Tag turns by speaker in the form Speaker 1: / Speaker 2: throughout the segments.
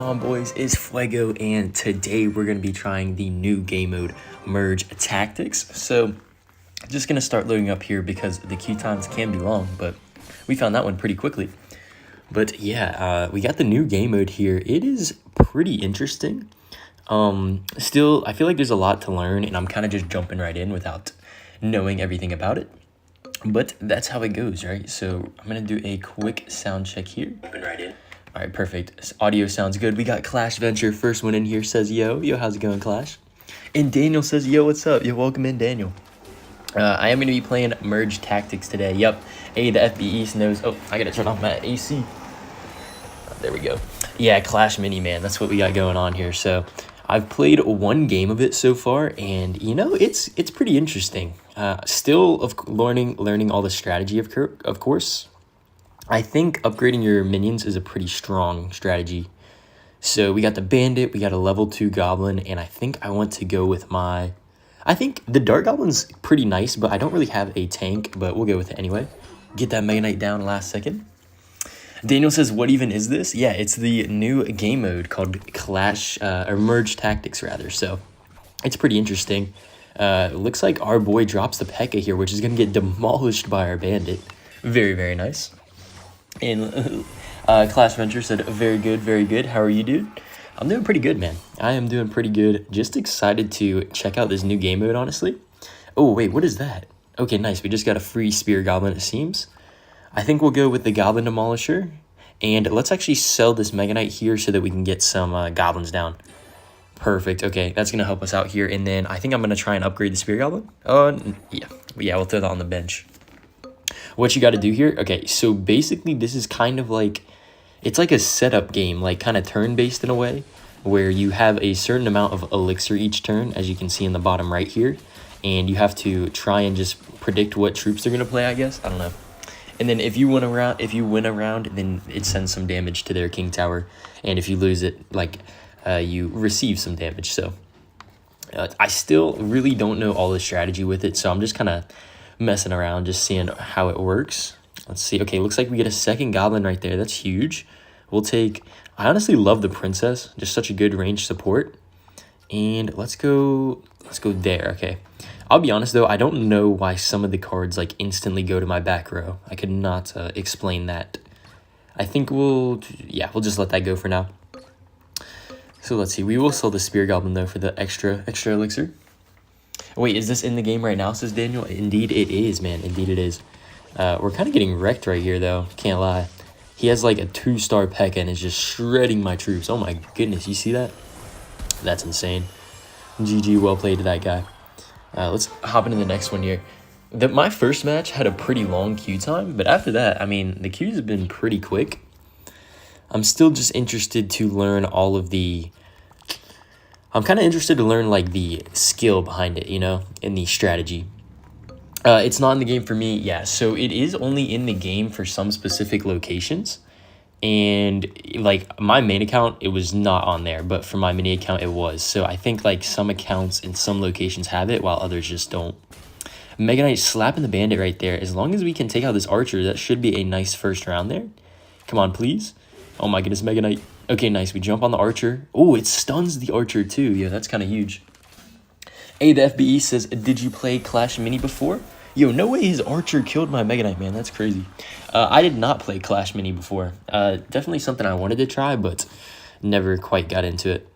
Speaker 1: Boys, it's Fuego, and today we're going to be trying the new game mode, Merge Tactics. So, just going to start loading up here because the queue times can be long, but we found that one pretty quickly. But yeah, we got the new game mode here. It is pretty interesting. Still, I feel like there's a lot to learn, and I'm kind of just jumping right in without knowing everything about it. But that's how it goes, right? So, I'm going to do a quick sound check here. Jumping right in. All right, perfect. Audio sounds good. We got Clash Venture, first one in here, says, yo, how's it going, Clash? And Daniel says, yo, what's up? Yo, welcome in, Daniel. I am going to be playing Merge Tactics today. Yep. Hey, the FB East knows. Oh, I got to turn off my AC. There we go. Yeah, Clash Mini, man. That's what we got going on here. So I've played one game of it so far, and, you know, it's pretty interesting. Still learning all the strategy, of course. I think upgrading your minions is a pretty strong strategy. So we got the bandit, we got a level 2 goblin, and I think I want to go with I think the Dark Goblin's pretty nice, but I don't really have a tank, but we'll go with it anyway. Get that Megaknight down last second. Daniel says, what even is this? Yeah, it's the new game mode called or Merge Tactics, rather. So it's pretty interesting. Looks like our boy drops the Pekka here, which is going to get demolished by our bandit. Very, very nice. And Clash Venture said, very good, very good. How are you, dude? I'm doing pretty good, man. I am doing pretty good. Just excited to check out this new game mode, honestly. Oh, wait, what is that? Okay, nice. We just got a free spear goblin, it seems. I think we'll go with the goblin demolisher. And let's actually sell this Megaknight here so that we can get some goblins down. Perfect. Okay, that's going to help us out here. And then I think I'm going to try and upgrade the spear goblin. Yeah, we'll throw that on the bench. What you got to do here, okay, so basically this is kind of like, it's like a setup game, like kind of turn-based in a way, where you have a certain amount of elixir each turn, as you can see in the bottom right here, and you have to try and just predict what troops they're going to play, I guess, I don't know. And then if you win a round, then it sends some damage to their king tower, and if you lose it, like, you receive some damage. So I still really don't know all the strategy with it, so I'm just kind of messing around, just seeing how it works. Let's see. Okay, looks like we get a second goblin right there. That's huge. We'll take, I honestly love the princess, just such a good range support. And let's go there. Okay, I'll be honest though, I don't know why some of the cards like instantly go to my back row. I could not explain that. I think we'll just let that go for now. So let's see, we will sell the spear goblin though for the extra elixir. Wait, is this in the game right now, says Daniel? Indeed it is, man. Indeed it is. We're kind of getting wrecked right here, though. Can't lie. He has, like, a 2-star Pekka and is just shredding my troops. Oh, my goodness. You see that? That's insane. GG, well played to that guy. Let's hop into the next one here. My first match had a pretty long queue time, but after that, I mean, the queues have been pretty quick. I'm still just interested to learn all of the... I'm kind of interested to learn, like, the skill behind it, you know, and the strategy. It's not in the game for me, yeah, so it is only in the game for some specific locations. And, like, my main account, it was not on there, but for my mini account, it was. So I think, like, some accounts in some locations have it, while others just don't. Megaknight slapping the bandit right there. As long as we can take out this archer, that should be a nice first round there. Come on, please. Oh, my goodness, Megaknight. Okay, nice. We jump on the archer. Oh, it stuns the archer too. Yeah, that's kind of huge. Hey, the FBE says, did you play Clash Mini before? Yo, no way his archer killed my Megaknight, man. That's crazy. I did not play Clash Mini before. Definitely something I wanted to try, but never quite got into it.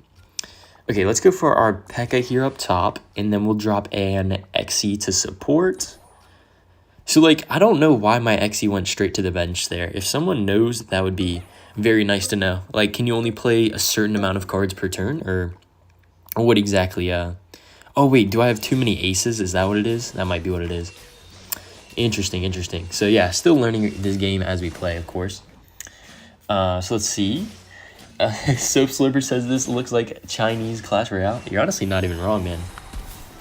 Speaker 1: Okay, let's go for our Pekka here up top, and then we'll drop an XE to support. So, like, I don't know why my XE went straight to the bench there. If someone knows, that would be very nice to know. Like, can you only play a certain amount of cards per turn? Or what exactly? Oh, wait, do I have too many aces? Is that what it is? That might be what it is. Interesting. So, yeah, still learning this game as we play, of course. So, let's see. Soap Slurper says this looks like Chinese Clash Royale. You're honestly not even wrong, man.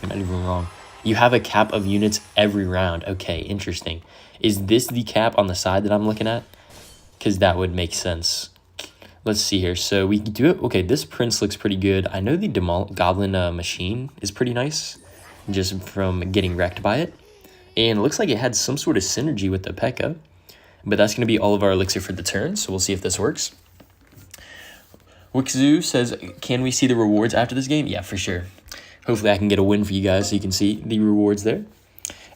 Speaker 1: You're not even wrong. You have a cap of units every round. Okay, interesting. Is this the cap on the side that I'm looking at? Because that would make sense. Let's see here. So we do it. Okay, this prince looks pretty good. I know the goblin machine is pretty nice, just from getting wrecked by it. And it looks like it had some sort of synergy with the Pekka. But that's going to be all of our elixir for the turn, so we'll see if this works. Wixzu says, can we see the rewards after this game? Yeah, for sure. Hopefully I can get a win for you guys so you can see the rewards there.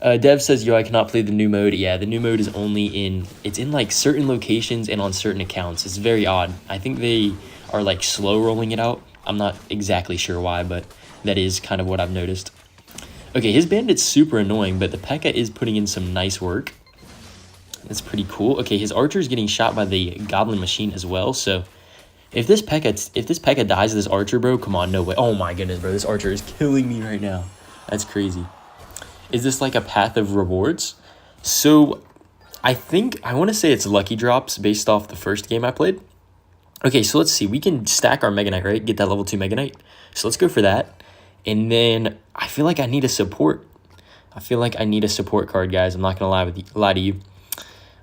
Speaker 1: Dev says, yo, I cannot play the new mode. Yeah, the new mode is only it's in like certain locations and on certain accounts. It's very odd. I think they are like slow rolling it out. I'm not exactly sure why, but that is kind of what I've noticed. Okay, his bandit's super annoying, but the Pekka is putting in some nice work. That's pretty cool. Okay, his archer is getting shot by the goblin machine as well. So if this Pekka dies to this archer, bro, come on, no way. Oh my goodness, bro, this archer is killing me right now. That's crazy. Is this like a path of rewards? So I want to say it's lucky drops based off the first game I played. Okay, so let's see. We can stack our Megaknight, right? Get that level 2 Megaknight. So let's go for that. And then I feel like I need a support. I feel like I need a support card, guys. I'm not going to lie to you.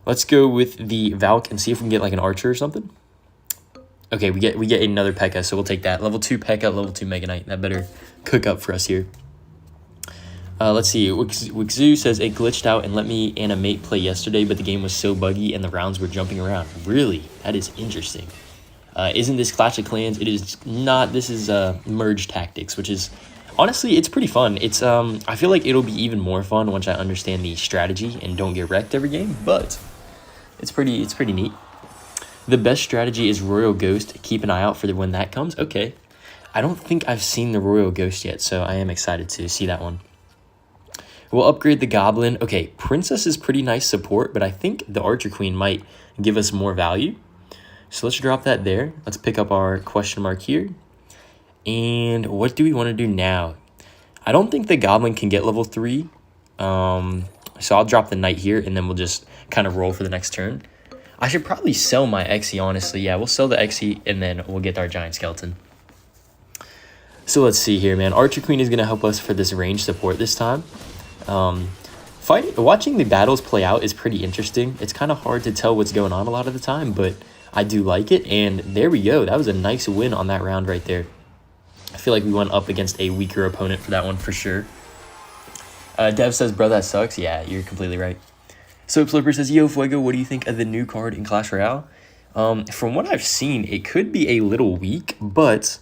Speaker 1: Let's go with the Valk and see if we can get like an archer or something. Okay, we get another Pekka, so we'll take that. Level 2 Pekka, level 2 Megaknight. That better cook up for us here. Let's see. Wixzu says, it glitched out and let me and a mate play yesterday, but the game was so buggy and the rounds were jumping around. Really? That is interesting. Isn't this Clash of Clans? It is not. This is Merge Tactics, which is, honestly, it's pretty fun. It's I feel like it'll be even more fun once I understand the strategy and don't get wrecked every game, but it's pretty neat. The best strategy is Royal Ghost. Keep an eye out for when that comes. Okay. I don't think I've seen the Royal Ghost yet, so I am excited to see that one. We'll upgrade the Goblin. Okay, Princess is pretty nice support, but I think the Archer Queen might give us more value. So let's drop that there. Let's pick up our question mark here. And what do we want to do now? I don't think the Goblin can get level 3. So I'll drop the Knight here, and then we'll just kind of roll for the next turn. I should probably sell my Xe, honestly. Yeah, we'll sell the Xe, and then we'll get our Giant Skeleton. So let's see here, man. Archer Queen is going to help us for this range support this time. Watching the battles play out is pretty interesting. It's kind of hard to tell what's going on a lot of the time, but I do like it. And there we go. That was a nice win on that round right there. I feel like we went up against a weaker opponent for that one for sure. Dev says, bro, that sucks. Yeah, you're completely right. Soap Slipper says, yo, Fuego, what do you think of the new card in Clash Royale? From what I've seen, it could be a little weak, but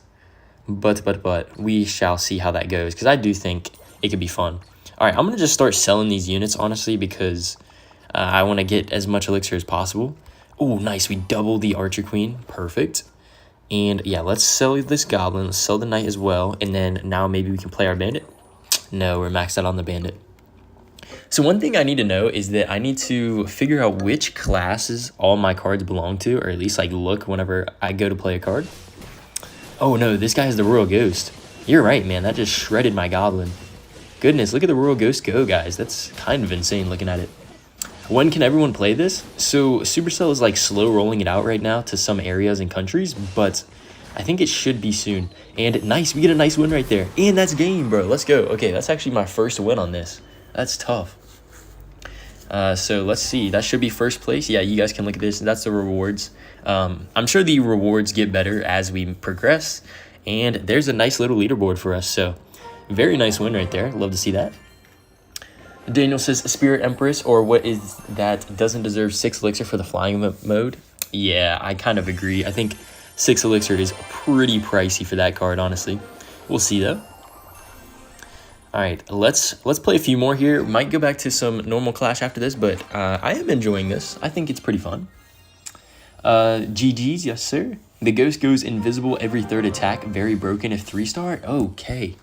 Speaker 1: we shall see how that goes, because I do think it could be fun. All right, I'm going to just start selling these units, honestly, because I want to get as much elixir as possible. Oh, nice. We doubled the Archer Queen. Perfect. And yeah, let's sell this Goblin. Let's sell the Knight as well. And then now maybe we can play our Bandit. No, we're maxed out on the Bandit. So one thing I need to know is that I need to figure out which classes all my cards belong to, or at least like look whenever I go to play a card. Oh no, this guy has the Royal Ghost. You're right, man. That just shredded my Goblin. Goodness, look at the Royal Ghost go, guys. That's kind of insane looking at it. When can everyone play this? So Supercell is like slow rolling it out right now to some areas and countries, but I think it should be soon. And nice, we get a nice win right there. And that's game, bro. Let's go. Okay, that's actually my first win on this. That's tough. So let's see. That should be first place. Yeah, you guys can look at this. That's the rewards. I'm sure the rewards get better as we progress. And there's a nice little leaderboard for us. So very nice win right there. Love to see that. Daniel says, Spirit Empress, or what is that? Doesn't deserve 6 elixir for the flying mode? Yeah, I kind of agree. I think 6 elixir is pretty pricey for that card, honestly. We'll see, though. All right, let's play a few more here. Might go back to some normal Clash after this, but I am enjoying this. I think it's pretty fun. GG's, yes, sir. The Ghost goes invisible every 3rd attack. Very broken if 3-star. Okay.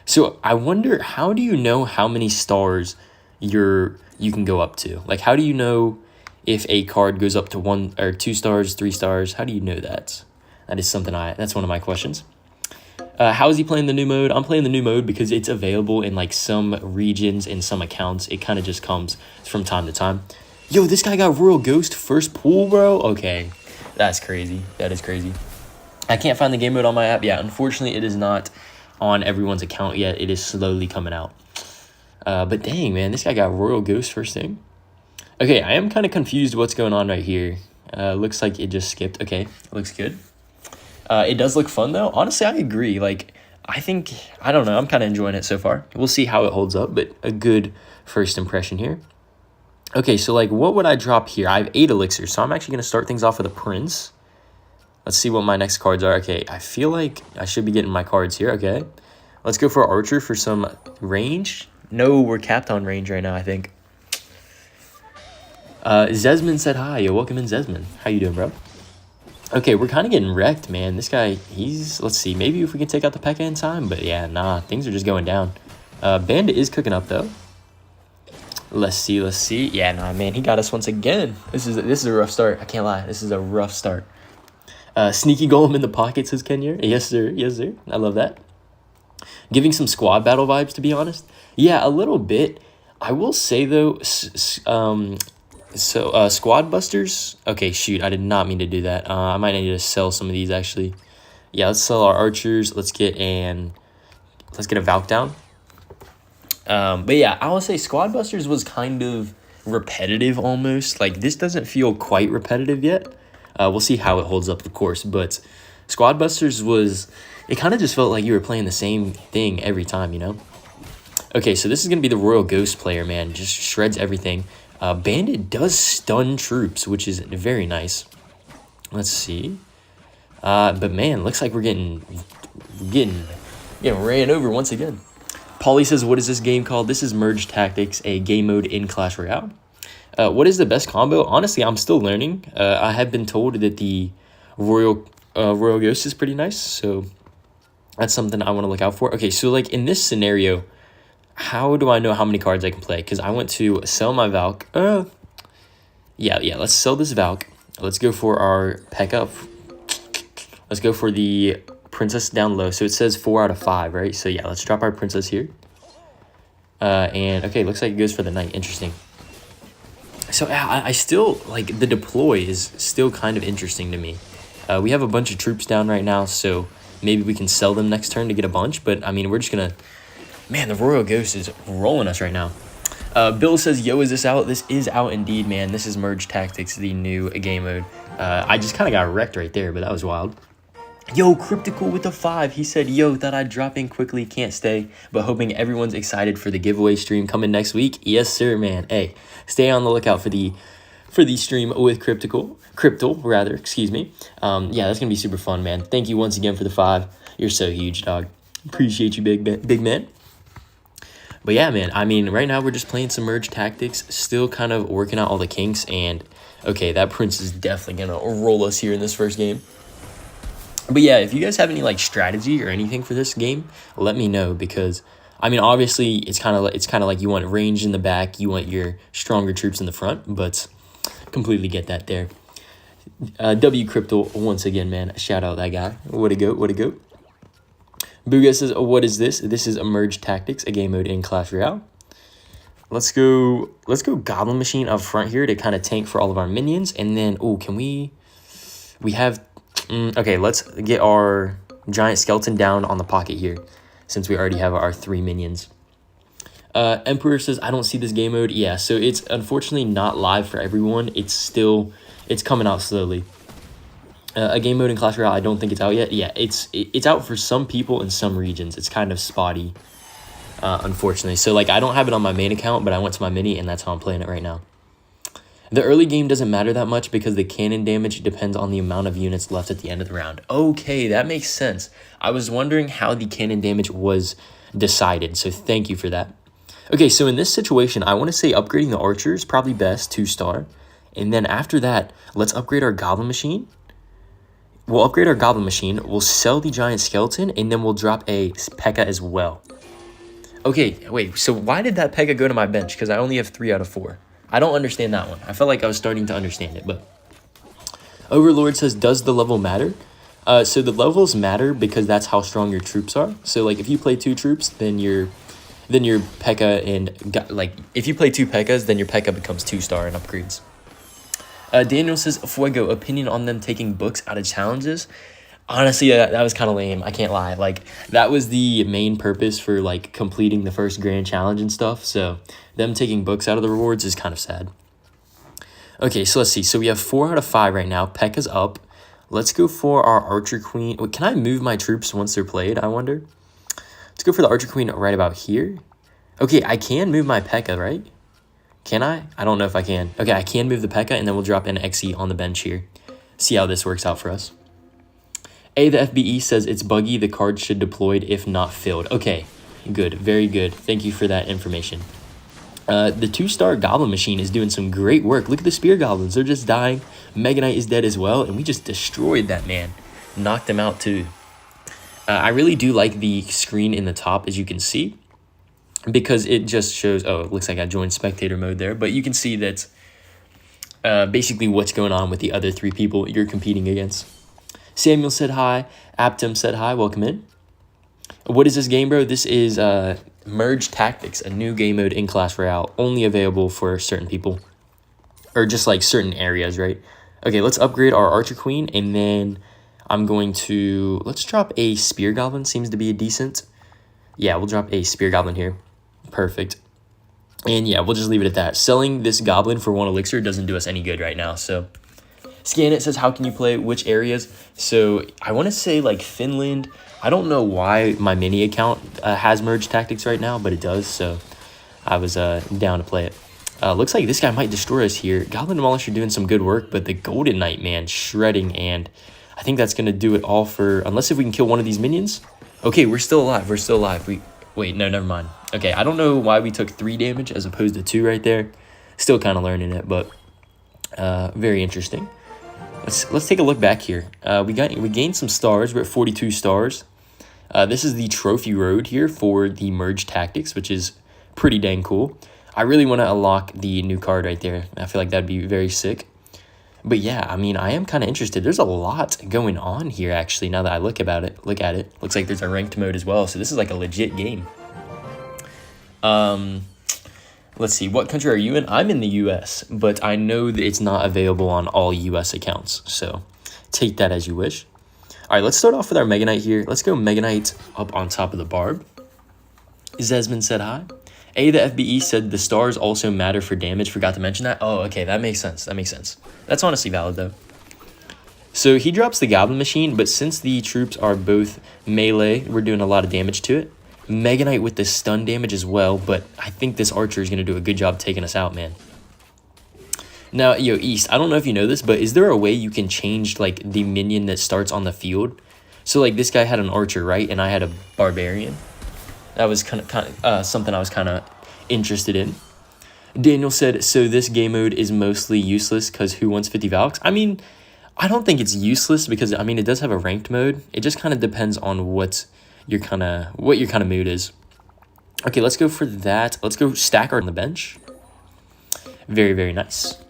Speaker 1: So I wonder, how do you know how many stars you can go up to? Like, how do you know if a card goes up to 1 or 2 stars, 3 stars? How do you know that? That is something that's one of my questions. How is he playing the new mode? I'm playing the new mode because it's available in like some regions and some accounts. It kind of just comes from time to time. Yo, this guy got Royal Ghost first pull, bro. Okay, that's crazy. That is crazy. I can't find the game mode on my app. Yeah, unfortunately, it is not on everyone's account yet. It is slowly coming out. But dang, man, this guy got Royal Ghost first thing. Okay, I am kind of confused what's going on right here. Looks like it just skipped. Okay, looks good. It does look fun, though. Honestly, I agree. Like, I don't know. I'm kind of enjoying it so far. We'll see how it holds up, but a good first impression here. Okay, so, like, what would I drop here? I have 8 elixirs, so I'm actually going to start things off with a Prince. Let's see what my next cards are. Okay, I feel like I should be getting my cards here. Okay, let's go for Archer for some range. No, we're capped on range right now, I think. Zesman said hi. Yo, welcome in, Zesman. How you doing, bro? Okay, we're kind of getting wrecked, man. This guy, let's see, maybe if we can take out the Pekka in time, but yeah, nah, things are just going down. Bandit is cooking up, though. Let's see. Yeah, nah, man, he got us once again. This is a rough start. I can't lie. This is a rough start. Sneaky golem in the pocket, says Kenya. Yes, sir. Yes, sir. I love that. Giving some squad battle vibes, to be honest. Yeah, a little bit. I will say, though, squad busters. Okay, shoot, I did not mean to do that. I might need to sell some of these, actually. Yeah, let's sell our archers. Let's get a Valk down. But yeah, I will say squad busters was kind of repetitive almost. Like, this doesn't feel quite repetitive yet. We'll see how it holds up, of course. But squad busters it kind of just felt like you were playing the same thing every time, you know? Okay, so this is going to be the Royal Ghost player, man. Just shreds everything. Bandit does stun troops, which is very nice. Let's see. But man, looks like we're getting ran over once again. Polly says, what is this game called? This is Merge Tactics, a game mode in Clash Royale. What is the best combo? Honestly, I'm still learning. I have been told that the Royal Ghost is pretty nice, so that's something I want to look out for. Okay, so like in this scenario, how do I know how many cards I can play? Because I want to sell my Valk. Yeah, let's sell this Valk. Let's go for our Pekka. Let's go for the Princess down low. So it says 4 out of 5, right? So yeah, let's drop our Princess here. And okay, looks like it goes for the Knight. Interesting. So yeah, I still, like, the deploy is still kind of interesting to me. We have a bunch of troops down right now, so maybe we can sell them next turn to get a bunch. But I mean, we're just going to... Man, the Royal Ghost is rolling us right now. Bill says, yo, is this out? This is out indeed, man. This is Merge Tactics, the new game mode. I just kind of got wrecked right there, but that was wild. Yo, Cryptical with the 5. He said, yo, thought I'd drop in quickly, can't stay, but hoping everyone's excited for the giveaway stream coming next week. Yes, sir, man. Hey, stay on the lookout for the stream with Cryptal, excuse me. Yeah, that's going to be super fun, man. Thank you once again for the 5. You're so huge, dog. Appreciate you, big man. But yeah, man, I mean, right now we're just playing some Merge Tactics, still kind of working out all the kinks, and okay, that Prince is definitely going to roll us here in this first game. But yeah, if you guys have any like strategy or anything for this game, let me know, because I mean, obviously it's kind of like you want range in the back, you want your stronger troops in the front, but completely get that there. W Crypto once again, man, shout out that guy. What a goat. Booga says, oh, what is this? This is Merge Tactics, a game mode in Clash Royale. Let's go Goblin Machine up front here to kind of tank for all of our minions, and then we have. Okay, let's get our giant skeleton down on the pocket here, since we already have our 3 minions. Emperor says, I don't see this game mode. Yeah, so it's unfortunately not live for everyone. It's coming out slowly. A game mode in Clash Royale, I don't think it's out yet. Yeah, it's out for some people in some regions. It's kind of spotty, unfortunately. So, like, I don't have it on my main account, but I went to my mini, and that's how I'm playing it right now. The early game doesn't matter that much because the cannon damage depends on the amount of units left at the end of the round. Okay, that makes sense. I was wondering how the cannon damage was decided, so thank you for that. Okay, so in this situation, I want to say upgrading the archer is probably best, 2-star. And then after that, let's upgrade our Goblin Machine. We'll upgrade our Goblin Machine, we'll sell the Giant Skeleton, and then we'll drop a Pekka as well. Okay, wait, so why did that Pekka go to my bench? Because I only have 3 out of 4. I don't understand that one. I felt like I was starting to understand it, but... Overlord says, does the level matter? So the levels matter because that's how strong your troops are. So, like, if you play 2 troops, then your Pekka and... Like, if you play 2 Pekkas, then your Pekka becomes 2-star and upgrades. Daniel says, Fuego, opinion on them taking books out of challenges? Honestly, that was kind of lame. I can't lie. Like, that was the main purpose for, like, completing the first grand challenge and stuff. So, them taking books out of the rewards is kind of sad. Okay, so let's see. So, we have 4 out of 5 right now. Pekka's up. Let's go for our Archer Queen. Wait, can I move my troops once they're played, I wonder? Let's go for the Archer Queen right about here. Okay, I can move my Pekka, right? Can I? I don't know if I can. Okay, I can move the Pekka, and then we'll drop an XE on the bench here. See how this works out for us. The FBE says it's buggy. The card should deployed if not filled. Okay, good. Very good. Thank you for that information. The 2-star Goblin Machine is doing some great work. Look at the Spear Goblins. They're just dying. Megaknight is dead as well, and we just destroyed that man. Knocked him out too. I really do like the screen in the top, as you can see, because it just shows, oh, it looks like I joined spectator mode there, but you can see that basically what's going on with the other 3 people you're competing against. Samuel said hi. Aptum said hi. Welcome in. What is this game, bro? This is Merge Tactics, a new game mode in Clash Royale, only available for certain people, or just like certain areas, right? Okay, let's upgrade our Archer Queen, and then I'm going to, let's drop a Spear Goblin, seems to be a decent. Yeah, we'll drop a Spear Goblin here. Perfect. And yeah, we'll just leave it at that. Selling this Goblin for 1 elixir doesn't do us any good right now, so. Scan It says, how can you play which areas? So I want to say like Finland. I don't know why my mini account has Merge Tactics right now, but it does, so I was down to play it. Looks like this guy might destroy us here. Goblin Demolisher doing some good work, but the Golden Knight, man, shredding, and I think that's going to do it all for, unless if we can kill one of these minions. Okay, we're still alive. We're still alive. Wait, no, never mind. Okay, I don't know why we took 3 damage as opposed to 2 right there. Still kind of learning it, but very interesting. Let's take a look back here. We gained some stars. We're at 42 stars. This is the trophy road here for the Merge Tactics, which is pretty dang cool. I really want to unlock the new card right there. I feel like that'd be very sick. But yeah, I mean, I am kind of interested. There's a lot going on here, actually, now that I look at it. Looks like there's a ranked mode as well, so this is like a legit game. Let's see, what country are you in? I'm in the US, but I know that it's not available on all US accounts, so take that as you wish. All right, let's start off with our Megaknight here. Let's go Megaknight up on top of the barb. Zesman said hi. The FBE said the stars also matter for damage. Forgot to mention that. Oh, okay, that makes sense. That's honestly valid, though. So he drops the Goblin Machine, but since the troops are both melee, we're doing a lot of damage to it. Megaknight with the stun damage as well, but I think this Archer is going to do a good job taking us out, man. Now, yo, East, I don't know if you know this, but is there a way you can change, like, the minion that starts on the field? So, like, this guy had an Archer, right? And I had a Barbarian. That was kind of something I was kind of interested in. Daniel said, so this game mode is mostly useless because who wants 50 Valks? I mean, I don't think it's useless because, I mean, it does have a ranked mode. It just kind of depends on what your kind of mood is. Okay, let's go for that. Let's go stack our on the bench. Very, very nice.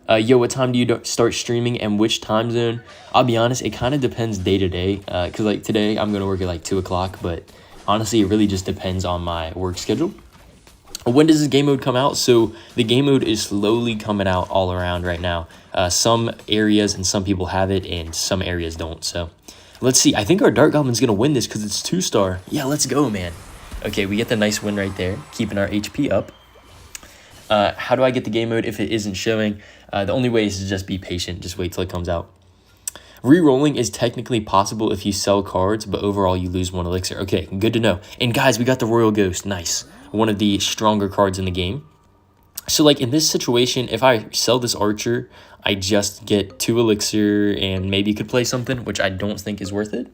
Speaker 1: Yo, what time do you start streaming and which time zone? I'll be honest, it kind of depends day to day. Because, like, today I'm going to work at, like, 2 o'clock, but honestly, it really just depends on my work schedule. When does this game mode come out? So the game mode is slowly coming out all around right now. Some areas and some people have it and some areas don't. So let's see. I think our Dart Goblin's going to win this because it's 2-star. Yeah, let's go, man. Okay, we get the nice win right there, keeping our HP up. How do I get the game mode if it isn't showing? The only way is to just be patient. Just wait till it comes out. Rerolling is technically possible if you sell cards, but overall you lose 1 elixir. Okay, good to know. And guys, we got the Royal Ghost. Nice. One of the stronger cards in the game. So, like, in this situation, if I sell this Archer, I just get 2 elixir and maybe could play something, which I don't think is worth it.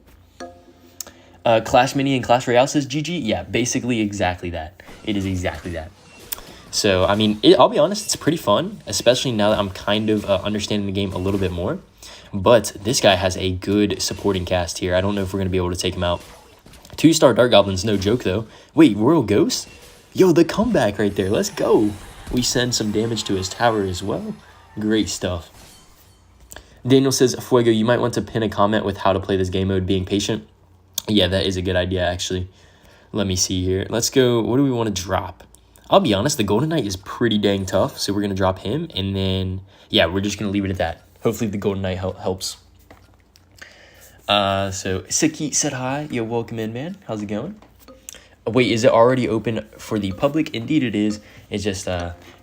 Speaker 1: Clash Mini and Clash Royale says GG. Yeah, basically exactly that. It is exactly that. So, I mean, I'll be honest, it's pretty fun, especially now that I'm kind of understanding the game a little bit more. But this guy has a good supporting cast here. I don't know if we're going to be able to take him out. 2-star Dart Goblin's no joke, though. Wait, Royal Ghost? Yo, the comeback right there. Let's go. We send some damage to his tower as well. Great stuff. Daniel says, Fuego, you might want to pin a comment with how to play this game mode, being patient. Yeah, that is a good idea, actually. Let me see here. Let's go. What do we want to drop? I'll be honest, the Golden Knight is pretty dang tough, so we're going to drop him. And then, yeah, we're just going to leave it at that. Hopefully the Golden Knight helps. So, Siki said hi. Yo, welcome in, man. How's it going? Wait, is it already open for the public? Indeed it is. It's just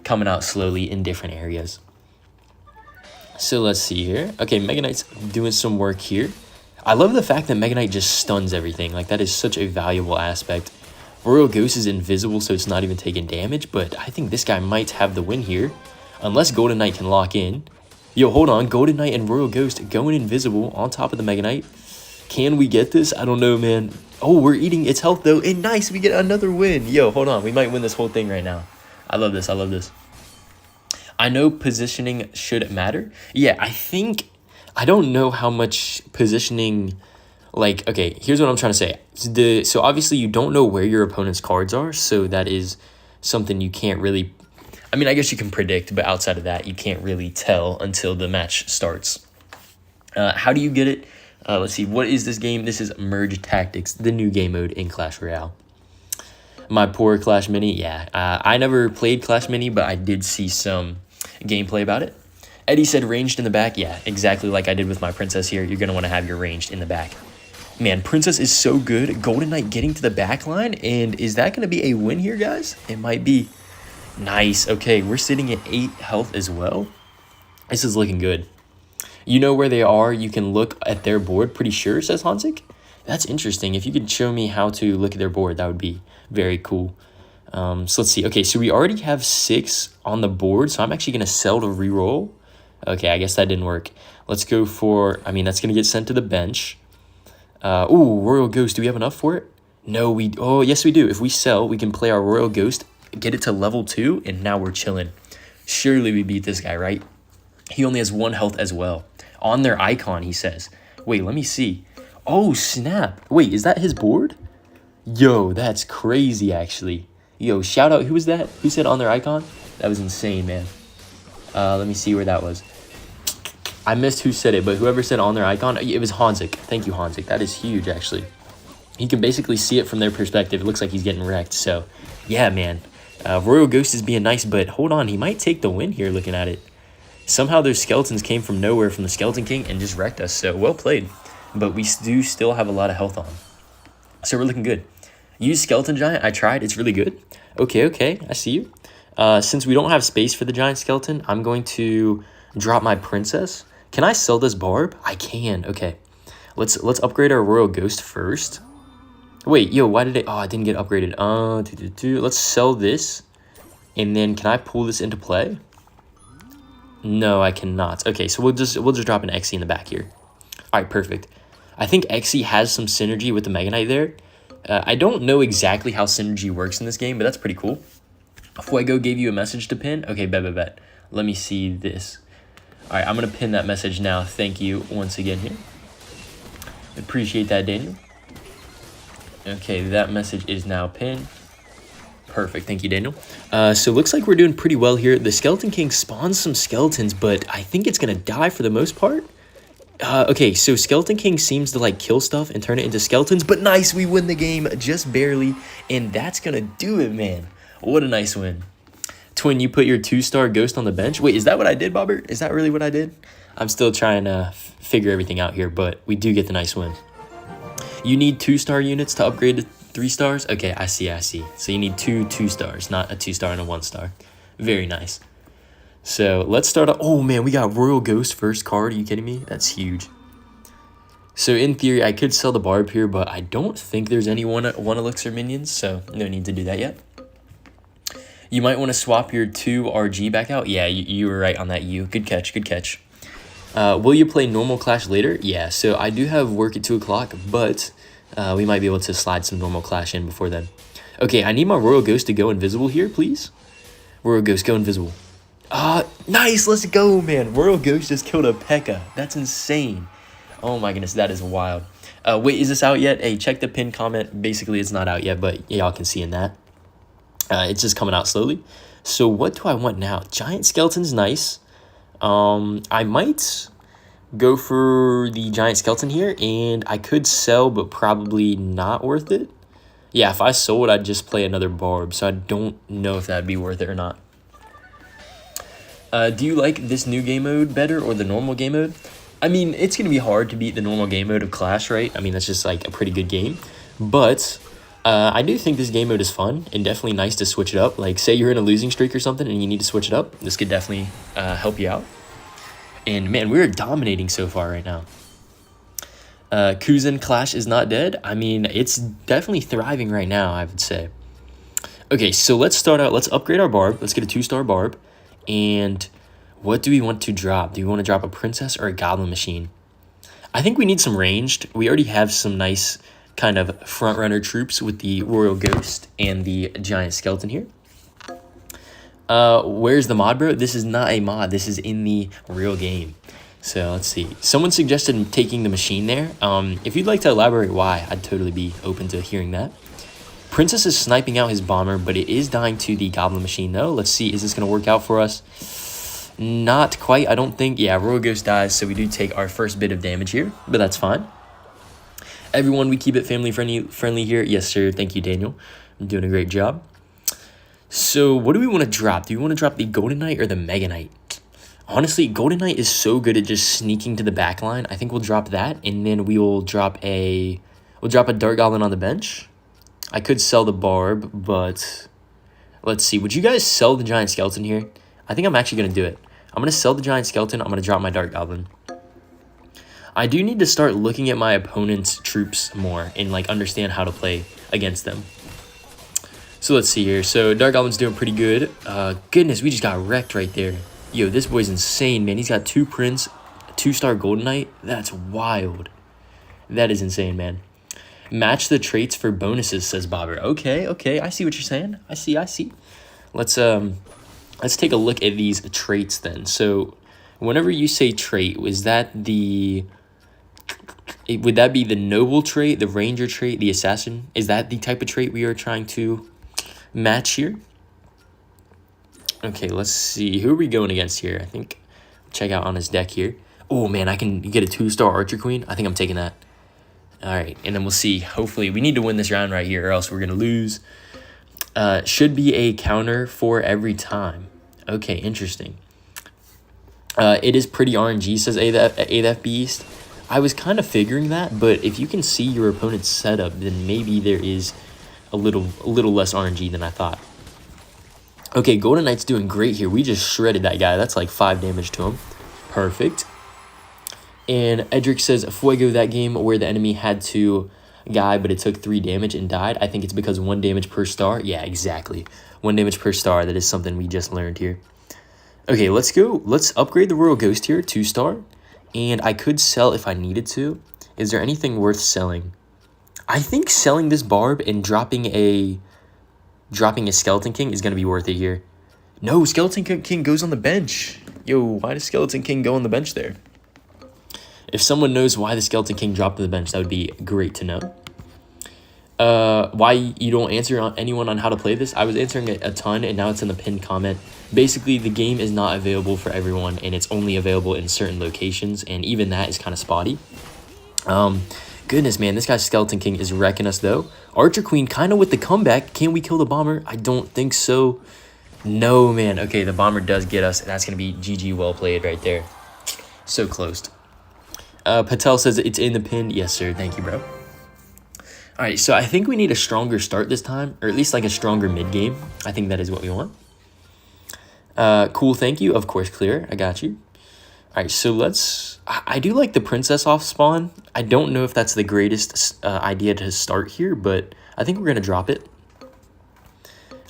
Speaker 1: coming out slowly in different areas. So let's see here. Okay, Megaknight's doing some work here. I love the fact that Megaknight just stuns everything. Like, that is such a valuable aspect. Royal Ghost is invisible, so it's not even taking damage, but I think this guy might have the win here. Unless Golden Knight can lock in. Yo, hold on. Golden Knight and Royal Ghost going invisible on top of the Megaknight. Can we get this? I don't know, man. Oh, we're eating its health, though. And nice, we get another win. Yo, hold on. We might win this whole thing right now. I love this. I love this. I know positioning should matter. Yeah, I don't know how much positioning, like, okay, here's what I'm trying to say. So obviously you don't know where your opponent's cards are, so that is something you can't really, I mean, I guess you can predict, but outside of that, you can't really tell until the match starts. How do you get it? Let's see, what is this game? This is Merge Tactics, the new game mode in Clash Royale. My poor Clash Mini, yeah. I never played Clash Mini, but I did see some gameplay about it. Eddie said ranged in the back. Yeah, exactly like I did with my Princess here. You're going to want to have your ranged in the back. Man, Princess is so good. Golden Knight getting to the back line. And is that going to be a win here, guys? It might be. Nice. Okay, we're sitting at 8 health as well. This is looking good. You know where they are. You can look at their board. Pretty sure, says Hanzik. That's interesting. If you could show me how to look at their board, that would be very cool. So let's see. Okay, so we already have 6 on the board. So I'm actually going to sell to reroll. Okay, I guess that didn't work. Let's go for, I mean, that's going to get sent to the bench. Ooh, Royal Ghost. Do we have enough for it? No, oh, yes, we do. If we sell, we can play our Royal Ghost, get it to level 2, and now we're chilling. Surely we beat this guy, right? He only has 1 health as well. On their icon, he says. Wait, let me see. Oh, snap. Wait, is that his board? Yo, that's crazy, actually. Yo, shout out. Who was that? Who said on their icon? That was insane, man. Let me see where that was. I missed who said it, but whoever said on their icon, it was Hanzik. Thank you, Hanzik. That is huge, actually. You can basically see it from their perspective. It looks like he's getting wrecked. So, yeah, man. Royal Ghost is being nice, but hold on. He might take the win here looking at it. Somehow those skeletons came from nowhere from the Skeleton King and just wrecked us. So, well played. But we do still have a lot of health on. So, we're looking good. Use Skeleton Giant. I tried. It's really good. Okay. I see you. Since we don't have space for the Giant Skeleton, I'm going to drop my Princess. Can I sell this Barb? I can. Okay. Let's upgrade our Royal Ghost first. Wait, yo, why did it? Oh, I didn't get upgraded. Let's sell this. And then can I pull this into play? No, I cannot. Okay, so we'll just drop an Xe in the back here. All right, perfect. I think Xe has some synergy with the Megaknight there. I don't know exactly how synergy works in this game, but that's pretty cool. Fuego gave you a message to pin? Okay, bet. Let me see this. All right, I'm going to pin that message now. Thank you once again here. Appreciate that, Daniel. Okay, that message is now pinned. Perfect. Thank you, Daniel. So looks like we're doing pretty well here. The Skeleton King spawns some skeletons, but I think it's going to die for the most part. Okay, so Skeleton King seems to like kill stuff and turn it into skeletons, but nice, we win the game just barely, and that's gonna do it, man. What a nice win. Twin, you put your 2-star ghost on the bench. Wait, is that what I did, Bobbert? Is that really what I did? I'm still trying to figure everything out here, but we do get the nice win. You need 2-star units to upgrade to 3 stars? Okay, I see. So you need 2 2-stars, not a 2-star and a 1-star. Very nice. So let's start off. Oh man, we got Royal Ghost first card. Are you kidding me? That's huge. So in theory, I could sell the Barb here, but I don't think there's any one elixir minions, so no need to do that yet. You might want to swap your 2 RG back out. Yeah, you were right on that. Good catch. Will you play normal Clash later? Yeah, so I do have work at 2 o'clock, but we might be able to slide some normal Clash in before then. Okay, I need my Royal Ghost to go invisible here, please. Royal Ghost, go invisible. Nice, let's go, man. Royal Ghost just killed a Pekka. That's insane. Oh my goodness, that is wild. Wait, is this out yet? Hey, check the pinned comment. Basically, it's not out yet, but y'all can see in that. It's just coming out slowly. So what do I want now? Giant Skeleton's nice. I might go for the Giant Skeleton here, and I could sell, but probably not worth it. Yeah, if I sold, I'd just play another Barb, so I don't know if that'd be worth it or not. Do you like this new game mode better or the normal game mode? I mean, it's going to be hard to beat the normal game mode of Clash, right? I mean, that's just like a pretty good game. But I do think this game mode is fun and definitely nice to switch it up. Like, say you're in a losing streak or something and you need to switch it up. This could definitely help you out. And, man, we're dominating so far right now. Kuzin Clash is not dead. I mean, it's definitely thriving right now, I would say. Okay, so let's start out. Let's upgrade our Barb. Let's get a 2-star Barb. And what do we want to drop? Do we want to drop a Princess or a Goblin Machine? I think we need some ranged. We already have some nice kind of front runner troops with the Royal Ghost and the Giant Skeleton here. Where's the mod, bro? This is not a mod. This is in the real game. So let's see. Someone suggested taking the machine there. If you'd like to elaborate why, I'd totally be open to hearing that. Princess is sniping out his bomber, but it is dying to the Goblin machine though. Let's see, is this going to work out for us? Not quite, I don't think. Yeah, Royal Ghost dies, so we do take our first bit of damage here, but that's fine. Everyone, we keep it family friendly here. Yes, sir. Thank you, Daniel. I'm doing a great job. So what do we want to drop? Do we want to drop the Golden Knight or the Megaknight? Honestly, Golden Knight is so good at just sneaking to the back line. I think we'll drop that, and then we will drop a Dark Goblin on the bench. I could sell the Barb, but let's see. Would you guys sell the Giant Skeleton here? I think I'm actually going to do it. I'm going to sell the Giant Skeleton. I'm going to drop my Dark Goblin. I do need to start looking at my opponent's troops more and like understand how to play against them. So let's see here. So Dark Goblin's doing pretty good. Goodness, we just got wrecked right there. Yo, this boy's insane, man. He's got 2 Prince, 2-star Golden Knight. That's wild. That is insane, man. Match the traits for bonuses, says Bobber. Okay, I see what you're saying. I see. Let's take a look at these traits then. So whenever you say trait, would that be the noble trait, the ranger trait, the assassin? Is that the type of trait we are trying to match here? Okay, let's see. Who are we going against here? I think check out on his deck here. Oh man, I can get a 2-star Archer Queen. I think I'm taking that. All right, and then we'll see. Hopefully, we need to win this round right here, or else we're gonna lose. Should be a counter for every time. Okay, interesting. It is pretty RNG, says AF Beast. I was kind of figuring that, but if you can see your opponent's setup, then maybe there is a little less RNG than I thought. Okay, Golden Knight's doing great here. We just shredded that guy. That's like 5 damage to him. Perfect. And Edric says, Fuego, that game where the enemy had to guy, but it took 3 damage and died. I think it's because 1 damage per star. Yeah, exactly. 1 damage per star. That is something we just learned here. Okay, let's go. Let's upgrade the Royal Ghost here, 2-star. And I could sell if I needed to. Is there anything worth selling? I think selling this Barb and dropping a Skeleton King is going to be worth it here. No, Skeleton King goes on the bench. Yo, why does Skeleton King go on the bench there? If someone knows why the Skeleton King dropped to the bench, that would be great to know. Why you don't answer anyone on how to play this? I was answering it a ton, and now it's in the pinned comment. Basically, the game is not available for everyone, and it's only available in certain locations, and even that is kind of spotty. Goodness, man, this guy's Skeleton King is wrecking us, though. Archer Queen kind of with the comeback. Can we kill the Bomber? I don't think so. No, man. Okay, the Bomber does get us, and that's going to be GG well played right there. So close. Patel says it's in the pin. Yes, sir. Thank you, bro. All right, so I think we need a stronger start this time, or at least like a stronger mid-game. I think that is what we want. Cool, thank you. Of course, clear. I got you. All right, so let's... I do like the Princess off spawn. I don't know if that's the greatest idea to start here, but I think we're going to drop it.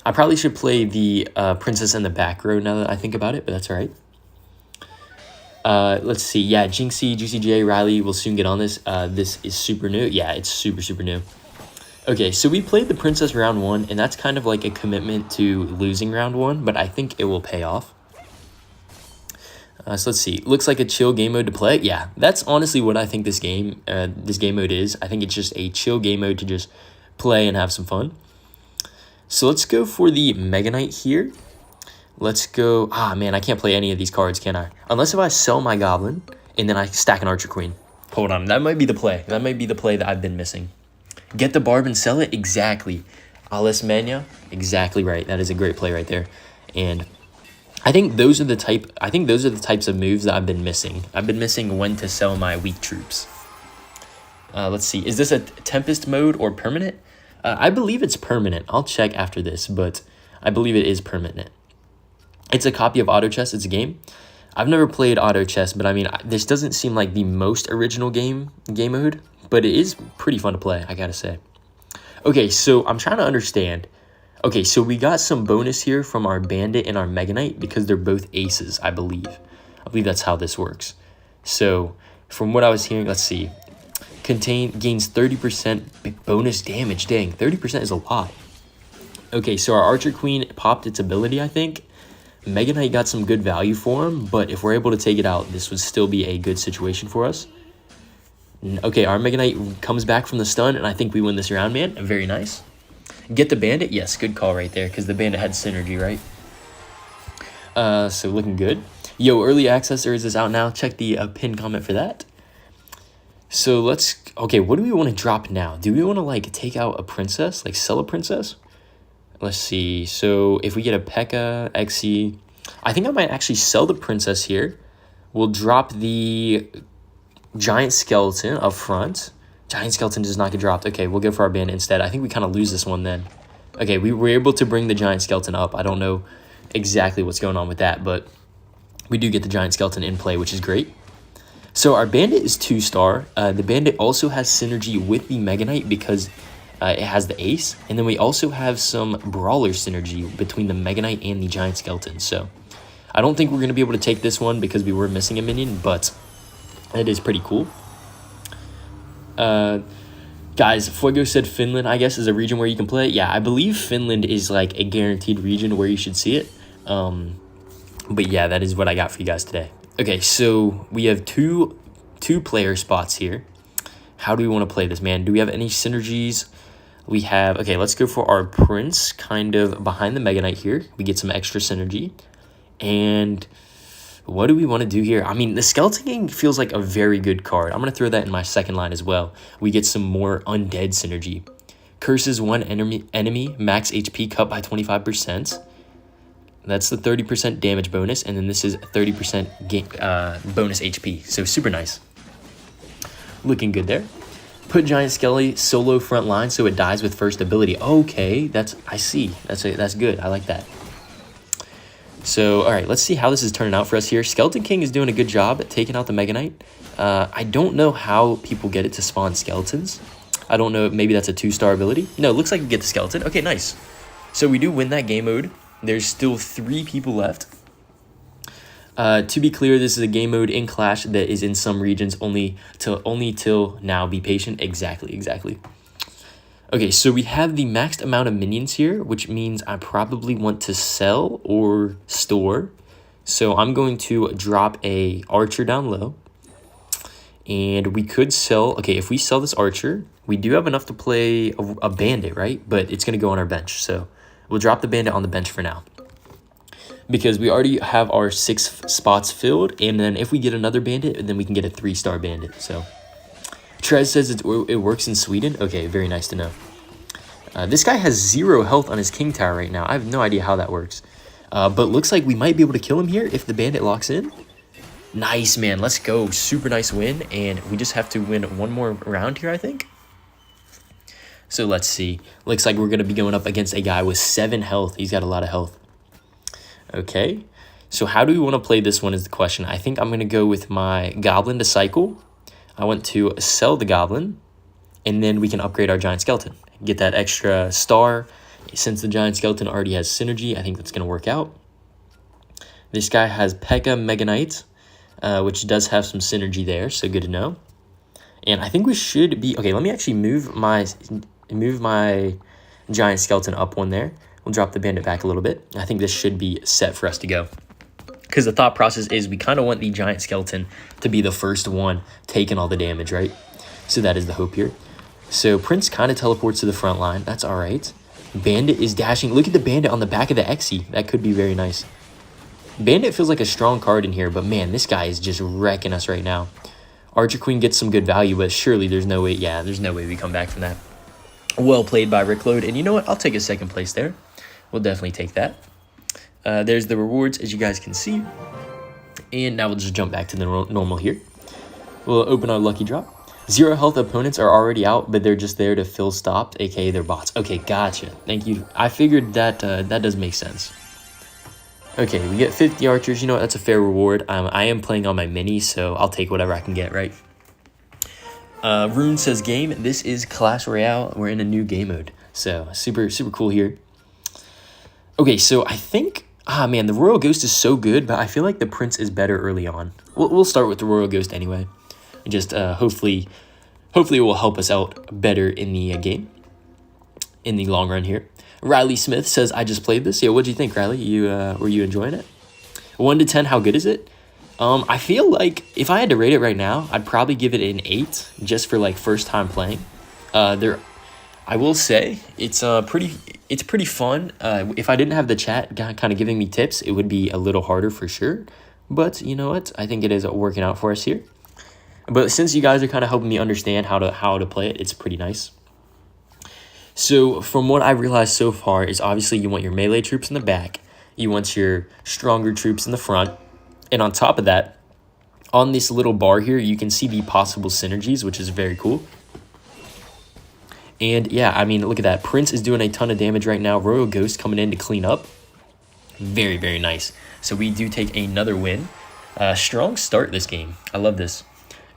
Speaker 1: I probably should play the Princess in the back row now that I think about it, but that's all right. Let's see. Yeah, Jinxie, Juicy J, Riley will soon get on this. This is super new. Yeah, it's super new. Okay, so we played the Princess round 1, and that's kind of like a commitment to losing round 1, but I think it will pay off. So let's see. Looks like a chill game mode to play. Yeah, that's honestly what I think this game mode is. I think it's just a chill game mode to just play and have some fun. So let's go for the Mega Knight here. Let's go. Ah, man, I can't play any of these cards, can I? Unless if I sell my Goblin and then I stack an Archer Queen. Hold on. That might be the play. That might be the play that I've been missing. Get the Barb and sell it? Exactly. Alice Mania? Exactly right. That is a great play right there. And I think those are the types of moves that I've been missing. I've been missing when to sell my weak troops. Let's see. Is this a Tempest mode or permanent? I believe it's permanent. I'll check after this, but I believe it is permanent. It's a copy of Auto Chess. It's a game. I've never played Auto Chess, but I mean, this doesn't seem like the most original game mode, but it is pretty fun to play, I gotta say. Okay, so I'm trying to understand. Okay, so we got some bonus here from our Bandit and our Mega Knight because they're both aces, I believe. I believe that's how this works. So from what I was hearing, let's see. Gains 30% bonus damage. Dang, 30% is a lot. Okay, so our Archer Queen popped its ability, I think. Megaknight got some good value for him, but if we're able to take it out, this would still be a good situation for us. Okay, our Megaknight comes back from the stun, and I think we win this round, man. Very nice. Get the Bandit? Yes, good call right there, because the Bandit had synergy, right? So looking good. Yo, early access is out now. Check the pinned comment for that. So let's... Okay, what do we want to drop now? Do we want to, like, take out a princess? Like, sell a princess? Let's see. So if we get a Pekka, XC, I think I might actually sell the princess here. We'll drop the giant skeleton up front. Giant skeleton does not get dropped. Okay, we'll go for our bandit instead. I think we kind of lose this one then. Okay, we were able to bring the giant skeleton up. I don't know exactly what's going on with that, but we do get the giant skeleton in play, which is great. So our bandit is 2-star. The bandit also has synergy with the Megaknight because it has the ace, and then we also have some brawler synergy between the Megaknight and the giant skeleton. So I don't think we're going to be able to take this one because we were missing a minion, but it is pretty cool. Guys, Fuego said Finland, I guess, is a region where you can play. Yeah, I believe Finland is like a guaranteed region where you should see it. But yeah, that is what I got for you guys today. Okay, so we have two player spots here. How do we want to play this, man? Do we have any synergies? We have, okay, let's go for our prince kind of behind the Megaknight here. We get some extra synergy. And what do we want to do here? I mean, the Skeleton Gang feels like a very good card. I'm going to throw that in my second line as well. We get some more undead synergy. Curses one enemy, max HP cut by 25%. That's the 30% damage bonus. And then this is 30% bonus HP. So super nice. Looking good there. Put Giant Skelly solo front line so it dies with first ability. Okay, I see. That's good. I like that. So, all right, let's see how this is turning out for us here. Skeleton King is doing a good job at taking out the Megaknight. I don't know how people get it to spawn skeletons. I don't know. Maybe that's a 2-star ability. No, it looks like you get the skeleton. Okay, nice. So we do win that game mode. There's still 3 people left. To be clear, this is a game mode in Clash that is in some regions only till now. Be patient. Exactly. Okay, so we have the maxed amount of minions here, which means I probably want to sell or store. So I'm going to drop a archer down low. And we could sell... Okay, if we sell this archer, we do have enough to play a bandit, right? But it's going to go on our bench. So we'll drop the bandit on the bench for now, because we already have our 6 spots filled, and then if we get another bandit, then we can get a 3-star bandit. So Trez says it works in Sweden. Okay, very nice to know. This guy has 0 health on his king tower right now. I have no idea how that works, but looks like we might be able to kill him here if the bandit locks in. Nice, man. Let's go. Super nice win, and we just have to win one more round here, I think. So let's see. Looks like we're going to be going up against a guy with 7 health. He's got a lot of health. Okay, so how do we want to play this one is the question. I think I'm going to go with my Goblin to cycle. I want to sell the Goblin, and then we can upgrade our Giant Skeleton. Get that extra star. Since the Giant Skeleton already has synergy, I think that's going to work out. This guy has Pekka Megaknight, which does have some synergy there, so good to know. And I think we should be... Okay, let me actually move my Giant Skeleton up one there. We'll drop the bandit back a little bit. I think this should be set for us to go, because the thought process is we kind of want the giant skeleton to be the first one taking all the damage, right? So that is the hope here. So Prince kind of teleports to the front line. That's all right. Bandit is dashing. Look at the bandit on the back of the XE. That could be very nice. Bandit feels like a strong card in here, but man, this guy is just wrecking us right now. Archer Queen gets some good value, but surely there's no way. Yeah, there's no way we come back from that. Well played by Rickload. And you know what? I'll take a second place there. We'll definitely take that. There's the rewards, as you guys can see. And now we'll just jump back to the normal here. We'll open our lucky drop. 0 health opponents are already out, but they're just there to fill stopped, aka they're bots. Okay, gotcha. Thank you. I figured that that does make sense. Okay, we get 50 archers. You know what? That's a fair reward. I am playing on my mini, so I'll take whatever I can get, right? Rune says game. This is Clash Royale. We're in a new game mode. So super cool here. Okay, so I think, man, the Royal Ghost is so good, but I feel like the Prince is better early on. We'll start with the Royal Ghost anyway. Just hopefully it will help us out better in the game, in the long run here. Riley Smith says, I just played this. Yeah, what do you think, Riley? Were you enjoying it? 1 to 10, how good is it? I feel like if I had to rate it right now, I'd probably give it an 8 just for like first time playing. I will say it's pretty fun. If I didn't have the chat kind of giving me tips, it would be a little harder for sure. But you know what? I think it is working out for us here. But since you guys are kind of helping me understand how to play it, it's pretty nice. So from what I realized so far is obviously you want your melee troops in the back, you want your stronger troops in the front, and on top of that, on this little bar here, you can see the possible synergies, which is very cool. And yeah, I mean, look at that. Prince is doing a ton of damage right now. Royal Ghost coming in to clean up. Very, very nice. So we do take another win. Strong start this game. I love this.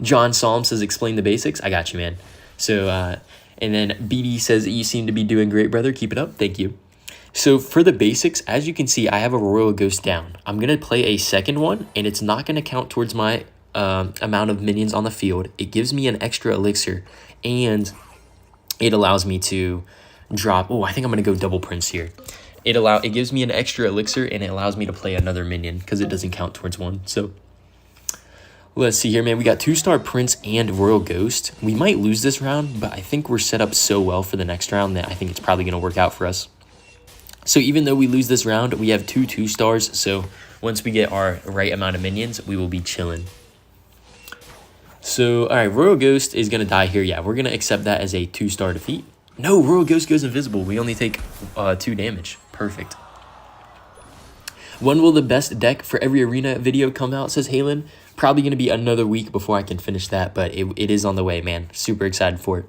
Speaker 1: John Psalm says, explain the basics. I got you, man. So, and then BD says, you seem to be doing great, brother. Keep it up. Thank you. So for the basics, as you can see, I have a Royal Ghost down. I'm going to play a second one, and it's not going to count towards my amount of minions on the field. It gives me an extra elixir, and it allows me to drop... Oh, I think I'm going to go double Prince here. It gives me an extra elixir, and it allows me to play another minion because it doesn't count towards one. So let's see here, man. We got 2-star Prince and Royal Ghost. We might lose this round, but I think we're set up so well for the next round that I think it's probably going to work out for us. So even though we lose this round, we have 2-2-stars. So once we get our right amount of minions, we will be chilling. So, all right, Royal Ghost is going to die here. Yeah, we're going to accept that as a 2-star defeat. No, Royal Ghost goes invisible. We only take 2 damage. Perfect. When will the best deck for every arena video come out, says Halen? Probably going to be another week before I can finish that, but it is on the way, man. Super excited for it.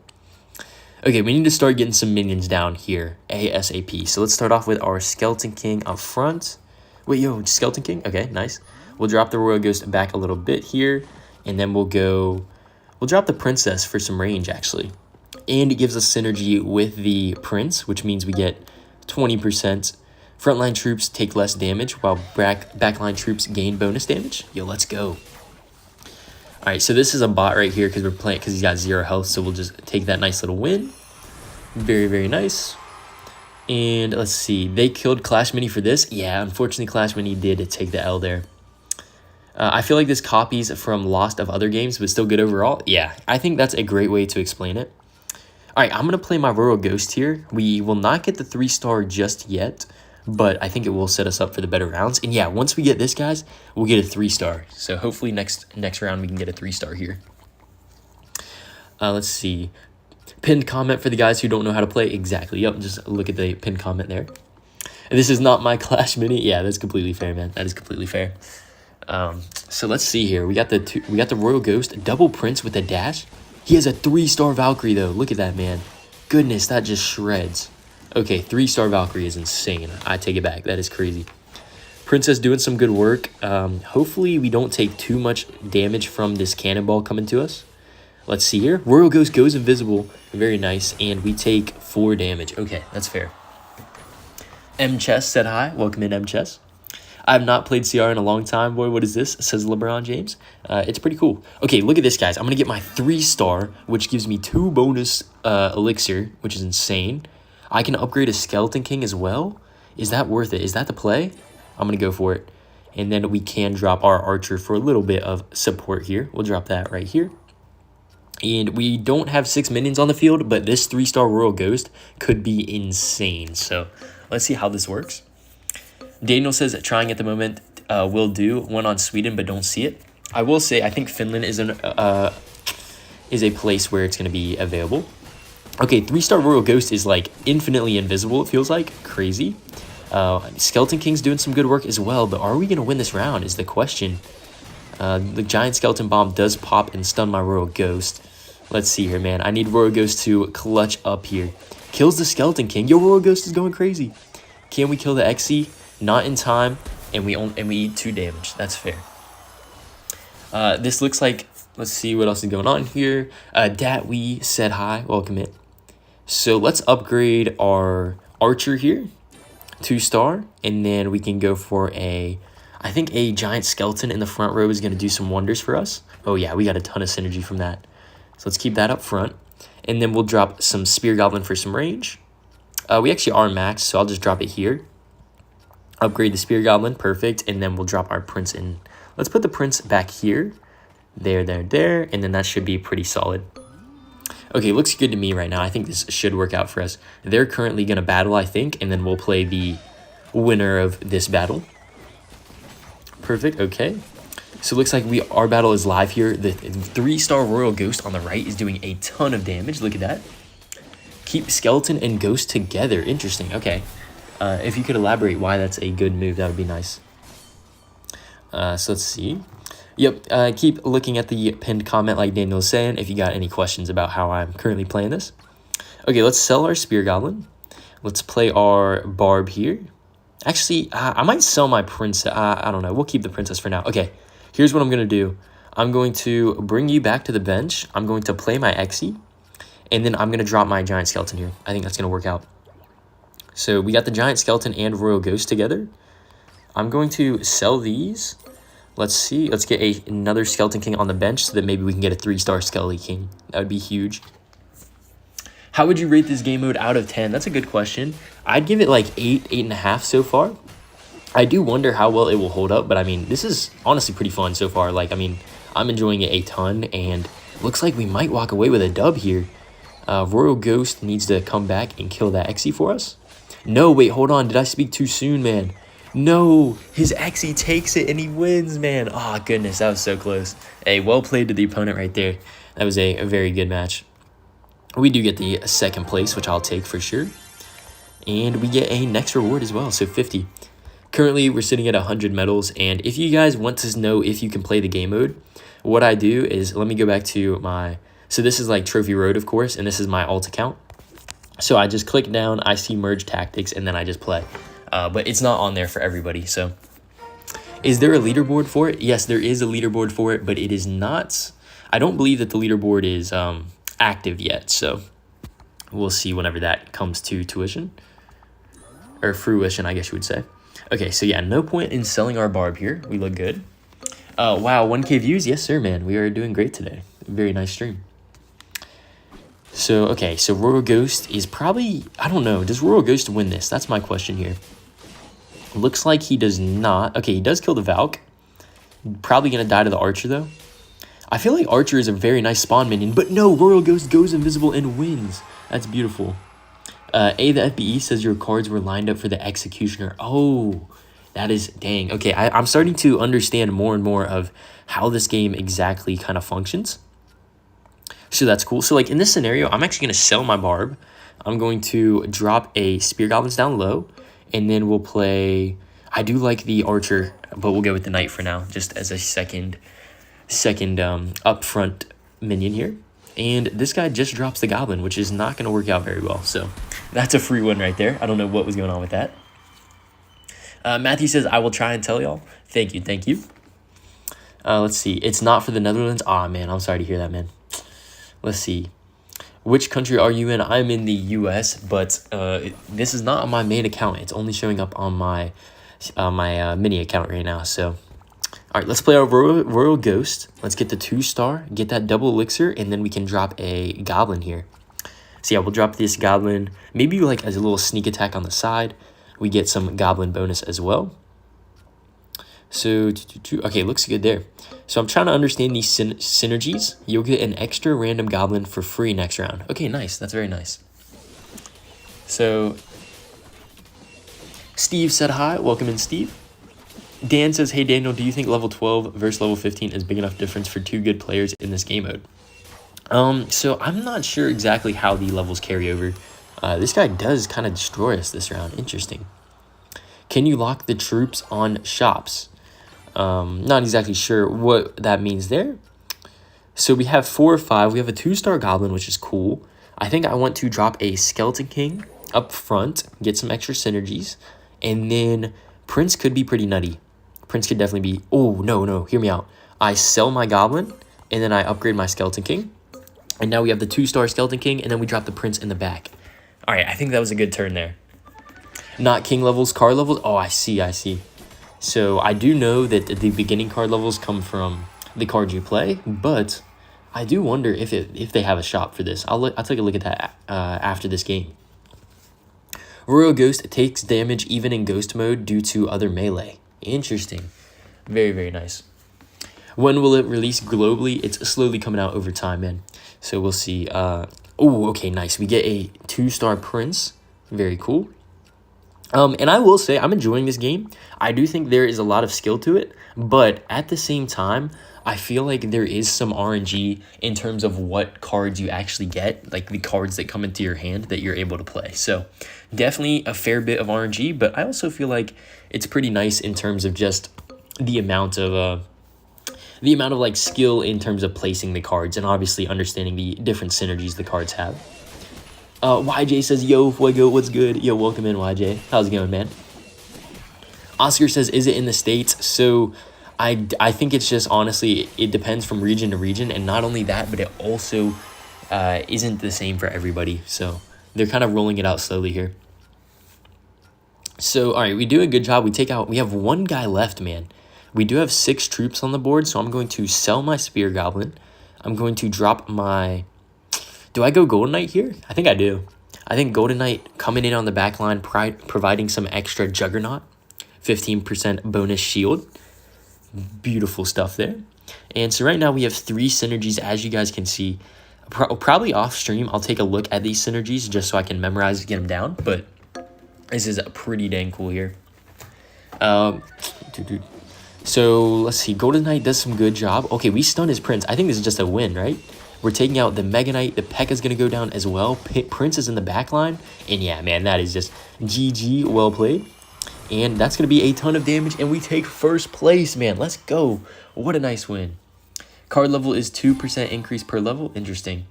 Speaker 1: Okay, we need to start getting some minions down here ASAP. So let's start off with our Skeleton King up front. Wait, yo, Skeleton King? Okay, nice. We'll drop the Royal Ghost back a little bit here, and then we'll drop the Princess for some range, actually. And it gives us synergy with the Prince, which means we get 20%. Frontline troops take less damage, while backline troops gain bonus damage. Yo, let's go. All right, so this is a bot right here because we're playing because he's got 0 health, so we'll just take that nice little win. Very, very nice. And let's see, they killed Clash Mini for this. Yeah, unfortunately, Clash Mini did take the L there. I feel like this copies from Lost of other games, but still good overall. Yeah, I think that's a great way to explain it. All right, I'm going to play my Royal Ghost here. We will not get the 3-star just yet, but I think it will set us up for the better rounds. And yeah, once we get this, guys, we'll get a 3-star. So hopefully next round we can get a 3-star here. Let's see. Pinned comment for the guys who don't know how to play. Exactly. Yep, just look at the pinned comment there. And this is not my Clash Mini. Yeah, that's completely fair, man. That is completely fair. So let's see here. We got the Royal Ghost, double Prince with a dash. He has a 3-star Valkyrie though. Look at that, man. Goodness, that just shreds. Okay, 3-star Valkyrie is insane. I take it back. That is crazy. Princess doing some good work. Hopefully we don't take too much damage from this cannonball coming to us. Let's see here. Royal Ghost goes invisible. Very nice. And we take 4 damage. Okay, that's fair. M Chess said hi. Welcome in, M Chess. I have not played CR in a long time. Boy, what is this? Says LeBron James. It's pretty cool. Okay, look at this, guys. I'm going to get my 3-star, which gives me 2 bonus elixir, which is insane. I can upgrade a Skeleton King as well. Is that worth it? Is that the play? I'm going to go for it. And then we can drop our Archer for a little bit of support here. We'll drop that right here. And we don't have 6 minions on the field, but this 3-star Royal Ghost could be insane. So let's see how this works. Daniel says that trying at the moment will do. One on Sweden, but don't see it. I will say I think Finland is a place where it's going to be available. Okay, 3-star Royal Ghost is like infinitely invisible, it feels like. Crazy. Skeleton King's doing some good work as well, but are we going to win this round is the question. The Giant Skeleton Bomb does pop and stun my Royal Ghost. Let's see here, man. I need Royal Ghost to clutch up here. Kills the Skeleton King. Yo, Royal Ghost is going crazy. Can we kill the XC? Not in time, and we eat 2 damage. That's fair. This looks like, let's see what else is going on here. Datwee said hi. Welcome in. So let's upgrade our Archer here. 2-star, and then we can go for a... I think a giant skeleton in the front row is going to do some wonders for us. Oh yeah, we got a ton of synergy from that. So let's keep that up front. And then we'll drop some spear goblin for some range. We actually are maxed, so I'll just drop it here. Upgrade the spear goblin, perfect. And then we'll drop our prince in. Let's put the prince back here. There, and then that should be pretty solid. Okay, looks good to me right now. I think this should work out for us. They're currently going to battle, I think, and then we'll play the winner of this battle. Perfect, okay. So it looks like our battle is live here. The 3-star Royal Ghost on the right is doing a ton of damage. Look at that. Keep skeleton and ghost together. Interesting, okay. If you could elaborate why that's a good move, that would be nice. So let's see. Yep, keep looking at the pinned comment like Daniel was saying if you got any questions about how I'm currently playing this. Okay, let's sell our spear goblin. Let's play our barb here. Actually, I might sell my princess. I don't know. We'll keep the princess for now. Okay, here's what I'm going to do. I'm going to bring you back to the bench. I'm going to play my Xe, and then I'm going to drop my giant skeleton here. I think that's going to work out. So we got the giant skeleton and royal ghost together. I'm going to sell these. Let's see. Let's get another skeleton king on the bench so that maybe we can get a 3-star skeleton king. That would be huge. How would you rate this game mode out of 10? That's a good question. I'd give it like 8, 8.5 so far. I do wonder how well it will hold up, but I mean, this is honestly pretty fun so far. Like, I mean, I'm enjoying it a ton, and looks like we might walk away with a dub here. Royal Ghost needs to come back and kill that Xe for us. No, wait, hold on. Did I speak too soon, man? No, his Xe takes it and he wins, man. Oh, goodness, that was so close. Hey, well played to the opponent right there. That was a very good match. We do get the 2nd place, which I'll take for sure. And we get a next reward as well, so 50. Currently, we're sitting at 100 medals, and if you guys want to know if you can play the game mode, what I do is, let me go back to my... So this is like Trophy Road, of course, and this is my alt account. So I just click down, I see Merge Tactics, and then I just play. But it's not on there for everybody, so... Is there a leaderboard for it? Yes, there is a leaderboard for it, but it is not... I don't believe that the leaderboard is active yet, so we'll see whenever that comes to fruition, I guess you would say. Okay, so yeah, no point in selling our barb here. We look good. Wow, 1K views? Yes, sir, man. We are doing great today. Very nice stream. So, okay, so Royal Ghost is probably... I don't know. Does Royal Ghost win this? That's my question here. Looks like he does not. Okay, he does kill the Valk. Probably going to die to the Archer, though. I feel like Archer is a very nice spawn minion, but no, Royal Ghost goes invisible and wins. That's beautiful. The FBE says your cards were lined up for the Executioner. Oh, that is... Dang. Okay, I'm starting to understand more and more of how this game exactly kind of functions. So that's cool. So like in this scenario, I'm actually going to sell my barb. I'm going to drop a spear goblins down low, and then we'll play... I do like the Archer, but we'll go with the Knight for now, just as a second upfront minion here. And this guy just drops the goblin, which is not going to work out very well. So that's a free win right there. I don't know what was going on with that. Matthew says, I will try and tell y'all. Thank you, thank you. Let's see. It's not for the Netherlands. Aw, man, I'm sorry to hear that, man. Let's see. Which country are you in? I'm in the US, but this is not on my main account. It's only showing up on my mini account right now, so... All right, let's play our Royal Ghost. Let's get the 2-star, get that double elixir, and then we can drop a goblin here. So yeah, we'll drop this goblin, maybe like as a little sneak attack on the side. We get some goblin bonus as well. So, okay, looks good there. So I'm trying to understand these synergies. You'll get an extra random goblin for free next round. Okay, nice. That's very nice. So, Steve said hi. Welcome in, Steve. Dan says, hey, Daniel, do you think level 12 versus level 15 is big enough difference for 2 good players in this game mode? So I'm not sure exactly how the levels carry over. This guy does kind of destroy us this round. Interesting. Can you lock the troops on shops? Not exactly sure what that means there. So we have 4 or 5. We have a 2-star goblin, which is cool. I think I want to drop a skeleton king up front, get some extra synergies, and then Prince could be pretty nutty. Prince could definitely be... Oh, no, hear me out. I sell my goblin, and then I upgrade my skeleton king. And now we have the 2-star skeleton king, and then we drop the prince in the back. All right, I think that was a good turn there. Not king levels, car levels. Oh, I see. So I do know that the beginning card levels come from the cards you play, but I do wonder if they have a shop for this. I'll take a look at that after this game. Royal Ghost takes damage even in ghost mode due to other melee. Interesting. Very, very nice. When will it release globally? It's slowly coming out over time, man. So we'll see. Oh, okay, nice. We get a 2-star Prince. Very cool. And I will say, I'm enjoying this game. I do think there is a lot of skill to it, but at the same time, I feel like there is some RNG in terms of what cards you actually get, like the cards that come into your hand that you're able to play. So definitely a fair bit of RNG, but I also feel like it's pretty nice in terms of just the amount of like skill in terms of placing the cards and obviously understanding the different synergies the cards have. YJ says, yo, Fuego, what's good? Yo, welcome in, YJ. How's it going, man? Oscar says, is it in the States? So I think it's just, honestly, it depends from region to region. And not only that, but it also isn't the same for everybody. So they're kind of rolling it out slowly here. So, all right, we do a good job. We have one guy left, man. We do have 6 troops on the board. So I'm going to sell my Spear Goblin. I'm going to drop my... Do I go Golden Knight here? I think I do. I think Golden Knight coming in on the back line, providing some extra Juggernaut. 15% bonus shield. Beautiful stuff there. And so right now we have 3 synergies, as you guys can see. Probably off stream, I'll take a look at these synergies just so I can memorize and get them down. But this is pretty dang cool here. So let's see. Golden Knight does some good job. Okay, we stun his Prince. I think this is just a win, right? We're taking out the Megaknight. The Pekka's going to go down as well. Prince is in the back line. And yeah, man, that is just GG. Well played. And that's going to be a ton of damage. And we take first place, man. Let's go. What a nice win. Card level is 2% increase per level. Interesting.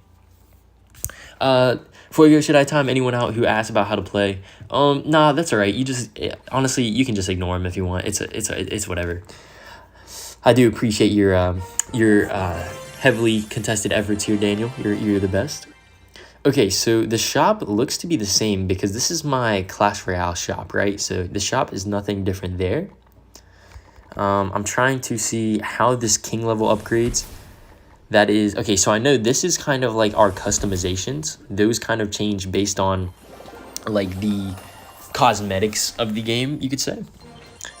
Speaker 1: Fuego, should I time anyone out who asks about how to play? Nah, that's all right. You just, honestly, you can just ignore him if you want. It's whatever. I do appreciate your heavily contested efforts here, Daniel. You're the best. Okay, so the shop looks to be the same because this is my Clash Royale shop, right? So the shop is nothing different there. I'm trying to see how this king level upgrades. That is, okay, so I know this is kind of like our customizations. Those kind of change based on like the cosmetics of the game, you could say.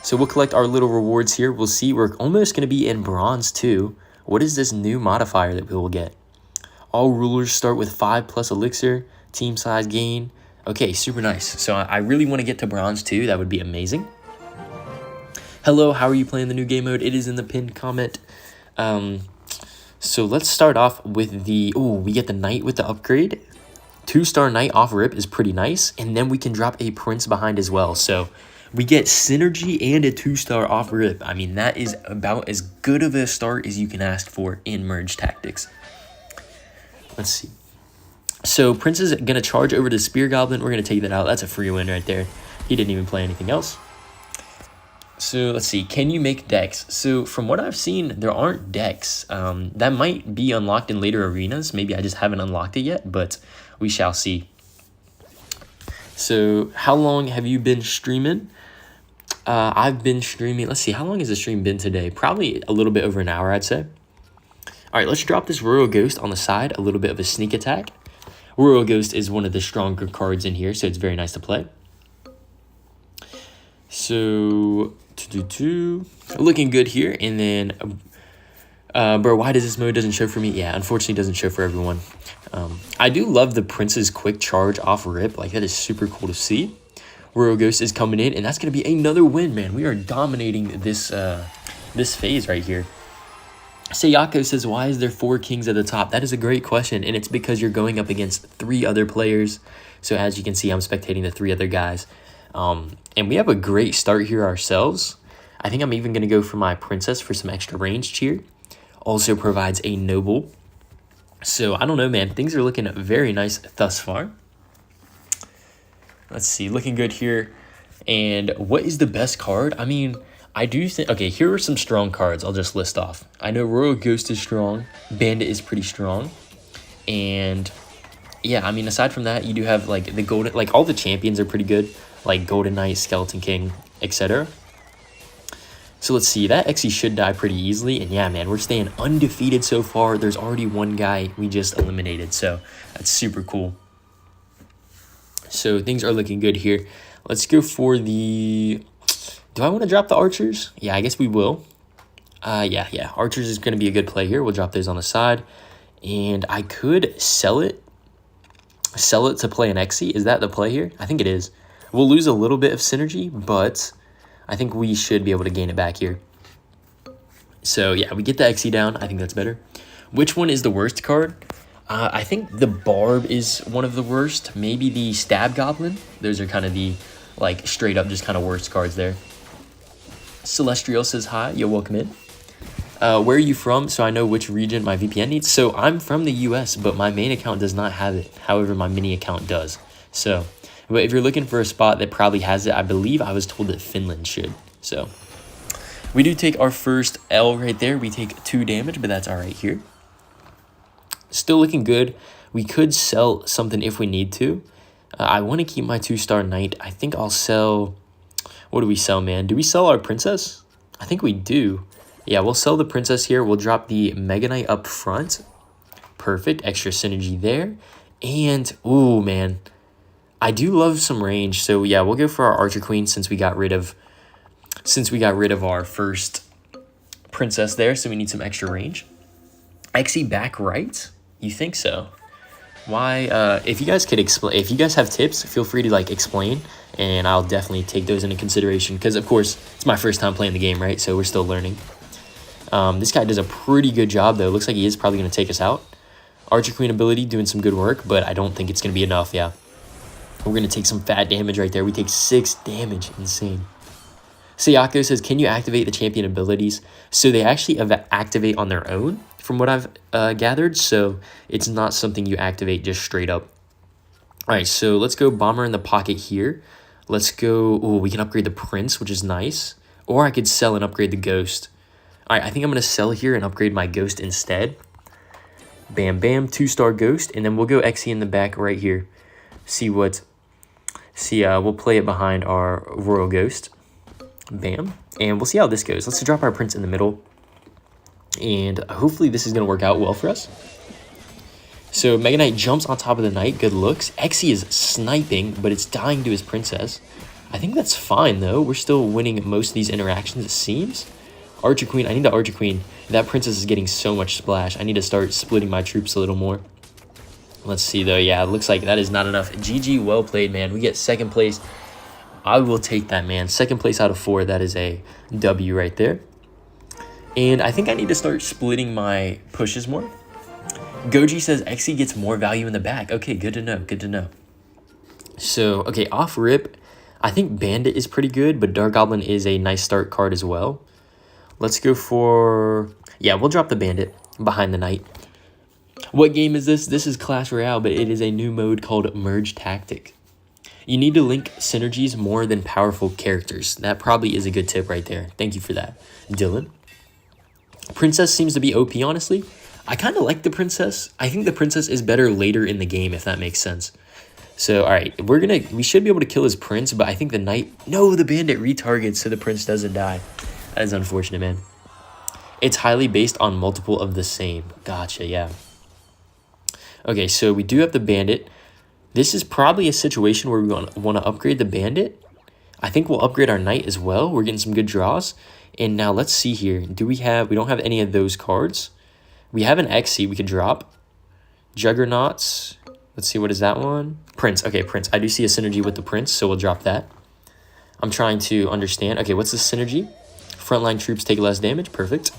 Speaker 1: So we'll collect our little rewards here. We'll see, we're almost going to be in bronze too. What is this new modifier that we will get? All rulers start with 5+ elixir, team size gain. Okay, super nice. So I really want to get to bronze too. That would be amazing. Hello, how are you playing the new game mode? It is in the pinned comment. So let's start off with the, we get the knight with the upgrade. 2-star knight off rip is pretty nice. And then we can drop a prince behind as well. So we get synergy and a 2-star off rip. I mean, that is about as good of a start as you can ask for in merge tactics. Let's see. So Prince is going to charge over to Spear Goblin. We're going to take that out. That's a free win right there. He didn't even play anything else. So let's see. Can you make decks? So from what I've seen, there aren't decks. That might be unlocked in later arenas. Maybe I just haven't unlocked it yet, but we shall see. So how long have you been streaming? I've been streaming. Let's see. How long has the stream been today? Probably a little bit over an hour, I'd say. All right, let's drop this Royal Ghost on the side. A little bit of a sneak attack. Royal Ghost is one of the stronger cards in here, so it's very nice to play. So, looking good here. And then, bro, why does this mode doesn't show for me? Yeah, unfortunately, it doesn't show for everyone. I do love the Prince's quick charge off rip. Like, that is super cool to see. Royal Ghost is coming in, and that's going to be another win, man. We are dominating this this phase right here. Sayako says, why is there 4 kings at the top? That is a great question, and it's because you're going up against 3 other players. So as you can see, I'm spectating the 3 other guys. And we have a great start here ourselves. I think I'm even going to go for my princess for some extra range cheer. Also provides a noble. So I don't know, man. Things are looking very nice thus far. Let's see. Looking good here. And what is the best card? I mean, I do think, okay, here are some strong cards I'll just list off. I know Royal Ghost is strong. Bandit is pretty strong. And yeah, I mean, aside from that, you do have like the golden, like all the champions are pretty good. Like Golden Knight, Skeleton King, etc. So let's see, that Xe should die pretty easily. And yeah, man, we're staying undefeated so far. There's already one guy we just eliminated. So that's super cool. So things are looking good here. Let's go for the... Do I want to drop the archers? Yeah, I guess we will. Yeah. Archers is going to be a good play here. We'll drop those on the side. And I could sell it. Sell it to play an Xe. Is that the play here? I think it is. We'll lose a little bit of synergy, but I think we should be able to gain it back here. So yeah, we get the Xe down. I think that's better. Which one is the worst card? I think the Barb is one of the worst. Maybe the Stab Goblin. Those are kind of the, like, straight up just kind of worst cards there. Celestial says hi. Yo, welcome in. Where are you from? So I know which region my VPN needs. So I'm from the US, but my main account does not have it. However, my mini account does. So, but if you're looking for a spot that probably has it, I believe I was told that Finland should. So we do take our first L right there. We take 2 damage, but that's all right here. Still looking good. We could sell something if we need to. I want to keep my 2-star knight. I think I'll sell... What do we sell, man? Do we sell our princess? I think we do. Yeah, we'll sell the princess here. We'll drop the Megaknight up front. Perfect. Extra synergy there. And, ooh, man. I do love some range. So, yeah, we'll go for our Archer Queen since we got rid of our first princess there. So we need some extra range. Xe back right? You think so? Why? If you guys could explain, if you guys have tips, feel free to, like, explain. And I'll definitely take those into consideration. Because, of course, it's my first time playing the game, right? So we're still learning. This guy does a pretty good job, though. Looks like he is probably going to take us out. Archer Queen ability doing some good work, but I don't think it's going to be enough, yeah. We're going to take some fat damage right there. We take 6 damage. Insane. Sayako says, can you activate the champion abilities? So they actually activate on their own, from what I've gathered. So it's not something you activate just straight up. All right, so let's go Bomber in the pocket here. Let's go... Oh, we can upgrade the Prince, which is nice. Or I could sell and upgrade the Ghost. All right, I think I'm going to sell here and upgrade my Ghost instead. Bam, bam, 2-star Ghost. And then we'll go Xe in the back right here. We'll play it behind our Royal Ghost. Bam. And we'll see how this goes. Let's drop our Prince in the middle. And hopefully this is going to work out well for us. So Megaknight jumps on top of the knight. Good looks. Xe is sniping, but it's dying to his princess. I think that's fine, though. We're still winning most of these interactions, it seems. Archer Queen. I need the Archer Queen. That princess is getting so much splash. I need to start splitting my troops a little more. Let's see, though. Yeah, it looks like that is not enough. GG, well played, man. We get 2nd place. I will take that, man. 2nd place out of 4. That is a W right there. And I think I need to start splitting my pushes more. Goji says Xe gets more value in the back. Okay, good to know. Good to know. So, okay, off rip. I think Bandit is pretty good, but Dark Goblin is a nice start card as well. Let's go for... Yeah, we'll drop the Bandit behind the Knight. What game is this? This is Clash Royale, but it is a new mode called Merge Tactic. You need to link synergies more than powerful characters. That probably is a good tip right there. Thank you for that, Dylan. Princess seems to be OP, honestly. I kind of like the Princess. I think the Princess is better later in the game, if that makes sense. So, all right, we should be able to kill his Prince, but I think the Knight... No, the Bandit retargets so the Prince doesn't die. That is unfortunate, man. It's highly based on multiple of the same. Gotcha, yeah. Okay, so we do have the Bandit. This is probably a situation where we want to upgrade the Bandit. I think we'll upgrade our Knight as well. We're getting some good draws. And now let's see here. We don't have any of those cards. We have an Xe we could drop. Juggernauts. Let's see, what is that one? Prince. Okay, Prince. I do see a synergy with the Prince, so we'll drop that. I'm trying to understand. Okay, what's the synergy? Frontline troops take less damage. Perfect.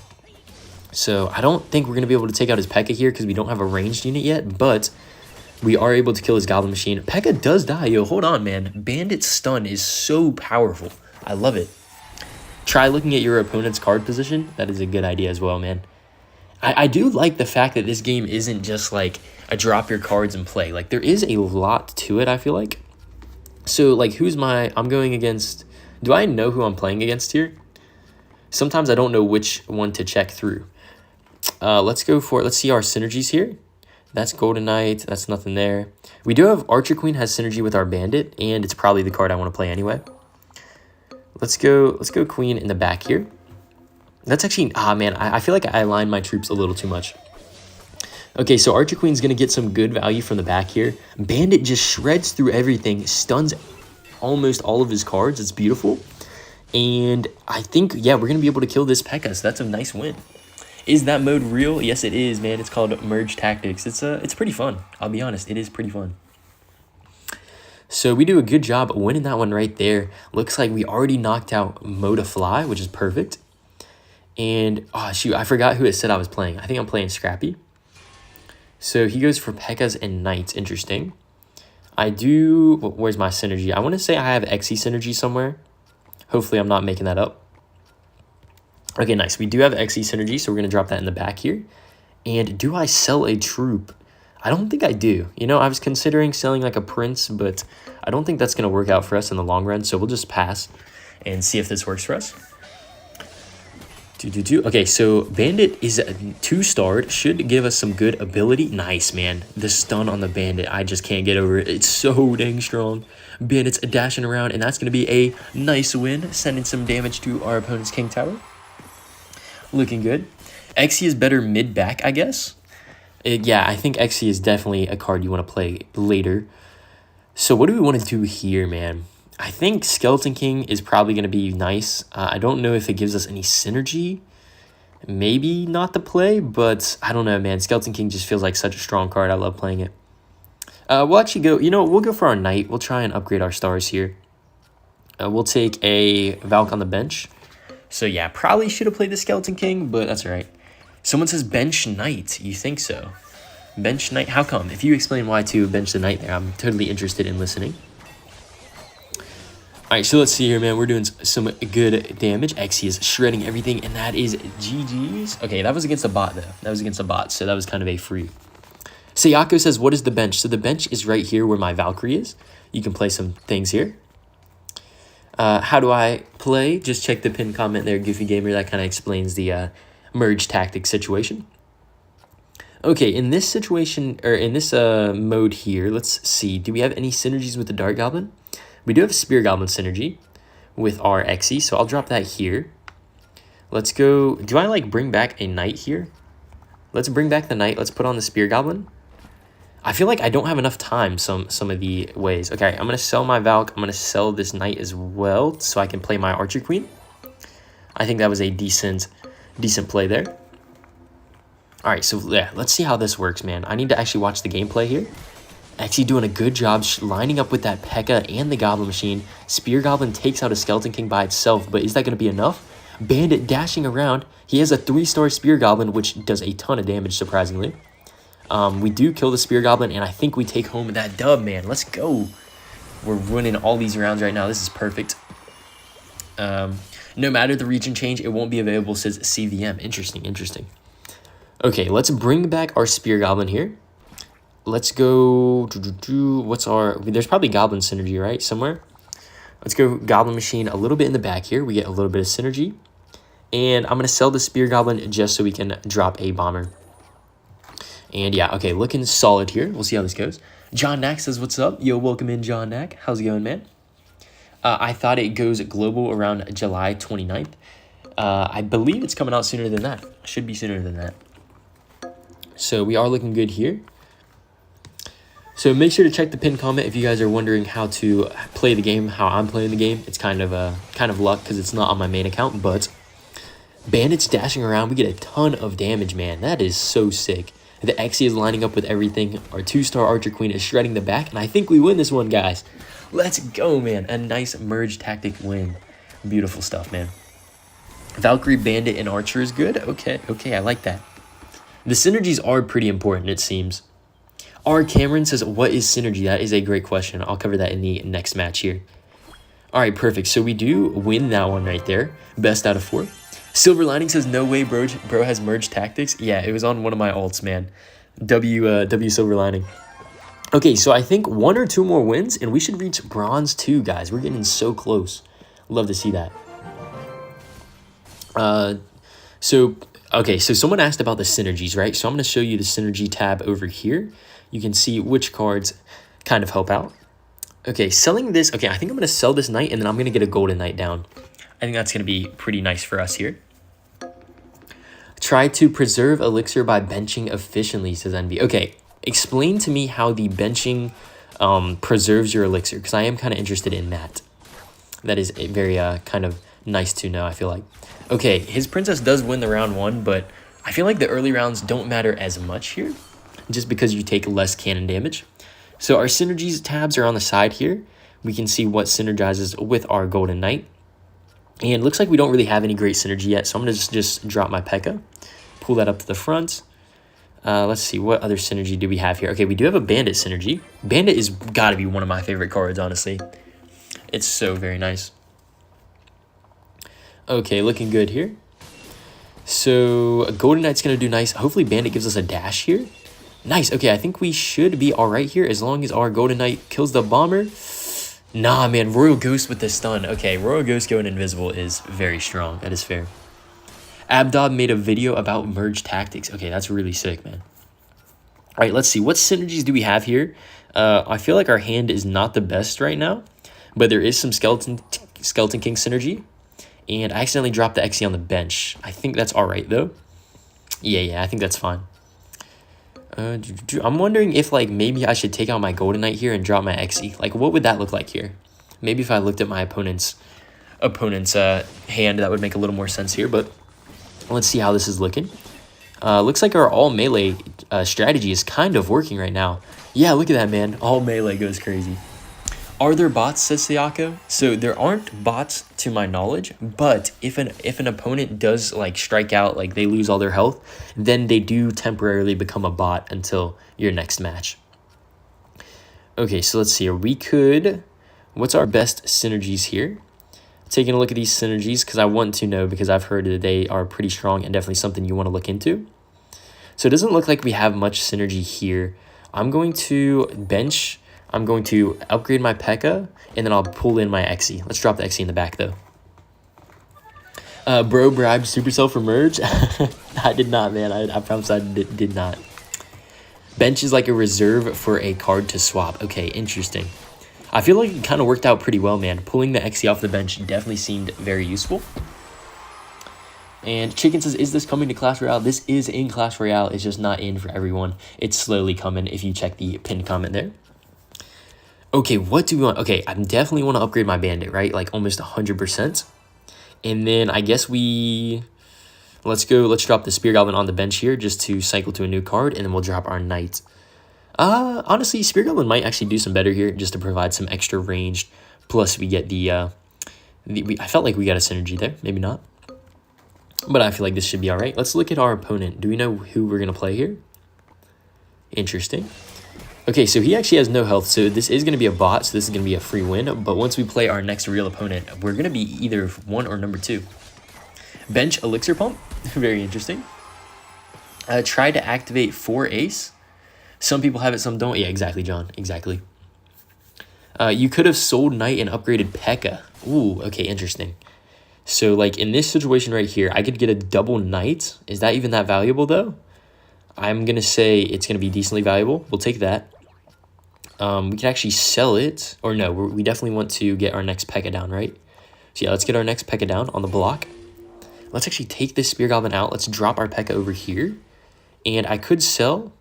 Speaker 1: So I don't think we're going to be able to take out his Pekka here because we don't have a ranged unit yet, but we are able to kill his Goblin Machine. Pekka does die. Yo, hold on, man. Bandit stun is so powerful. I love it. Try looking at your opponent's card position. That is a good idea as well, man. I do like the fact that this game isn't just like a drop your cards and play. Like, there is a lot to it, I feel like. So, like, I'm going against... Do I know who I'm playing against here? Sometimes I don't know which one to check through. Let's see our synergies here. That's Golden Knight. That's nothing there. We do have Archer Queen has synergy with our Bandit, and it's probably the card I want to play anyway. Let's go Queen in the back here. That's actually, man, I feel like I aligned my troops a little too much. Okay, so Archer Queen's going to get some good value from the back here. Bandit just shreds through everything, stuns almost all of his cards. It's beautiful. And I think, yeah, we're going to be able to kill this Pekka, so that's a nice win. Is that mode real? Yes, it is, man. It's called Merge Tactics. It's pretty fun. I'll be honest. It is pretty fun. So we do a good job winning that one right there. Looks like we already knocked out Moda Fly, which is perfect. And, oh, shoot, I forgot who it said I was playing. I think I'm playing Scrappy. So he goes for Pekkas and Knights. Interesting. I do... Where's my synergy? I want to say I have XE synergy somewhere. Hopefully I'm not making that up. Okay, nice. We do have XE synergy, so we're going to drop that in the back here. And do I sell a troop? I don't think I do. You know, I was considering selling like a prince, but I don't think that's going to work out for us in the long run. So we'll just pass and see if this works for us. Okay, so Bandit is 2-starred. Should give us some good ability. Nice, man. The stun on the Bandit, I just can't get over it. It's so dang strong. Bandit's dashing around, and that's going to be a nice win, sending some damage to our opponent's King Tower. Looking good. Xe is better mid-back, I guess. Yeah, I think Xe is definitely a card you want to play later. So what do we want to do here, man? I think Skeleton King is probably going to be nice. I don't know if it gives us any synergy. Maybe not the play, but I don't know, man. Skeleton King just feels like such a strong card. I love playing it. We'll actually go, you know, we'll go for our Knight. We'll try and upgrade our stars here. We'll take a Valk on the bench. So yeah, probably should have played the Skeleton King, but that's all right. Someone says bench Knight. You think so? Bench Knight? How come? If you explain why to bench the Knight there, I'm totally interested in listening. All right, so let's see here, man. We're doing some good damage. Xe is shredding everything, and that is GG's. Okay, that was against a bot, though. That was against a bot, so that was kind of a free. Sayako says, what is the bench? So the bench is right here where my Valkyrie is. You can play some things here. How do I play? Just check the pinned comment there, Goofy Gamer. That kind of explains the merge tactic situation. Okay, in this situation, or in this mode here, let's see. Do we have any synergies with the Dart Goblin? We do have a Spear Goblin synergy with our Xe, so I'll drop that here. Let's go. Do I like bring back a Knight here? Let's bring back the Knight. Let's put on the Spear Goblin. I feel like I don't have enough time some of the ways. Okay, I'm going to sell my Valk. I'm going to sell this Knight as well so I can play my Archer Queen. I think that was a decent play there. All right, so yeah, let's see how this works, man. I need to actually watch the gameplay here. Actually doing a good job lining up with that Pekka and the Goblin Machine. Spear Goblin takes out a Skeleton King by itself, but is that going to be enough? Bandit dashing around. He has a 3-star Spear Goblin, which does a ton of damage, surprisingly. We do kill the Spear Goblin, and I think we take home that dub, man. Let's go. We're winning all these rounds right now. This is perfect. No matter the region change, it won't be available, says CVM. Interesting, interesting. Okay, let's bring back our Spear Goblin here. Let's go. What's our... There's probably Goblin synergy, right? Somewhere. Let's go Goblin Machine a little bit in the back here. We get a little bit of synergy. And I'm going to sell the Spear Goblin just so we can drop a Bomber. And yeah, okay, looking solid here. We'll see how this goes. John Knack says, what's up? Yo, welcome in, John Knack. How's it going, man? I thought it goes global around July 29th. I believe it's coming out sooner than that. Should be sooner than that. So we are looking good here. So make sure to check the pinned comment if you guys are wondering how to play the game, how I'm playing the game. It's kind of luck because it's not on my main account, but Bandit's dashing around. We get a ton of damage, man. That is so sick. The Xe is lining up with everything. Our 2-star Archer Queen is shredding the back, and I think we win this one, guys. Let's go, man. A nice merge tactic win. Beautiful stuff, man. Valkyrie, Bandit, and Archer is good. Okay, I like that. The synergies are pretty important, it seems. R. Cameron says, what is synergy? That is a great question. I'll cover that in the next match here. All right, perfect. So we do win that one right there. Best out of 4. Silver Lining says, no way, bro has merge tactics. Yeah, it was on one of my alts, man. W Silver Lining. Okay, so I think 1 or 2 more wins, and we should reach Bronze 2, guys. We're getting so close. Love to see that. Okay, so someone asked about the synergies, right? So I'm going to show you the synergy tab over here. You can see which cards kind of help out. Okay, selling this. Okay, I think I'm going to sell this Knight, and then I'm going to get a Golden Knight down. I think that's going to be pretty nice for us here. Try to preserve elixir by benching efficiently, says Envy. Okay, explain to me how the benching preserves your elixir, because I am kind of interested in that. That is a very kind of nice to know, I feel like. Okay, his princess does win the round 1, but I feel like the early rounds don't matter as much here, just because you take less cannon damage. So our synergies tabs are on the side here. We can see what synergizes with our Golden Knight. And it looks like we don't really have any great synergy yet, so I'm going to just drop my Pekka, pull that up to the front. Let's see, what other synergy do we have here? Okay, we do have a Bandit synergy. Bandit is got to be one of my favorite cards, honestly. It's so very nice. Okay, looking good here. So Golden Knight's going to do nice. Hopefully Bandit gives us a dash here. Nice. Okay, I think we should be all right here as long as our Golden Knight kills the bomber. Nah, man, Royal Ghost with the stun. Okay, Royal Ghost going invisible is very strong. That is fair. Abdob made a video about merge tactics. Okay, that's really sick, man. All right, let's see. What synergies do we have here? I feel like our hand is not the best right now, but there is some Skeleton King synergy. And I accidentally dropped the XE on the bench. I think that's all right, though. Yeah, I think that's fine. I'm wondering if, like, maybe I should take out my Golden Knight here and drop my XE. Like, what would that look like here? Maybe if I looked at my opponent's hand, that would make a little more sense here. But let's see how this is looking. Looks like our all melee strategy is kind of working right now. Yeah, look at that, man. All melee goes crazy. Are there bots, says Sayako? So there aren't bots to my knowledge, but if an opponent does like strike out, like they lose all their health, then they do temporarily become a bot until your next match. Okay, so let's see here. What's our best synergies here? Taking a look at these synergies because I want to know, because I've heard that they are pretty strong and definitely something you want to look into. So it doesn't look like we have much synergy here. I'm going to bench. I'm going to upgrade my Pekka, and then I'll pull in my XE. Let's drop the XE in the back, though. Bro bribed Supercell for merge? I did not, man. I promise I did not. Bench is like a reserve for a card to swap. Okay, interesting. I feel like it kind of worked out pretty well, man. Pulling the XE off the bench definitely seemed very useful. And Chicken says, is this coming to Clash Royale? This is in Clash Royale. It's just not in for everyone. It's slowly coming if you check the pinned comment there. Okay, what do we want? Okay, I definitely want to upgrade my Bandit, right? Like almost 100%. And then I guess let's drop the Spear Goblin on the bench here just to cycle to a new card, and then we'll drop our Knight. Honestly, Spear Goblin might actually do some better here just to provide some extra range. Plus we get I felt like we got a synergy there, maybe not. But I feel like this should be all right. Let's look at our opponent. Do we know who we're going to play here? Interesting. Okay, so he actually has no health, so this is going to be a bot, so this is going to be a free win. But once we play our next real opponent, we're going to be either 1 or number 2. Bench Elixir Pump, very interesting. Try to activate 4 Ace. Some people have it, some don't. Yeah, exactly, John, exactly. You could have sold Knight and upgraded Pekka. Ooh, okay, interesting. So, like, in this situation right here, I could get a double Knight. Is that even that valuable, though? I'm going to say it's going to be decently valuable. We'll take that. We can actually sell it. Or no, we definitely want to get our next Pekka down, right? So yeah, let's get our next Pekka down on the block. Let's actually take this Spear Goblin out. Let's drop our Pekka over here. And I could sell.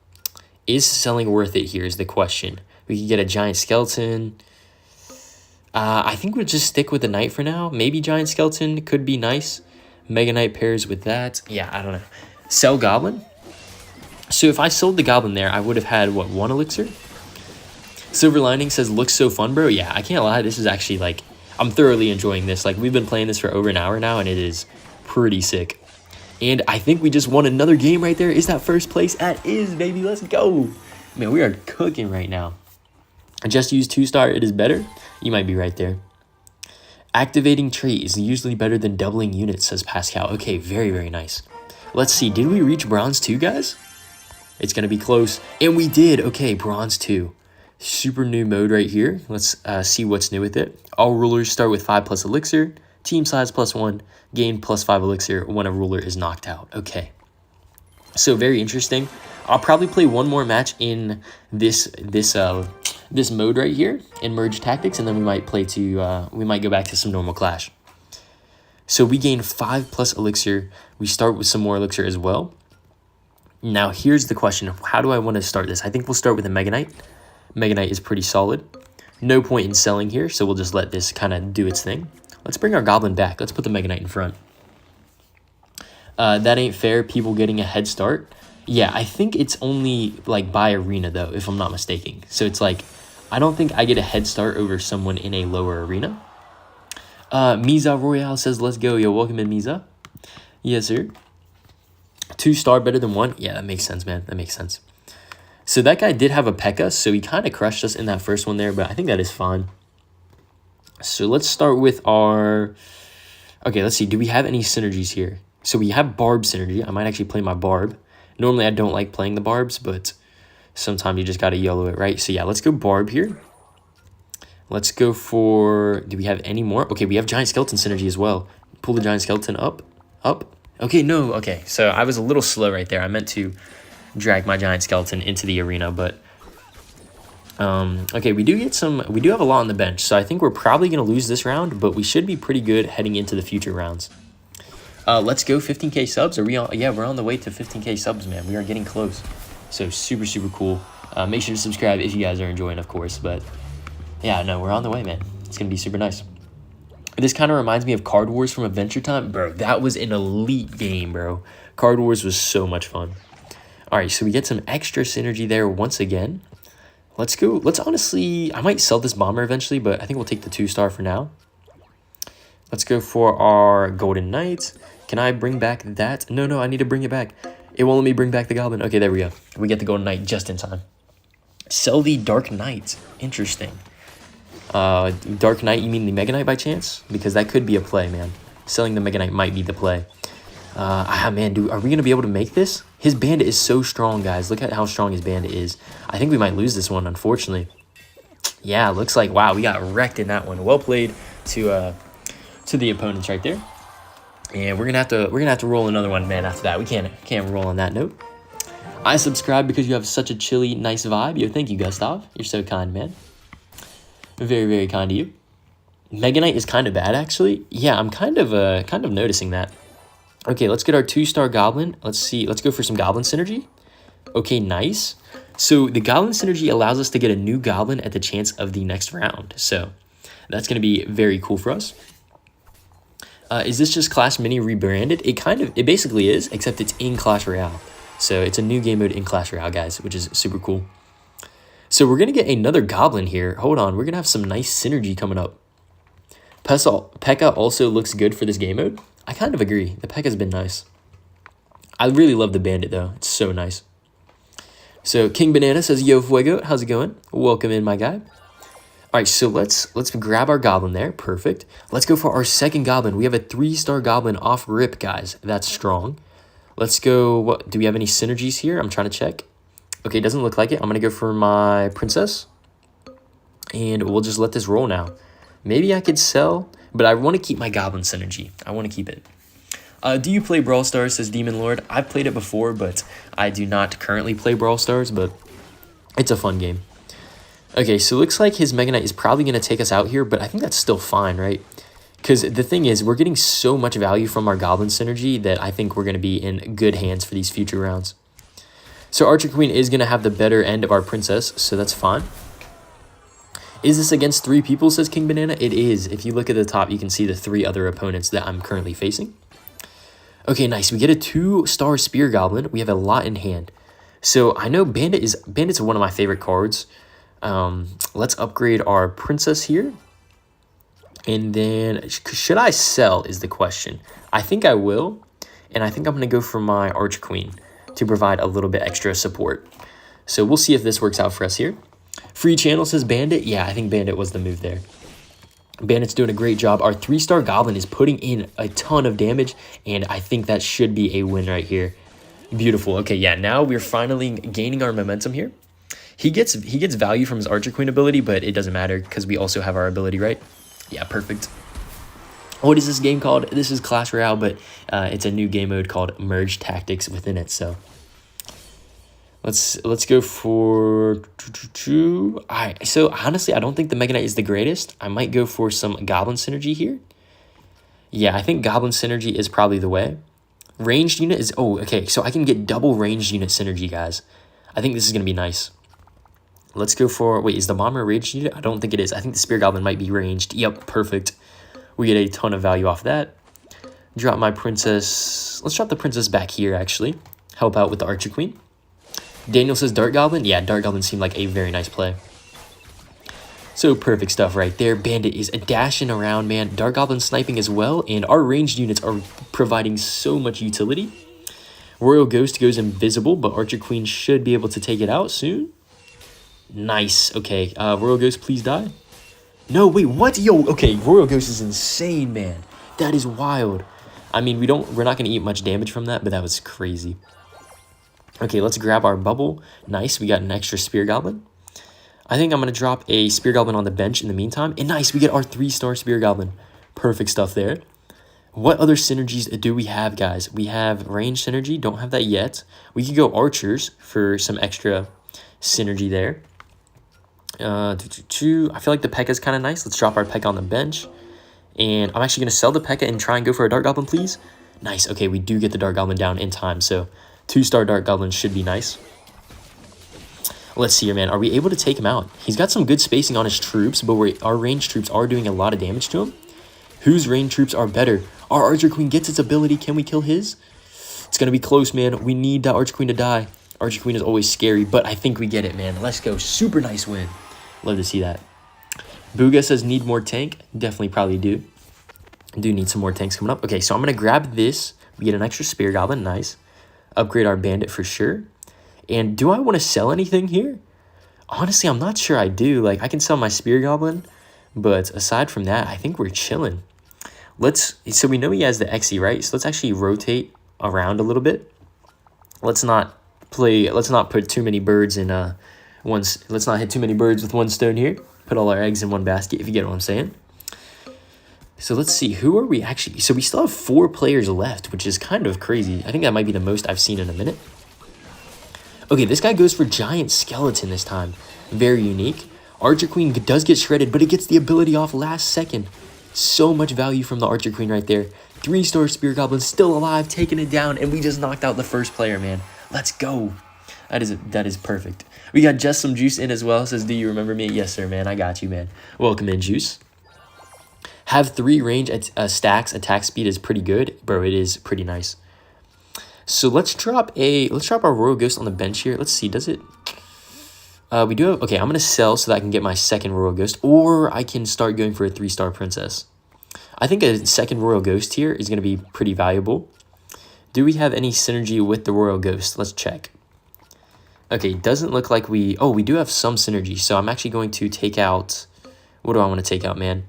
Speaker 1: Is selling worth it here is the question. We could get a Giant Skeleton. I think we'll just stick with the Knight for now. Maybe Giant Skeleton could be nice. Mega Knight pairs with that. Yeah, I don't know. Sell Goblin. So if I sold the Goblin there, I would have had, what, 1 elixir? Silver Lining says, looks so fun, bro. Yeah, I can't lie. This is actually, like, I'm thoroughly enjoying this. Like, we've been playing this for over an hour now, and it is pretty sick. And I think we just won another game right there. Is that first place? That is, baby. Let's go. Man, we are cooking right now. I just used 2-star. It is better. You might be right there. Activating trait is usually better than doubling units, says Pascal. Okay, very, very nice. Let's see. Did we reach bronze 2, guys? It's going to be close. And we did. Okay, bronze 2. Super new mode right here. Let's see what's new with it. All rulers start with 5+ elixir. Team size +1. Gain +5 elixir when a ruler is knocked out. Okay. So very interesting. I'll probably play one more match in this mode right here in Merge Tactics, and then we might play we might go back to some normal Clash. So we gain 5+ elixir. We start with some more elixir as well. Now here's the question of how do I want to start this? I think we'll start with a Megaknight. Megaknight is pretty solid. No point in selling here, so we'll just let this kind of do its thing. Let's bring our Goblin back. Let's put the Megaknight in front. That ain't fair. People getting a head start. Yeah, I think it's only like by arena though, if I'm not mistaken. So it's like, I don't think I get a head start over someone in a lower arena. Miza Royale says, let's go. Yo, welcome in, Miza. Yes, sir. 2-star better than 1. Yeah, that makes sense, man. That makes sense. So that guy did have a Pekka, so he kind of crushed us in that first one there, but I think that is fine. So let's start with our... Okay, let's see. Do we have any synergies here? So we have Barb synergy. I might actually play my Barb. Normally, I don't like playing the Barbs, but sometimes you just got to YOLO it, right? So yeah, let's go Barb here. Let's go for... Do we have any more? Okay, we have Giant Skeleton synergy as well. Pull the Giant Skeleton up. Okay, no. Okay, so I was a little slow right there. I meant to drag my Giant Skeleton into the arena, but... okay, we do have a lot on the bench, so I think we're probably going to lose this round, but we should be pretty good heading into the future rounds. Let's go 15k subs. Are we on? Yeah, we're on the way to 15k subs, man. We are getting close. So super, super cool. Make sure to subscribe if you guys are enjoying, of course. But yeah, no, we're on the way, man. It's going to be super nice. This kind of reminds me of Card Wars from Adventure Time. Bro, that was an elite game, bro. Card Wars was so much fun. All right, so we get some extra synergy there once again. Let's go. Let's honestly, I might sell this bomber eventually, but I think we'll take the 2-star for now. Let's go for our Golden Knight. Can I bring back that? No, I need to bring it back. It won't let me bring back the Goblin. Okay, there we go. We get the Golden Knight just in time. Sell the Dark Knight. Interesting. Dark Knight, you mean the Megaknight by chance? Because that could be a play, man. Selling the Megaknight might be the play. Man, dude, are we going to be able to make this? His bandit is so strong, guys. Look at how strong his bandit is. I think we might lose this one, unfortunately. Yeah, looks like, wow, we got wrecked in that one. Well played to the opponents right there. And we're gonna have to roll another one, man. After that, we can't roll on that note. I subscribe because you have such a chilly, nice vibe. Yo, thank you, Gustav. You're so kind, man. Very, very kind to you. Megaknight is kind of bad, actually. Yeah, I'm kind of noticing that. Okay, let's get our 2-star Goblin. Let's see. Let's go for some Goblin synergy. Okay, nice. So the Goblin synergy allows us to get a new Goblin at the chance of the next round. So that's going to be very cool for us. Is this just Clash Mini rebranded? It basically is, except it's in Clash Royale. So it's a new game mode in Clash Royale, guys, which is super cool. So we're going to get another Goblin here. Hold on, we're going to have some nice synergy coming up. Pekka also looks good for this game mode. I kind of agree. The Pekka's been nice. I really love the Bandit, though. It's so nice. So King Banana says, yo, Fuego, how's it going? Welcome in, my guy. All right, so let's grab our Goblin there. Perfect. Let's go for our second Goblin. We have a 3-star Goblin off rip, guys. That's strong. Let's go. Do we have any synergies here? I'm trying to check. Okay, doesn't look like it. I'm going to go for my Princess. And we'll just let this roll now. Maybe I could sell, but I want to keep my Goblin synergy. I want to keep it. Do you play Brawl Stars, says Demon Lord? I've played it before, but I do not currently play Brawl Stars, but it's a fun game. Okay, so it looks like his Megaknight is probably going to take us out here, but I think that's still fine, right? Because the thing is, we're getting so much value from our Goblin synergy that I think we're going to be in good hands for these future rounds. So Archer Queen is going to have the better end of our Princess, so that's fine. Is this against 3 people, says King Banana? It is. If you look at the top, you can see the 3 other opponents that I'm currently facing. Okay, nice. We get a 2-star Spear Goblin. We have a lot in hand. So I know Bandit's one of my favorite cards. Let's upgrade our Princess here. And then, should I sell is the question. I think I will. And I think I'm going to go for my Arch Queen to provide a little bit extra support. So we'll see if this works out for us here. Free channel says Bandit. Yeah, I think Bandit was the move there. Bandit's doing a great job. Our 3-star Goblin is putting in a ton of damage. And I think that should be a win right here. Beautiful. Okay, yeah, now we're finally gaining our momentum here. He gets value from his Archer Queen ability, but it doesn't matter because we also have our ability, right? Yeah, perfect. What is this game called? This is Clash Royale, but it's a new game mode called Merge Tactics within it. So let's go for all right. So honestly, I don't think the Megaknight is the greatest. I might go for some Goblin synergy here. Yeah, I think Goblin Synergy is probably the way. Ranged unit is... Oh, okay. So I can get double ranged unit synergy, guys. I think this is going to be nice. Let's go for... Wait, is the Bomber a ranged unit? I don't think it is. I think the Spear Goblin might be ranged. Yep, perfect. We get a ton of value off that. Drop my Princess... Let's drop the Princess back here, actually. Help out with the Archer Queen. Daniel says Dart Goblin. Yeah, Dart Goblin seemed like a very nice play. So perfect stuff right there. Bandit is dashing around, man. Dart Goblin sniping as well. And our ranged units are providing so much utility. Royal Ghost goes invisible, but Archer Queen should be able to take it out soon. Nice. Okay, Royal Ghost, please die. No, wait, what? Yo, okay, Royal Ghost is insane, man. That is wild. I mean, we're not going to eat much damage from that, but that was crazy. Okay, let's grab our bubble. Nice, we got an extra Spear Goblin. I think I'm going to drop a Spear Goblin on the bench in the meantime. And nice, we get our 3-star Spear Goblin. Perfect stuff there. What other synergies do we have, guys? We have range synergy. Don't have that yet. We could go archers for some extra synergy there. I feel like the Pekka is kind of nice. Let's drop our Pekka on the bench. And I'm actually going to sell the Pekka and try and go for a Dart Goblin, please. Nice. Okay, we do get the Dart Goblin down in time. So 2-star Dart Goblin should be nice. Let's see here, man. Are we able to take him out? He's got some good spacing on his troops, but our ranged troops are doing a lot of damage to him. Whose ranged troops are better? Our Archer Queen gets its ability. Can we kill his? It's going to be close, man. We need that Archer Queen to die. Archer Queen is always scary, but I think we get it, man. Let's go. Super nice win. Love to see that. Booga says need more tank. Definitely probably do. Do need some more tanks coming up. Okay, so I'm going to grab this. We get an extra Spear Goblin. Nice. Upgrade our Bandit for sure. And do I want to sell anything here? Honestly, I'm not sure I do. Like, I can sell my Spear Goblin, but aside from that, I think we're chilling. So we know he has the XE, right? So let's actually rotate around a little bit. Let's not put too many birds in let's not hit too many birds with one stone here. Put all our eggs in one basket, if you get what I'm saying. So let's see, who are we actually? So we still have 4 players left, which is kind of crazy. I think that might be the most I've seen in a minute. Okay, this guy goes for Giant Skeleton this time. Very unique. Archer Queen does get shredded, but it gets the ability off last second. So much value from the Archer Queen right there. 3-star Spear Goblin still alive, taking it down, and we just knocked out the first player, man. Let's go. That is perfect. We got Just Some Juice in as well. Says, do you remember me? Yes, sir, man. I got you, man. Welcome in, Juice. Have 3 range stacks. Attack speed is pretty good. Bro, it is pretty nice. So let's drop our Royal Ghost on the bench here. Let's see, does it? We do have, okay, I'm going to sell so that I can get my second Royal Ghost, or I can start going for a 3-star Princess. I think a second Royal Ghost here is going to be pretty valuable. Do we have any synergy with the Royal Ghost? Let's check. Okay, doesn't look like we do have some synergy, so I'm actually going to take out, what do I want to take out, man?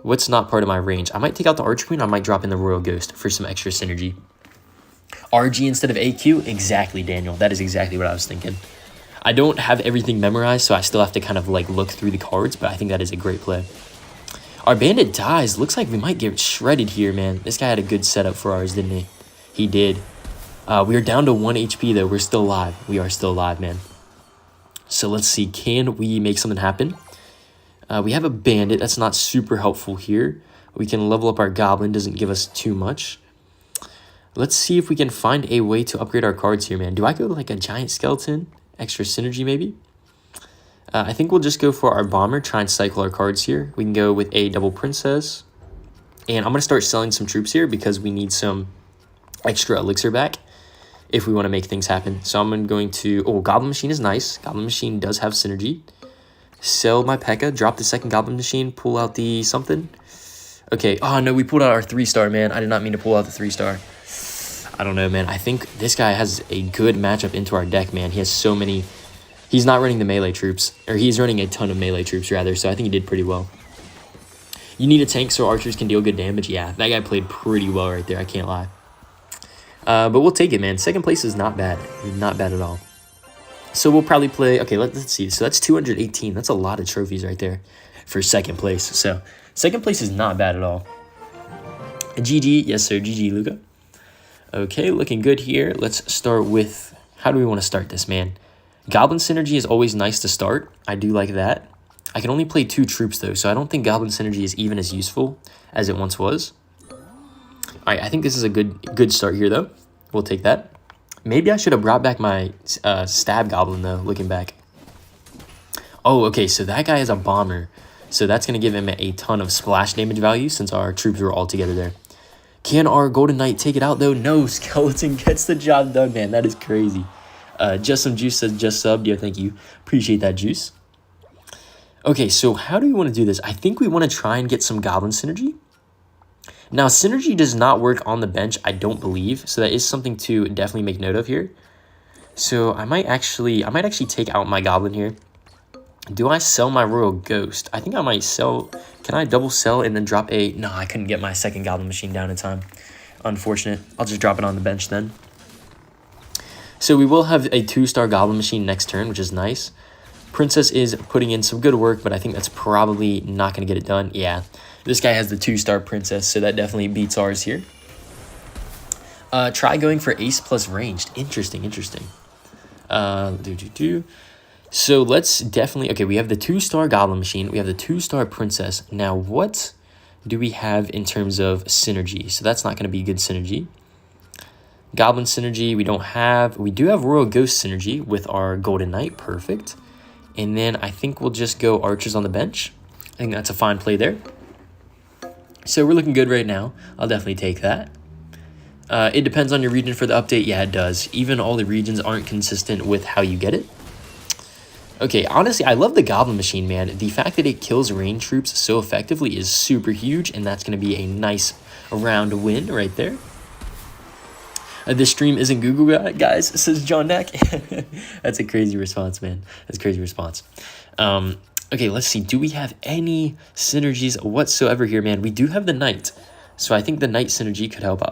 Speaker 1: What's not part of my range? I might take out the Archer Queen, I might drop in the Royal Ghost for some extra synergy. RG instead of AQ? Exactly, Daniel. That is exactly what I was thinking. I don't have everything memorized, so I still have to kind of like look through the cards, but I think that is a great play. Our Bandit dies. Looks like we might get shredded here, man. This guy had a good setup for ours, didn't he? He did. We are down to 1 HP, though. We're still alive. We are still alive, man. So let's see. Can we make something happen? We have a Bandit. That's not super helpful here. We can level up our Goblin. Doesn't give us too much. Let's see if we can find a way to upgrade our cards here, man. Do I go like a Giant Skeleton? Extra synergy, maybe? I think we'll just go for our Bomber. Try and cycle our cards here. We can go with a double Princess. And I'm going to start selling some troops here because we need some extra elixir back if we want to make things happen. So I'm going to... Oh, Goblin Machine is nice. Goblin Machine does have synergy. Sell my Pekka. Drop the second Goblin Machine. Pull out the something. Okay. Oh, no. We pulled out our 3-star, man. I did not mean to pull out the 3-star. I don't know, man. I think this guy has a good matchup into our deck, man. He has so many... He's not running the melee troops. Or he's running a ton of melee troops, rather. So I think he did pretty well. You need a tank so archers can deal good damage. Yeah, that guy played pretty well right there. I can't lie. But we'll take it, man. Second place is not bad. Not bad at all. So we'll probably play... Okay, let's see. So that's 218. That's a lot of trophies right there for second place. So second place is not bad at all. GG. Yes, sir. GG, Luca. Okay, looking good here. Let's start with... How do we want to start this, man? Goblin Synergy is always nice to start. I do like that. I can only play 2 troops, though, so I don't think Goblin Synergy is even as useful as it once was. All right, I think this is a good start here, though. We'll take that. Maybe I should have brought back my stab goblin, though, looking back. Oh, okay, so that guy is a bomber. So that's going to give him a ton of splash damage value since our troops were all together there. Can our Golden Knight take it out, though? No, Skeleton gets the job done, man. That is crazy. Just Some Juice says just subbed. Yeah, thank you. Appreciate that, Juice. Okay, so how do we want to do this? I think we want to try and get some Goblin Synergy. Now, Synergy does not work on the bench, I don't believe. So that is something to definitely make note of here. So I might actually take out my Goblin here. Do I sell my Royal Ghost? I think I might sell. Can I double sell and then drop a... No, I couldn't get my second Goblin Machine down in time. Unfortunate. I'll just drop it on the bench then. So we will have a 2-star Goblin Machine next turn, which is nice. Princess is putting in some good work, but I think that's probably not going to get it done. Yeah, this guy has the 2-star Princess, so that definitely beats ours here. Try going for Ace plus Ranged. Interesting. So let's definitely... Okay, we have the 2-star Goblin Machine. We have the 2-star Princess. Now, what do we have in terms of synergy? So that's not going to be good synergy. Goblin Synergy, we don't have. We do have Royal Ghost Synergy with our Golden Knight. Perfect. And then I think we'll just go Archers on the bench. I think that's a fine play there. So we're looking good right now. I'll definitely take that. It depends on your region for the update. Yeah, it does. Even all the regions aren't consistent with how you get it. Okay, honestly, I love the Goblin Machine, man. The fact that it kills range troops so effectively is super huge, and that's going to be a nice round win right there. This stream isn't Google, guys, says John Deck. That's a crazy response, man. That's a crazy response. Okay, let's see. Do we have any synergies whatsoever here, man? We do have the Knight. So I think the Knight synergy could help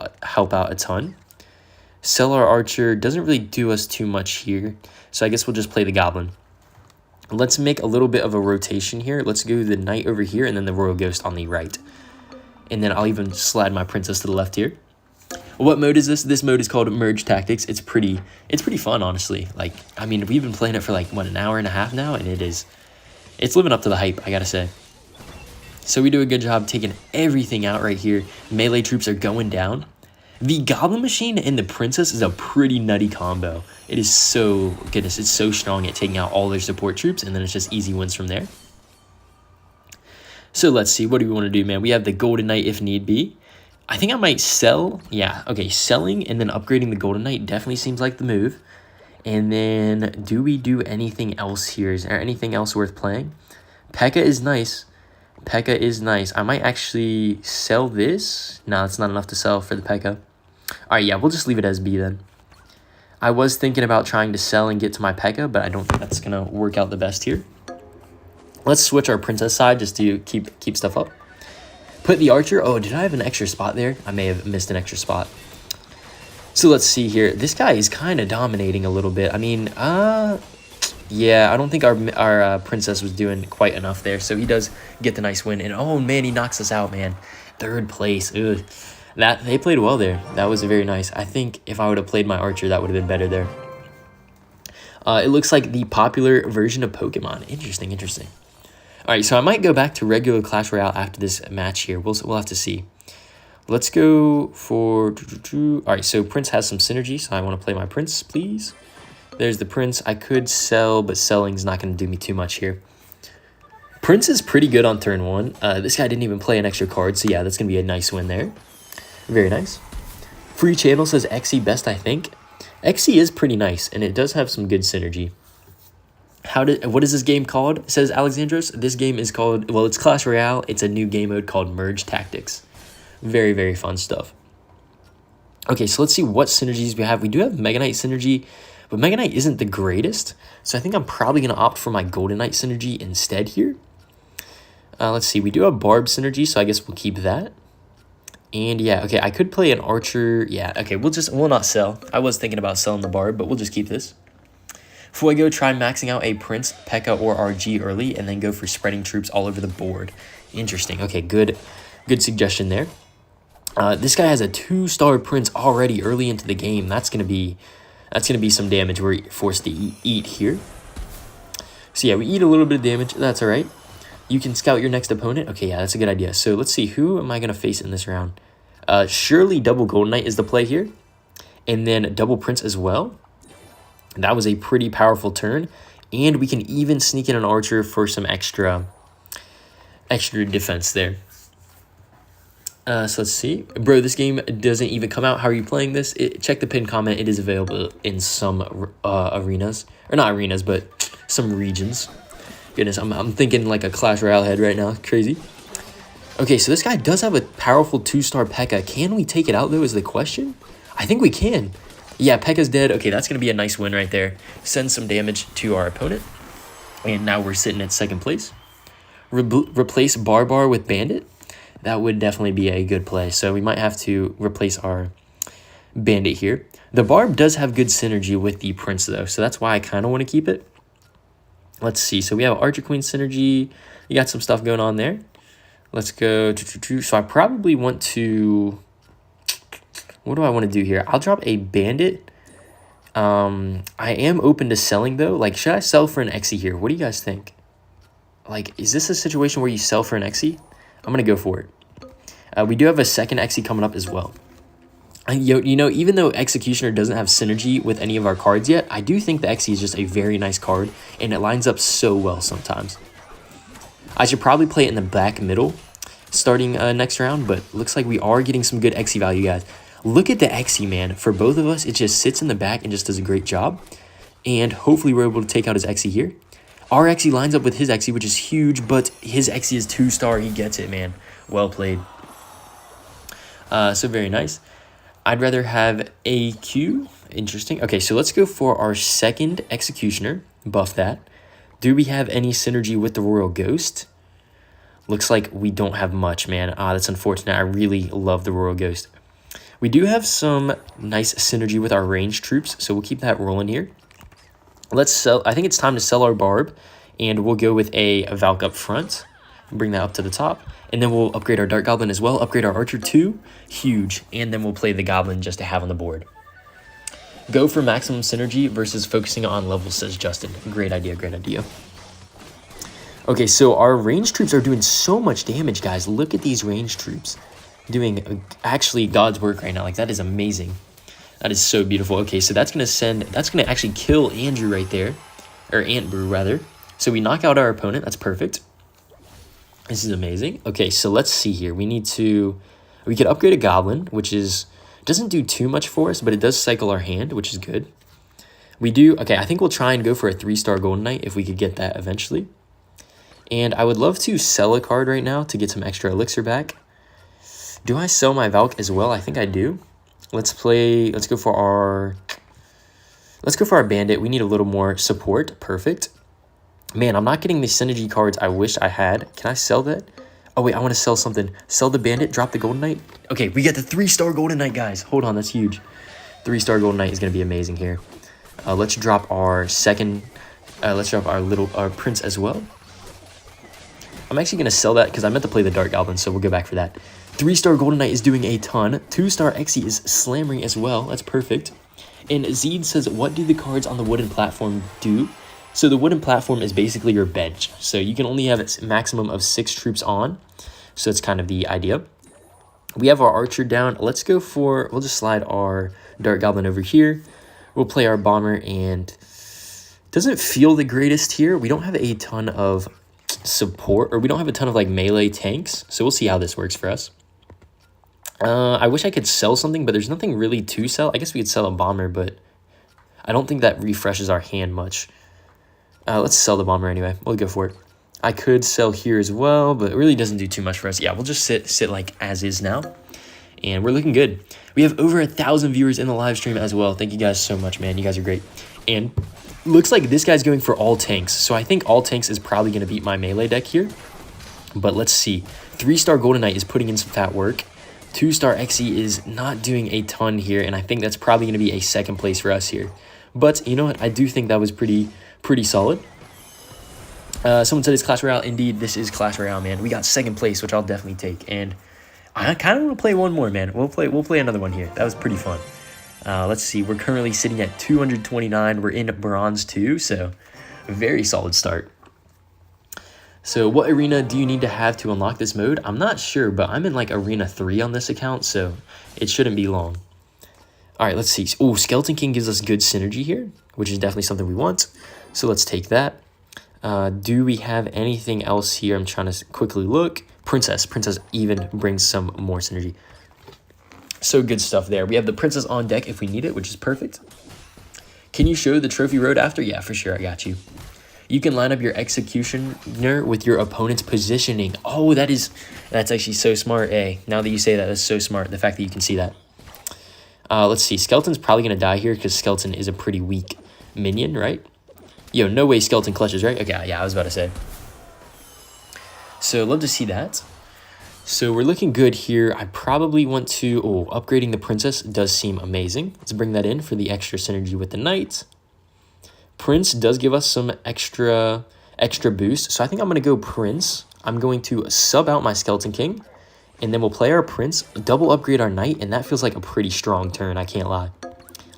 Speaker 1: out a ton. Sell our Archer doesn't really do us too much here. So I guess we'll just play the Goblin. Let's make a little bit of a rotation here. Let's go the Knight over here and then the Royal Ghost on the right. And then I'll even slide my Princess to the left here. What mode is this? This mode is called Merge Tactics. It's pretty fun, honestly. Like, I mean, we've been playing it for like, what, an hour and a half now? And it's living up to the hype, I gotta say. So we do a good job taking everything out right here. Melee troops are going down. The Goblin Machine and the Princess is a pretty nutty combo. It is so, goodness, it's so strong at taking out all their support troops, and then it's just easy wins from there. So let's see, what do we want to do, man? We have the Golden Knight if need be. I think I might sell. Yeah, okay, selling and then upgrading the Golden Knight definitely seems like the move. And then do we do anything else here? Is there anything else worth playing? Pekka is nice. Pekka is nice. I might actually sell this. No, it's not enough to sell for the Pekka. All right, yeah, we'll just leave it as B then. I was thinking about trying to sell and get to my Pekka, but I don't think that's going to work out the best here. Let's switch our Princess side just to keep stuff up. Put the Archer. Oh, did I have an extra spot there? I may have missed an extra spot. So let's see here. This guy is kind of dominating a little bit. I mean, yeah, I don't think our Princess was doing quite enough there. So he does get the nice win. And oh, man, he knocks us out, man. 3rd place. Ugh. They played well there. That was very nice. I think if I would have played my Archer, that would have been better there. It looks like the popular version of Pokemon. Interesting. All right, so I might go back to regular Clash Royale after this match here. We'll have to see. Let's go for... All right, so Prince has some synergy, so I want to play my Prince, please. There's the Prince. I could sell, but selling's not going to do me too much here. Prince is pretty good on turn 1. This guy didn't even play an extra card, so yeah, that's going to be a nice win there. Very nice. Free channel says XE best, I think. XE is pretty nice, and it does have some good synergy. What is this game called, says Alexandros? This game is called, well, it's Clash Royale. It's a new game mode called Merge Tactics. Very, very fun stuff. Okay, so let's see what synergies we have. We do have Megaknight synergy, but Megaknight isn't the greatest. So I think I'm probably going to opt for my Golden Knight synergy instead here. Let's see, we do have Barb synergy, so I guess we'll keep that. And yeah, okay, I could play an Archer. Yeah, okay, we'll not sell. I was thinking about selling the Barb, but we'll just keep this. Fuego, try maxing out a Prince, Pekka, or RG early, and then go for spreading troops all over the board. Interesting. Okay, good suggestion there. This guy has a 2-star Prince already early into the game. That's gonna be some damage we're forced to eat here. So yeah, we eat a little bit of damage. That's all right. You can scout your next opponent. Okay, yeah, that's a good idea. So let's see, who am I gonna face in this round? Surely double Golden Knight is the play here. And then double Prince as well. That was a pretty powerful turn. And we can even sneak in an Archer for some extra defense there. So let's see. Bro, this game doesn't even come out. How are you playing this? Check the pinned comment. It is available in some arenas. Or not arenas, but some regions. Goodness, I'm thinking like a Clash Royale head right now. Crazy. Okay, so this guy does have a powerful 2-star Pekka. Can we take it out, though, is the question? I think we can. Yeah, Pekka's dead. Okay, that's going to be a nice win right there. Send some damage to our opponent. And now we're sitting at second place. Replace Barbar with Bandit. That would definitely be a good play. So we might have to replace our Bandit here. The Barb does have good synergy with the Prince, though. So that's why I kind of want to keep it. Let's see. So we have Archer Queen synergy. You got some stuff going on there. Let's go. So I probably want to... What do I want to do here? I'll drop a Bandit. I am open to selling, though. Like, should I sell for an Xe here? What do you guys think? Like, is this a situation where you sell for an Xe? I'm going to go for it. We do have a second Xe coming up as well. You know, even though Executioner doesn't have synergy with any of our cards yet, I do think the Xe is just a very nice card, and it lines up so well sometimes. I should probably play it in the back middle starting next round, but looks like we are getting some good Xe value, guys. Look at the Xe, man. For both of us, it just sits in the back and just does a great job. And hopefully we're able to take out his Xe here. Our Xe lines up with his Xe, which is huge, but his Xe is 2-star. He gets it, man. Well played. So very nice. I'd rather have AQ. Interesting. Okay, so let's go for our second Executioner. Buff that. Do we have any synergy with the Royal Ghost? Looks like we don't have much, man. That's unfortunate. I really love the Royal Ghost. We do have some nice synergy with our ranged troops, so we'll keep that rolling here. Let's sell. I think it's time to sell our Barb, and we'll go with a Valk up front. Bring that up to the top, and then we'll upgrade our Dark Goblin as well. Upgrade our Archer too. Huge. And then we'll play the Goblin just to have on the board. Go for maximum synergy versus focusing on levels, says Justin. Great idea, great idea. Okay, so our ranged troops are doing so much damage, guys. Look at these ranged troops. Doing actually God's work right now. Like, that is amazing. That is so beautiful. Okay, so that's going to actually kill Andrew right there. Or Antbrew, rather. So we knock out our opponent. That's perfect. This is amazing. Okay, so let's see here. We could upgrade a Goblin, which doesn't do too much for us, but it does cycle our hand, which is good. Okay, I think we'll try and go for a 3-star Golden Knight if we could get that eventually. And I would love to sell a card right now to get some extra elixir back. Do I sell my Valk as well? I think I do. Let's go for our Bandit. We need a little more support. Perfect. Man, I'm not getting the synergy cards I wish I had. Can I sell that? Oh, wait, I want to sell something. Sell the Bandit, drop the Golden Knight. Okay, we get the 3-star Golden Knight, guys. Hold on, that's huge. 3-star Golden Knight is going to be amazing here. Let's drop our our Prince as well. I'm actually going to sell that because I meant to play the Dark Goblin, so we'll go back for that. 3-star Golden Knight is doing a ton. 2-star Xe is slamming as well. That's perfect. And Zeed says, what do the cards on the wooden platform do? So the wooden platform is basically your bench. So you can only have a maximum of 6 troops on. So that's kind of the idea. We have our Archer down. We'll just slide our Dark Goblin over here. We'll play our Bomber, and doesn't feel the greatest here. We don't have a ton of support, or we don't have a ton of like melee tanks. So we'll see how this works for us. I wish I could sell something, but there's nothing really to sell. I guess we could sell a Bomber, but I don't think that refreshes our hand much. Let's sell the Bomber anyway. We'll go for it. I could sell here as well, but it really doesn't do too much for us. Yeah, we'll just sit like as is now, and we're looking good. We have over 1,000 viewers in the live stream as well. Thank you guys so much, man. You guys are great. And looks like this guy's going for all tanks, so I think all tanks is probably going to beat my melee deck here. But let's see. 3-star Golden Knight is putting in some fat work. 2-star Xe is not doing a ton here, and I think that's probably going to be a second place for us here. But you know what? I do think that was pretty solid. Someone said it's Clash Royale. Indeed, this is Clash Royale, man. We got second place, which I'll definitely take. And I kind of want to play one more, man. We'll play another one here. That was pretty fun. Let's see. We're currently sitting at 229. We're in bronze too, so a very solid start. So what arena do you need to have to unlock this mode? I'm not sure, but I'm in like arena 3 on this account, so it shouldn't be long. All right, let's see. Oh, Skeleton King gives us good synergy here, which is definitely something we want. So let's take that. Do we have anything else here? I'm trying to quickly look. Princess even brings some more synergy. So good stuff there. We have the Princess on deck if we need it, which is perfect. Can you show the trophy road after? Yeah, for sure. I got you. You can line up your executioner with your opponent's positioning. Oh, that's actually so smart. Hey, now that you say that, that's so smart. The fact that you can see that. Let's see. Skeleton's probably going to die here because Skeleton is a pretty weak minion, right? Yo, no way Skeleton clutches, right? Okay, yeah, I was about to say. So, love to see that. So, we're looking good here. I probably want to... Oh, upgrading the Princess does seem amazing. Let's bring that in for the extra synergy with the Knight. Prince does give us some extra boost. So, I think I'm going to go Prince. I'm going to sub out my Skeleton King. And then we'll play our Prince, double upgrade our Knight, and that feels like a pretty strong turn, I can't lie.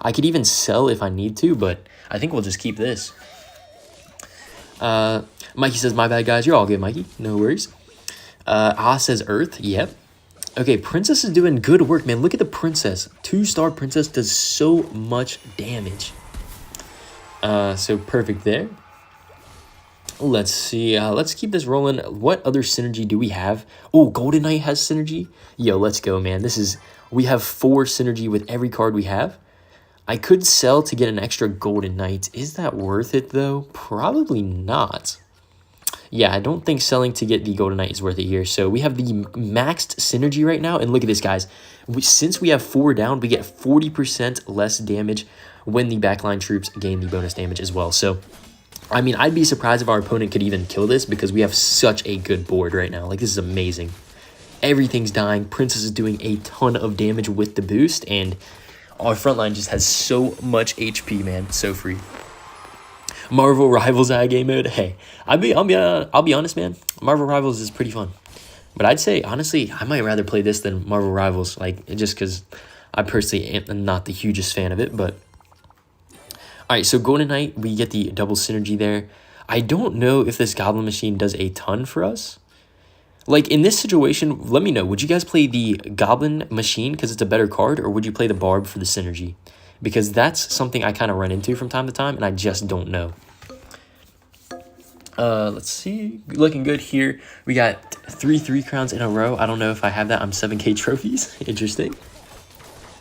Speaker 1: I could even sell if I need to, but I think we'll just keep this. Mikey says, my bad, guys. You're all good, Mikey. No worries. Says Earth. Yep. Okay, Princess is doing good work, man. Look at the Princess. 2-star Princess does so much damage. So perfect there. Let's see. Let's keep this rolling. What other synergy do we have? Oh, Golden Knight has synergy. Yo, let's go, man. We have 4 synergy with every card we have. I could sell to get an extra Golden Knight. Is that worth it, though? Probably not. Yeah, I don't think selling to get the Golden Knight is worth it here. So we have the maxed synergy right now. And look at this, guys. Since we have 4 down, we get 40% less damage when the backline troops gain the bonus damage as well. So, I mean, I'd be surprised if our opponent could even kill this because we have such a good board right now. Like, this is amazing. Everything's dying. Princess is doing a ton of damage with the boost, and our front line just has so much HP, man. So free. Marvel Rivals game mode. Hey, I'll be honest, man. Marvel Rivals is pretty fun, but I'd say honestly, I might rather play this than Marvel Rivals. Like, just because I personally am not the hugest fan of it. But all right, so Golden Knight, we get the double synergy there. I don't know if this Goblin Machine does a ton for us. Like, in this situation, let me know. Would you guys play the Goblin Machine because it's a better card, or would you play the Barb for the synergy? Because that's something I kind of run into from time to time, and I just don't know. Let's see. Looking good here. We got 3 crowns in a row. I don't know if I have that. I'm 7K trophies. Interesting.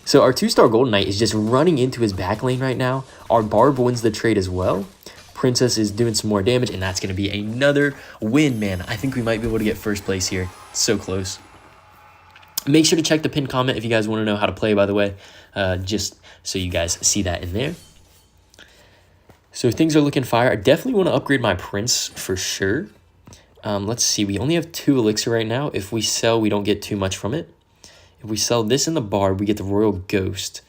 Speaker 1: So our 2-star Golden Knight is just running into his back lane right now. Our Barb wins the trade as well. Princess is doing some more damage, and that's going to be another win, man. I think we might be able to get first place here. So close. Make sure to check the pinned comment if you guys want to know how to play, by the way, just so you guys see that in there. So things are looking fire. I definitely want to upgrade my Prince for sure. Let's see. We only have 2 elixir right now. If we sell, we don't get too much from it. If we sell this in the Barb, we get the Royal Ghost.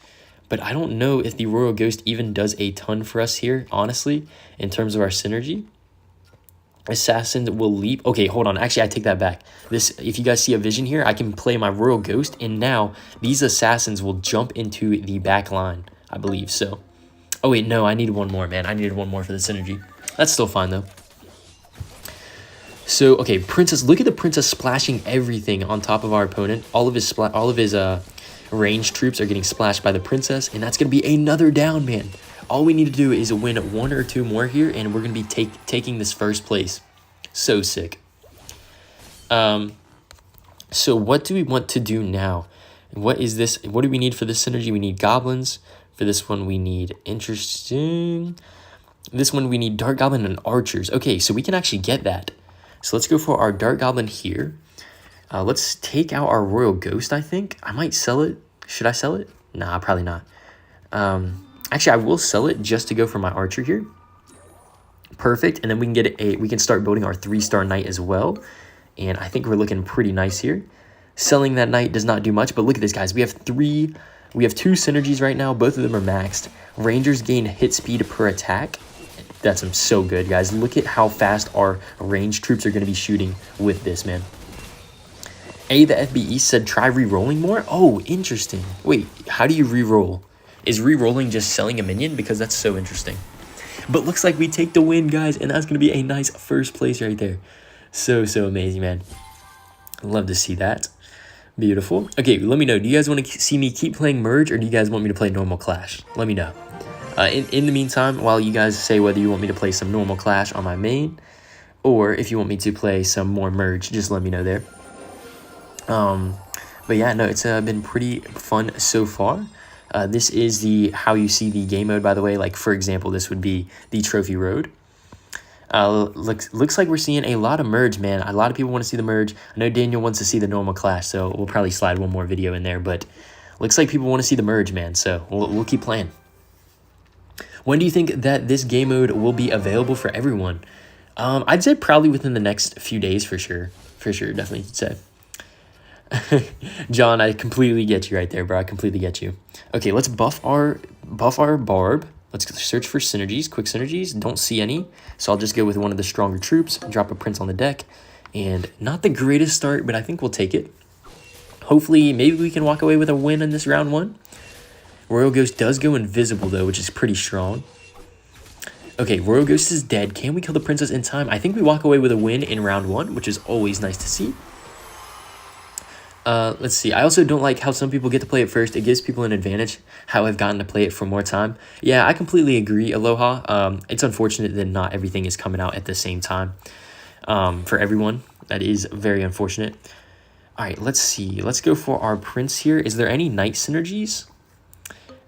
Speaker 1: But I don't know if the Royal Ghost even does a ton for us here, honestly, in terms of our synergy. Assassin will leap. Okay, hold on. Actually, I take that back. If you guys see a vision here, I can play my Royal Ghost, and now these assassins will jump into the back line, I believe. So, oh wait, no, I needed one more, man. I needed one more for the synergy. That's still fine, though. So, okay, Princess. Look at the Princess splashing everything on top of our opponent. All of his ranged troops are getting splashed by the Princess, and that's going to be another down, man. All we need to do is win 1 or 2 more here, and we're going to be taking this first place. So sick. So what do we want to do now? What is this? What do we need for this synergy? We need goblins. For this one, we need interesting. This one, we need Dark Goblin and archers. Okay, so we can actually get that. So let's go for our Dark Goblin here. Let's take out our Royal Ghost, I think. I might sell it. Should I sell it? Nah, probably not. Actually, I will sell it just to go for my archer here. Perfect. And then we can we can start building our 3-star knight as well. And I think we're looking pretty nice here. Selling that knight does not do much, but look at this, guys. We have 2 synergies right now. Both of them are maxed. Rangers gain hit speed per attack. That's so good, guys. Look at how fast our ranged troops are going to be shooting with this, man. The FBE said try re-rolling more. Oh, interesting. Wait, how do you re-roll? Is re-rolling just selling a minion? Because that's so interesting. But looks like we take the win, guys, and that's going to be a nice first place right there. So amazing, man. Love to see that. Beautiful. Okay, let me know. Do you guys want to see me keep playing Merge, or do you guys want me to play normal Clash? Let me know. In the meantime, while you guys say whether you want me to play some normal Clash on my main, or if you want me to play some more Merge, just let me know there. But yeah, no, it's been pretty fun so far. This is how you see the game mode, by the way. Like, for example, this would be the Trophy Road. Looks like we're seeing a lot of Merge, man. A lot of people want to see the Merge. I know Daniel wants to see the normal Clash, so we'll probably slide one more video in there. But looks like people want to see the Merge, man. So we'll keep playing. When do you think that this game mode will be available for everyone? I'd say probably within the next few days, for sure. For sure, definitely say. John, I completely get you right there, bro. I completely get you. Okay, let's buff our Barb. Let's search for synergies, quick synergies. Don't see any, so I'll just go with one of the stronger troops, drop a Prince on the deck, and not the greatest start, but I think we'll take it. Hopefully, maybe we can walk away with a win in this round 1. Royal Ghost does go invisible, though, which is pretty strong. Okay, Royal Ghost is dead. Can we kill the princess in time? I think we walk away with a win in round 1, which is always nice to see. Let's see. I also don't like how some people get to play it first. It gives people an advantage, how I've gotten to play it for more time. Yeah, I completely agree, Aloha. It's unfortunate that not everything is coming out at the same time for everyone. That is very unfortunate. All right, let's see. Let's go for our prince here. Is there any knight synergies?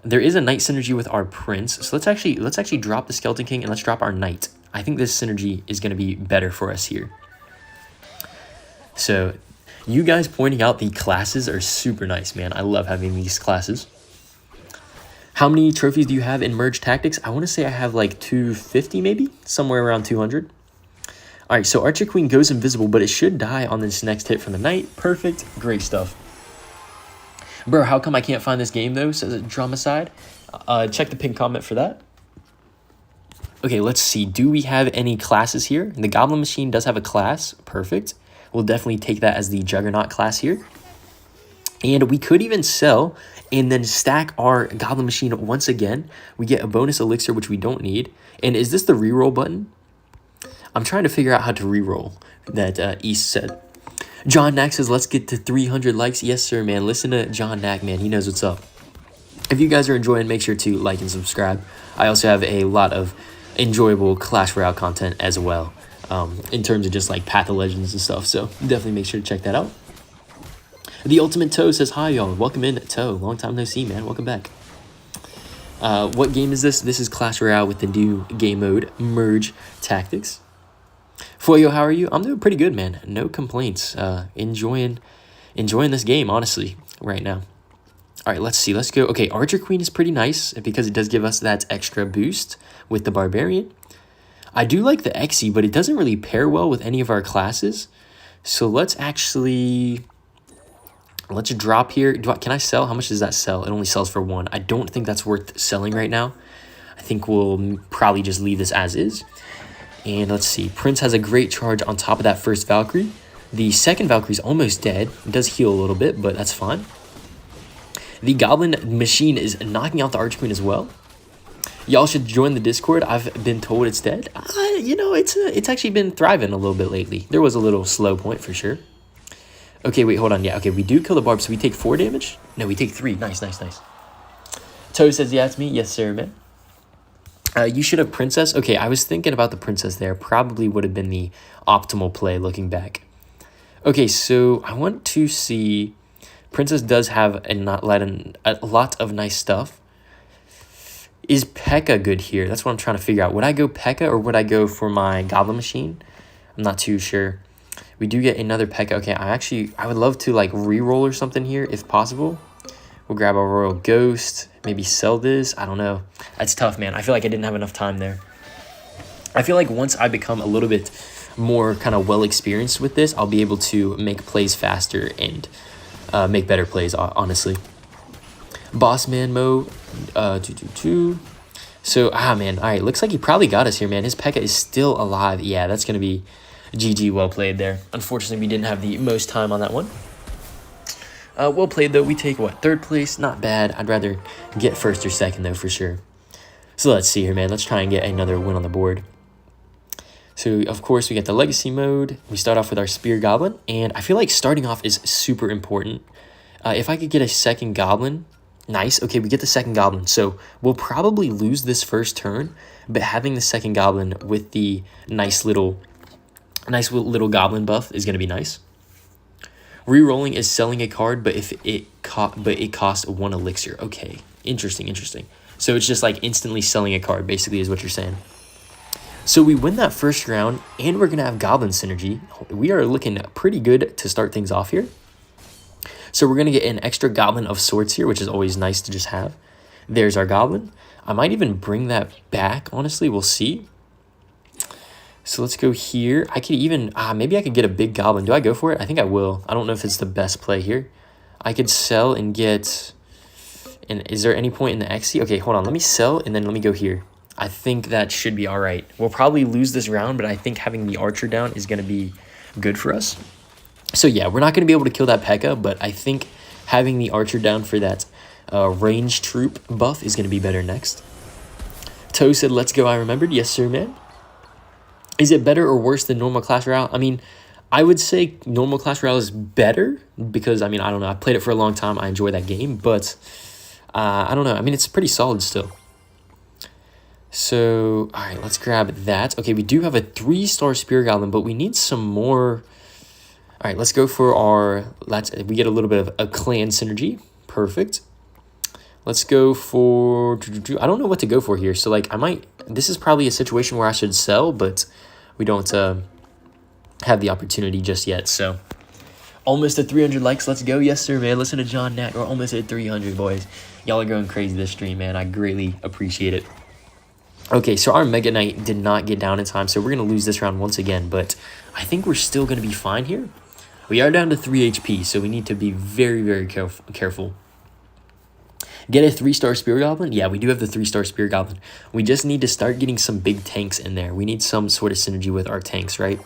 Speaker 1: There is a knight synergy with our prince. So let's actually drop the Skeleton King and let's drop our knight. I think this synergy is going to be better for us here. So you guys pointing out the classes are super nice, man. I love having these classes. How many trophies do you have in Merge Tactics? I want to say I have like 250 maybe, somewhere around 200. All right, so Archer Queen goes invisible, but it should die on this next hit from the knight. Perfect, great stuff. Bro, how come I can't find this game though, says Dramacide. Check the pinned comment for that. Okay, let's see. Do we have any classes here? The Goblin Machine does have a class. Perfect. We'll definitely take that as the Juggernaut class here. And we could even sell and then stack our Goblin Machine once again. We get a bonus elixir, which we don't need. And is this the reroll button? I'm trying to figure out how to reroll that East said. John Knack says, let's get to 300 likes. Yes, sir, man. Listen to John Knack, man. He knows what's up. If you guys are enjoying, make sure to like and subscribe. I also have a lot of enjoyable Clash Royale content as well. In terms of just like PathOfLegends and stuff, so definitely make sure to check that out. The Ultimate Toe says, hi y'all, welcome in, Toe, long time no see, man, welcome back. What game is this? This is Clash Royale with the new game mode, Merge Tactics. Fuego, how are you? I'm doing pretty good, man, no complaints. Enjoying this game, honestly, right now. All right, let's see, let's go. Okay, Archer Queen is pretty nice because it does give us that extra boost with the Barbarian. I do like the Xe, but it doesn't really pair well with any of our classes. So let's drop here. Can I sell? How much does that sell? It only sells for 1. I don't think that's worth selling right now. I think we'll probably just leave this as is. And let's see. Prince has a great charge on top of that first Valkyrie. The second Valkyrie is almost dead. It does heal a little bit, but that's fine. The Goblin Machine is knocking out the Archer Queen as well. Y'all should join the Discord. I've been told it's dead. You know, it's actually been thriving a little bit lately. There was a little slow point for sure. Okay, wait, hold on. Yeah, okay, we do kill the Barb, so we take 4 damage? No, we take 3. Nice, nice, nice. Toe says, yeah, it's me. Yes, sir, man. You should have Princess. Okay, I was thinking about the Princess there. Probably would have been the optimal play looking back. Okay, so I want to see... Princess does have a lot of nice stuff. Is Pekka good here? That's what I'm trying to figure out. Would I go Pekka or would I go for my Goblin Machine? I'm not too sure. We do get another Pekka. Okay, I would love to like re-roll or something here if possible. We'll grab our Royal Ghost. Maybe sell this. I don't know. That's tough, man. I feel like I didn't have enough time there. I feel like once I become a little bit more kind of well experienced with this, I'll be able to make plays faster and make better plays, honestly. Boss man mode, 222. So, man, all right, looks like he probably got us here, man. His Pekka is still alive. Yeah, that's going to be GG, well played there. Unfortunately, we didn't have the most time on that one. Well played, though. We take, what, 3rd place? Not bad. I'd rather get 1st or 2nd, though, for sure. So let's see here, man. Let's try and get another win on the board. So, of course, we get the Legacy mode. We start off with our Spear Goblin, and I feel like starting off is super important. If I could get a second Goblin, nice. Okay, we get the second Goblin, so we'll probably lose this first turn, but having the second Goblin with the nice little Goblin buff is going to be nice. Rerolling is selling a card, but it costs 1 elixir. Okay, interesting. So it's just like instantly selling a card, basically, is what you're saying. So we win that first round, and we're going to have Goblin Synergy. We are looking pretty good to start things off here. So we're going to get an extra Goblin of sorts here, which is always nice to just have. There's our Goblin. I might even bring that back, honestly. We'll see. So let's go here. I could even, maybe I could get a big Goblin. Do I go for it? I think I will. I don't know if it's the best play here. I could sell and get, and is there any point in the XC? Okay, hold on. Let me sell, and then let me go here. I think that should be all right. We'll probably lose this round, but I think having the archer down is going to be good for us. So yeah, we're not going to be able to kill that Pekka, but I think having the archer down for that range troop buff is going to be better next. Toe said, let's go, I remembered. Yes, sir, man. Is it better or worse than normal Clash Royale? I mean, I would say normal Clash Royale is better because, I mean, I don't know. I played it for a long time. I enjoy that game, but I don't know. I mean, it's pretty solid still. So, all right, let's grab that. Okay, we do have a 3-star Spear Goblin, but we need some more. All right, let's go for our, we get a little bit of a clan synergy. Perfect. Let's go for, I don't know what to go for here. So, like, this is probably a situation where I should sell, but we don't have the opportunity just yet. So, almost at 300 likes. Let's go. Yes, sir, man. Listen to John Knack. We're almost at 300, boys. Y'all are going crazy this stream, man. I greatly appreciate it. Okay, so our Megaknight did not get down in time, so we're going to lose this round once again, but I think we're still going to be fine here. We are down to 3 HP, so we need to be very, very careful. Get a 3-star Spear Goblin? Yeah, we do have the 3-star Spear Goblin. We just need to start getting some big tanks in there. We need some sort of synergy with our tanks, right?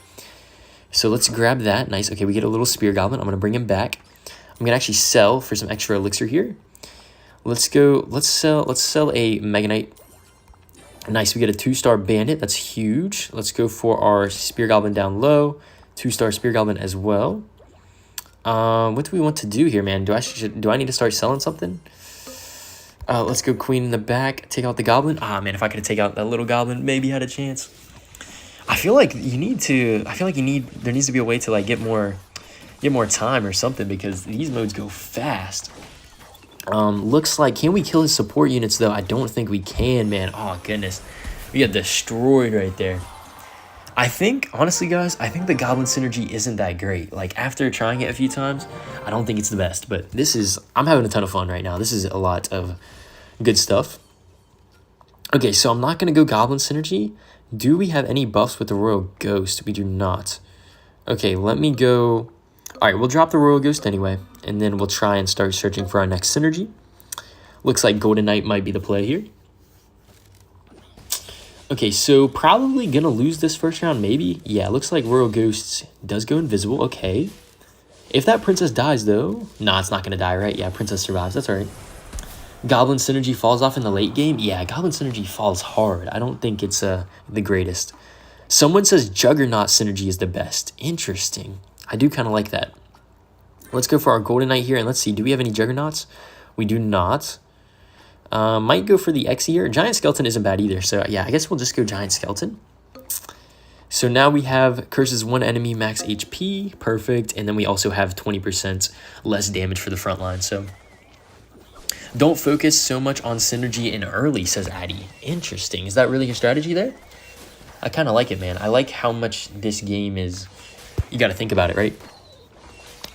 Speaker 1: So let's grab that. Nice. Okay, we get a little Spear Goblin. I'm going to bring him back. I'm going to actually sell for some extra elixir here. Let's go. Let's sell a Megaknight. Nice, we get a 2-star Bandit. That's huge. Let's go for our Spear Goblin down low. 2-star Spear Goblin as well. What do we want to do here, man? Do I need to start selling something? Let's go Queen in the back. Take out the Goblin. Man, if I could take out that little Goblin, maybe had a chance. I feel like there needs to be a way to like get more time or something because these modes go fast. Looks like, can we kill his support units though? I don't think we can, man. Oh goodness, we got destroyed right there. I think, honestly guys, I think the Goblin synergy isn't that great. Like after trying it a few times, I don't think it's the best, but I'm having a ton of fun right now. This is a lot of good stuff. Okay, so I'm not going to go Goblin synergy. Do we have any buffs with the Royal Ghost? We do not. Okay, let me go. All right, we'll drop the Royal Ghost anyway, and then we'll try and start searching for our next synergy. Looks like Golden Knight might be the play here. Okay, so probably going to lose this first round, maybe. Yeah, looks like Royal Ghost does go invisible. Okay. If that Princess dies, though... Nah, it's not going to die, right? Yeah, Princess survives. That's all right. Goblin synergy falls off in the late game. Yeah, Goblin synergy falls hard. I don't think it's the greatest. Someone says Juggernaut synergy is the best. Interesting. I do kind of like that. Let's go for our Golden Knight here, and let's see. Do we have any Juggernauts? We do not. Might go for the X here. Giant Skeleton isn't bad either, so yeah, I guess we'll just go Giant Skeleton. So now we have curses one enemy, max HP, perfect, and then we also have 20% less damage for the front line, so... Don't focus so much on synergy in early, says Addy. Interesting. Is that really your strategy there? I kind of like it, man. I like how much this game is... You got to think about it, right?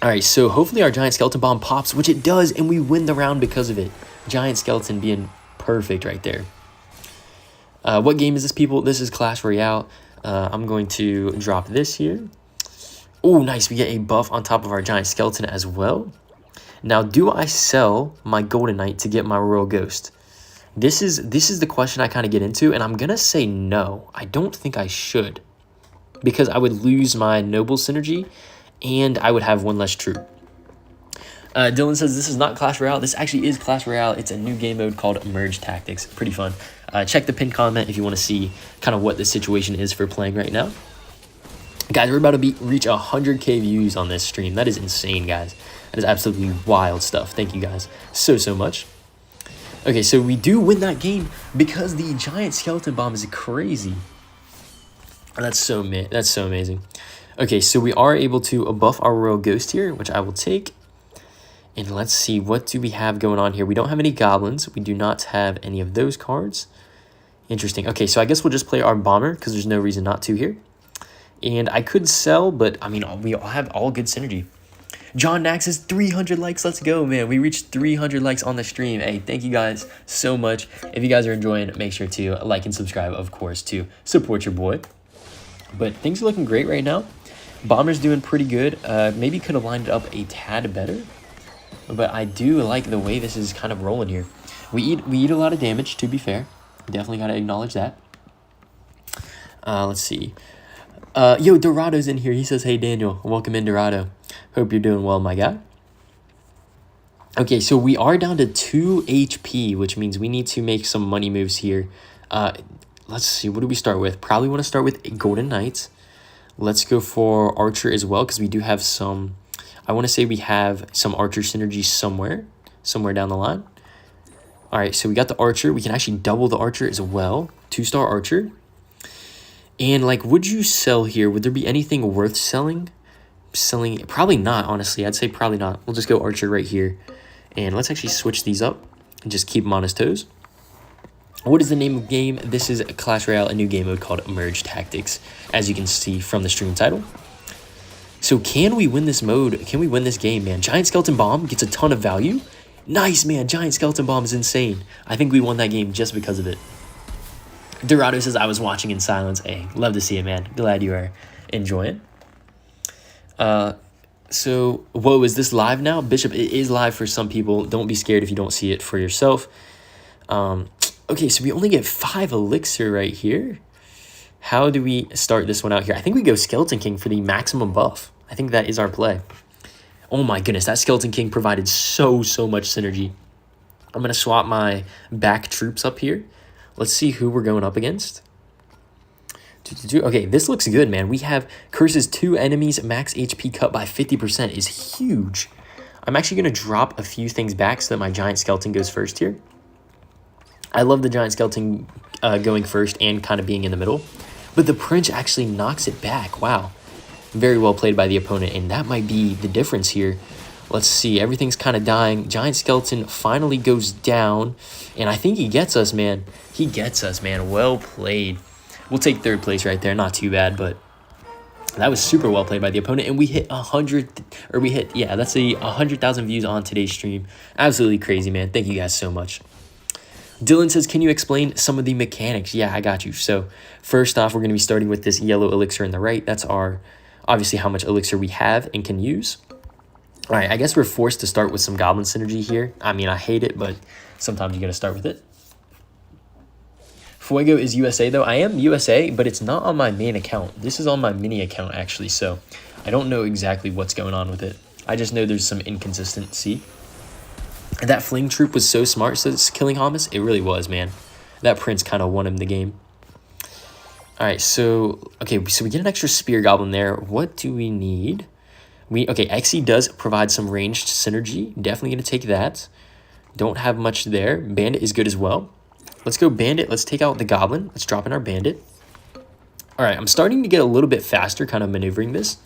Speaker 1: All right, so hopefully our Giant Skeleton Bomb pops, which it does, and we win the round because of it. Giant Skeleton being perfect right there. What game is this, people? This is Clash Royale. I'm going to drop this here. Oh, nice. We get a buff on top of our Giant Skeleton as well. Now, do I sell my Golden Knight to get my Royal Ghost? This is the question I kind of get into, and I'm going to say no. I don't think I should, because I would lose my Noble synergy, and I would have one less troop. Dylan says this is not Clash Royale. This actually is Clash Royale. It's a new game mode called Merge Tactics. Pretty fun. Check the pinned comment if you want to see kind of what the situation is for playing right now. Guys, we're about to reach 100K views on this stream. That is insane, guys. That is absolutely wild stuff. Thank you guys so much. Okay, so we do win that game because the giant skeleton bomb is crazy. That's so amazing. Okay, so we are able to buff our royal ghost here, which I will take. And let's see, what do we have going on here? We don't have any goblins. We do not have any of those cards. Interesting. Okay, so I guess we'll just play our bomber because there's no reason not to here. And I could sell, but I mean, we all have all good synergy. John Nax says 300 likes. Let's go, man. We reached 300 likes on the stream. Hey, thank you guys so much. If you guys are enjoying, make sure to like and subscribe, of course, to support your boy. But things are looking great right now. Bomber's doing pretty good. Maybe could have lined it up a tad better. But I do like the way this is kind of rolling here. We eat a lot of damage, to be fair. Definitely got to acknowledge that. Let's see. Yo, Dorado's in here. He says, hey, Daniel. Welcome in, Dorado. Hope you're doing well, my guy. Okay, so we are down to 2 HP, which means we need to make some money moves here. Let's see. What do we start with? Probably want to start with Golden Knights. Let's go for Archer as well, because we do have some... I want to say we have some Archer synergy somewhere down the line. All right, so we got the Archer. We can actually double the Archer as well. 2-star Archer. And, like, would you sell here? Would there be anything worth selling? Probably not, honestly. I'd say probably not. We'll just go Archer right here. And let's actually switch these up and just keep him on his toes. What is the name of the game? This is Clash Royale, a new game mode called Merge Tactics, as you can see from the stream title. So can we win this mode? Can we win this game, man? Giant Skeleton Bomb gets a ton of value. Nice, man. Giant Skeleton Bomb is insane. I think we won that game just because of it. Dorado says, I was watching in silence. Hey, love to see it, man. Glad you are enjoying. So, whoa, is this live now? Bishop, it is live for some people. Don't be scared if you don't see it for yourself. Okay, so we only get 5 elixir right here. How do we start this one out here? I think we go Skeleton King for the maximum buff. I think that is our play. Oh my goodness, that Skeleton King provided so much synergy. I'm going to swap my back troops up here. Let's see who we're going up against. Okay, this looks good, man. We have curses 2 enemies, max HP cut by 50% is huge. I'm actually going to drop a few things back so that my giant skeleton goes first here. I love the giant skeleton going first and kind of being in the middle. But the Prince actually knocks it back. Wow. Very well played by the opponent, and that might be the difference here. Let's see. Everything's kind of dying. Giant skeleton finally goes down, and I think he gets us, man. He gets us, man. Well played. We'll take 3rd place right there. Not too bad, but that was super well played by the opponent, and we hit 100,000 views on today's stream. Absolutely crazy, man. Thank you guys so much. Dylan says, can you explain some of the mechanics? Yeah, I got you. So first off, we're going to be starting with this yellow elixir in the right. That's our, obviously, how much elixir we have and can use. All right, I guess we're forced to start with some goblin synergy here. I mean, I hate it, but sometimes you got to start with it. Fuego is USA, though. I am USA, but it's not on my main account. This is on my mini account, actually, so I don't know exactly what's going on with it. I just know there's some inconsistency. That fling troop was so smart, says Killing Hamas. It really was, man. That Prince kind of won him the game. All right, so we get an extra spear goblin there. What do we need? Okay, Xe does provide some ranged synergy. Definitely going to take that. Don't have much there. Bandit is good as well. Let's go Bandit. Let's take out the Goblin. Let's drop in our Bandit. All right, I'm starting to get a little bit faster kind of maneuvering this.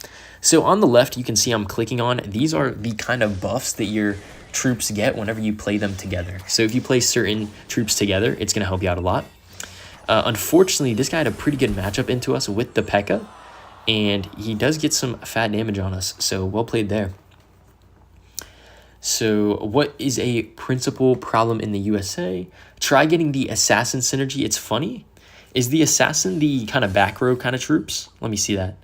Speaker 1: So on the left, you can see I'm clicking on. These are the kind of buffs that your troops get whenever you play them together. So if you play certain troops together, it's going to help you out a lot. Unfortunately, this guy had a pretty good matchup into us with the Pekka, and he does get some fat damage on us, so well played there. So what is a principal problem in the USA? Try getting the assassin synergy. It's funny. Is the assassin the kind of back row kind of troops? Let me see that.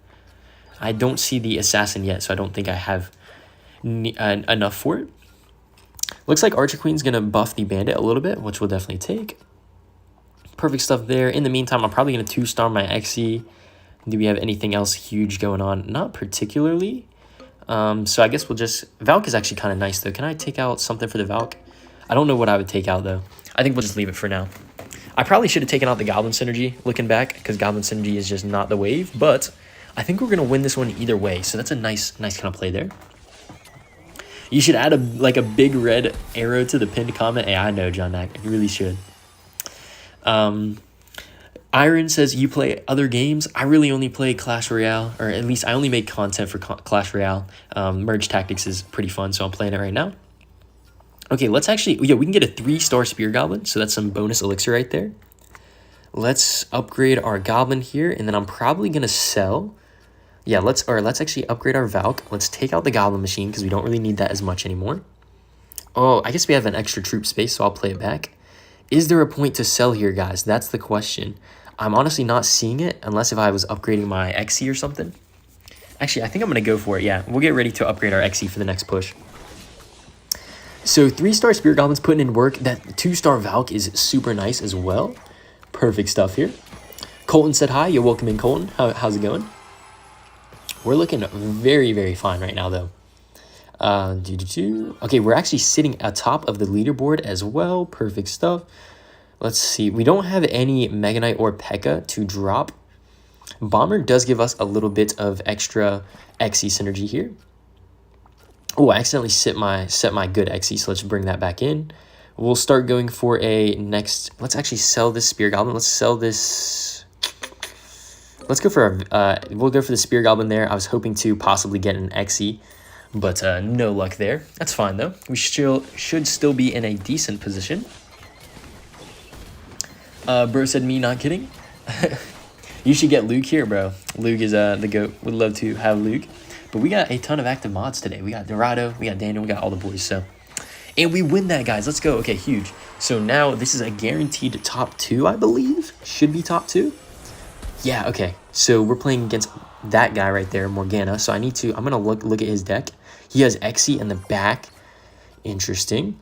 Speaker 1: I don't see the assassin yet, so I don't think I have enough for it. Looks like Archer Queen's going to buff the Bandit a little bit, which we'll definitely take. Perfect stuff there. In the meantime, I'm probably going to 2-star my Xe. Do we have anything else huge going on? Not particularly. So I guess we'll just... Valk is actually kind of nice, though. Can I take out something for the Valk? I don't know what I would take out, though. I think we'll just leave it for now. I probably should have taken out the Goblin Synergy looking back, because Goblin Synergy is just not the wave, but I think we're going to win this one either way. So that's a nice kind of play there. You should add a big red arrow to the pinned comment. Hey, I know, John Mac. You really should. Iron says, you play other games? I really only play Clash Royale, or at least I only make content for Clash Royale. Merge Tactics is pretty fun, so I'm playing it right now. Okay, let's actually, yeah, we can get a 3-star Spear Goblin, so that's some bonus elixir right there. Let's upgrade our Goblin here, and then I'm probably going to sell. Yeah, let's actually upgrade our Valk. Let's take out the Goblin Machine, because we don't really need that as much anymore. Oh, I guess we have an extra troop space, so I'll play it back. Is there a point to sell here, guys? That's the question. I'm honestly not seeing it, unless if I was upgrading my XE or something. Actually, I think I'm going to go for it, yeah. We'll get ready to upgrade our XE for the next push. So 3-star Spear Goblin's putting in work. That 2-star Valk is super nice as well. Perfect stuff here. Colton said hi. You're welcome in, Colton. How's it going? We're looking very, very fine right now, though. Okay, we're actually sitting atop of the leaderboard as well. Perfect stuff. Let's see. We don't have any Megaknight or Pekka to drop. Bomber does give us a little bit of extra XE synergy here. Oh, I accidentally set my good XE, so let's bring that back in. We'll start going for a next. Let's actually sell this Spear Goblin. Let's sell this. Let's go for a. We'll go for the Spear Goblin there. I was hoping to possibly get an XE, but no luck there. That's fine though. We should still be in a decent position. Bro said, me not kidding. You should get Luke here, bro. Luke is the GOAT. Would love to have Luke. But we got a ton of active mods today. We got Dorado, we got Daniel, we got all the boys. So, and we win that, guys. Let's go. Okay, huge. So now this is a guaranteed top 2, I believe. Should be top 2. Yeah, okay. So we're playing against that guy right there, Morgana. So I'm gonna look at his deck. He has XE in the back. Interesting.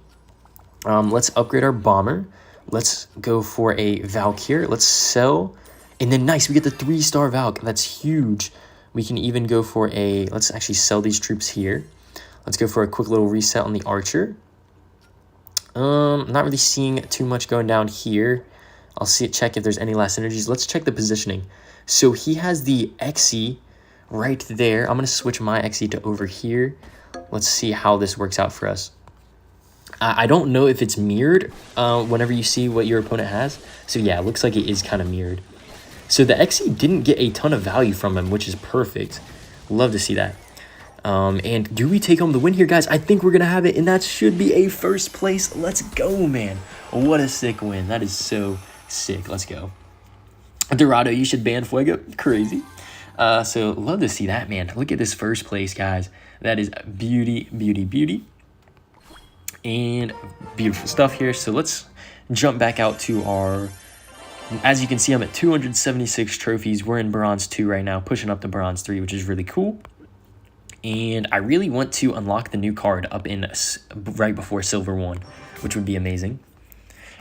Speaker 1: Let's upgrade our Bomber. Let's go for a Valk here. Let's sell. And then nice, we get the 3-star Valk. That's huge. We can even go for a, let's actually sell these troops here. Let's go for a quick little reset on the Archer. Not really seeing too much going down here. I'll check if there's any last synergies. Let's check the positioning. So he has the XE right there. I'm going to switch my XE to over here. Let's see how this works out for us. I don't know if it's mirrored whenever you see what your opponent has. So yeah, it looks like it is kind of mirrored. So the XE didn't get a ton of value from him, which is perfect. Love to see that. And do we take home the win here, guys? I think we're going to have it, and that should be a first place. Let's go, man. What a sick win. That is so sick. Let's go. Dorado, you should ban Fuego. Crazy. So love to see that, man. Look at this first place, guys. That is beauty, beauty, beauty. And beautiful stuff here. So let's jump back out to our... As you can see, I'm at 276 trophies. We're in Bronze 2 right now, pushing up to Bronze 3, which is really cool. And I really want to unlock the new card up in right before Silver 1, which would be amazing.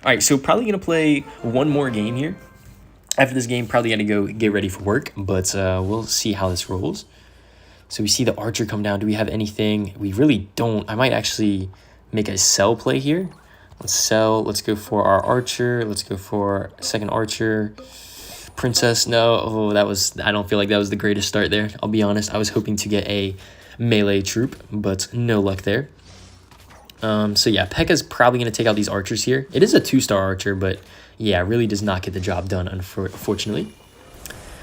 Speaker 1: All right, so probably going to play one more game here. After this game, probably going to go get ready for work, but we'll see how this rolls. So we see the Archer come down. Do we have anything? We really don't. I might actually make a sell play here. Let's sell. Let's go for our Archer. Let's go for a second Archer. Princess, no. Oh, that was... I don't feel like that was the greatest start there. I'll be honest. I was hoping to get a melee troop, but no luck there. So yeah, Pekka's probably going to take out these Archers here. It is a 2-star Archer, but yeah, really does not get the job done, unfortunately.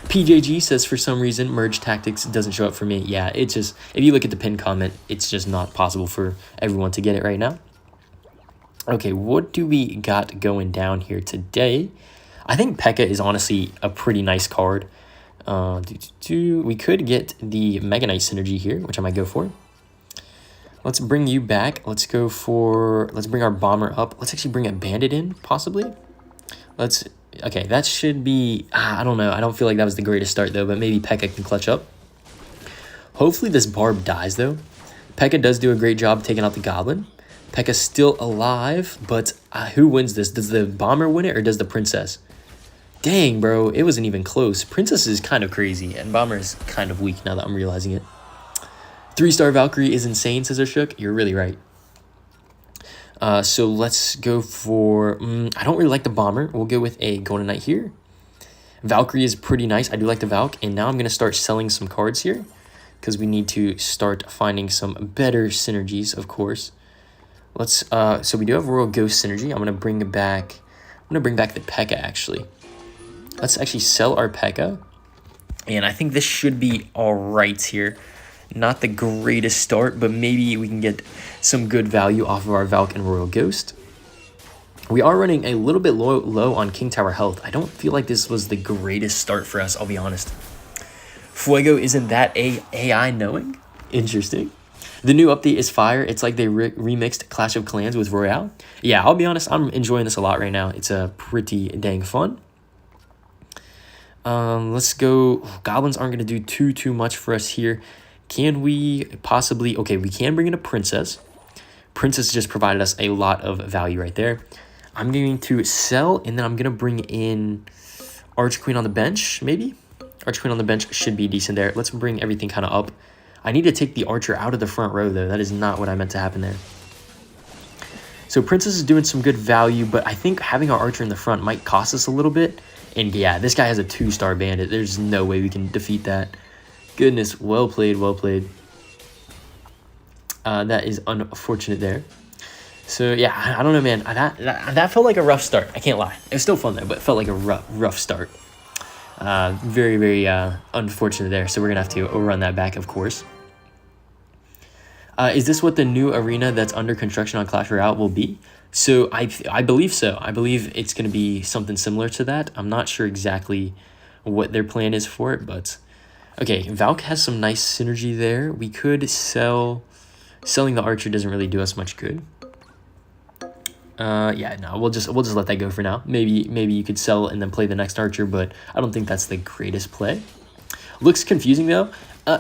Speaker 1: PJG says, for some reason, Merge Tactics doesn't show up for me. Yeah, it's just... If you look at the pinned comment, it's just not possible for everyone to get it right now. Okay, what do we got going down here today? I think Pekka is honestly a pretty nice card. We could get the Megaknight synergy here, which I might go for. Let's bring you back. Let's bring our Bomber up. Let's actually bring a Bandit in, possibly. Okay, that should be... I don't know. I don't feel like that was the greatest start, though, but maybe Pekka can clutch up. Hopefully this Barb dies, though. Pekka does do a great job taking out the Goblin. Pekka's still alive, but who wins this? Does the Bomber win it, or does the Princess? Dang, bro, it wasn't even close. Princess is kind of crazy, and Bomber is kind of weak now that I'm realizing it. 3-star Valkyrie is insane, says Shook. You're really right. So let's go for, I don't really like the Bomber. We'll go with a Golden Knight here. Valkyrie is pretty nice. I do like the Valk. And now I'm going to start selling some cards here, because we need to start finding some better synergies, of course. Let's, so we do have Royal Ghost synergy. I'm going to bring back the Pekka, actually. Let's actually sell our Pekka. And I think this should be all right here. Not the greatest start, but maybe we can get some good value off of our Valk and Royal Ghost. We are running a little bit low on King Tower health. I don't feel like this was the greatest start for us, I'll be honest. Fuego isn't that AI knowing? Interesting. The new update is fire. It's like they remixed Clash of Clans with Royale. Yeah, I'll be honest, I'm enjoying this a lot right now. It's pretty dang fun. Let's go. Goblins aren't going to do too much for us here. Can we possibly... Okay, we can bring in a Princess. Princess just provided us a lot of value right there. I'm going to sell, and then I'm going to bring in Arch Queen on the bench, maybe? Arch Queen on the bench should be decent there. Let's bring everything kind of up. I need to take the Archer out of the front row, though. That is not what I meant to happen there. So Princess is doing some good value, but I think having our Archer in the front might cost us a little bit. And yeah, this guy has a 2-star bandit. There's no way we can defeat that. Goodness, well played, well played. That is unfortunate there. So yeah, I don't know, man. That felt like a rough start. I can't lie. It was still fun though, but it felt like a rough start. Very, very unfortunate there. So we're gonna have to run that back, of course. Is this what the new arena that's under construction on Clash Royale will be? So I believe so. I believe it's gonna be something similar to that. I'm not sure exactly what their plan is for it, but okay. Valk has some nice synergy there. We could sell. Selling the Archer doesn't really do us much good. Yeah, no, we'll just let that go for now. Maybe you could sell and then play the next Archer, but I don't think that's the greatest play. Looks confusing though.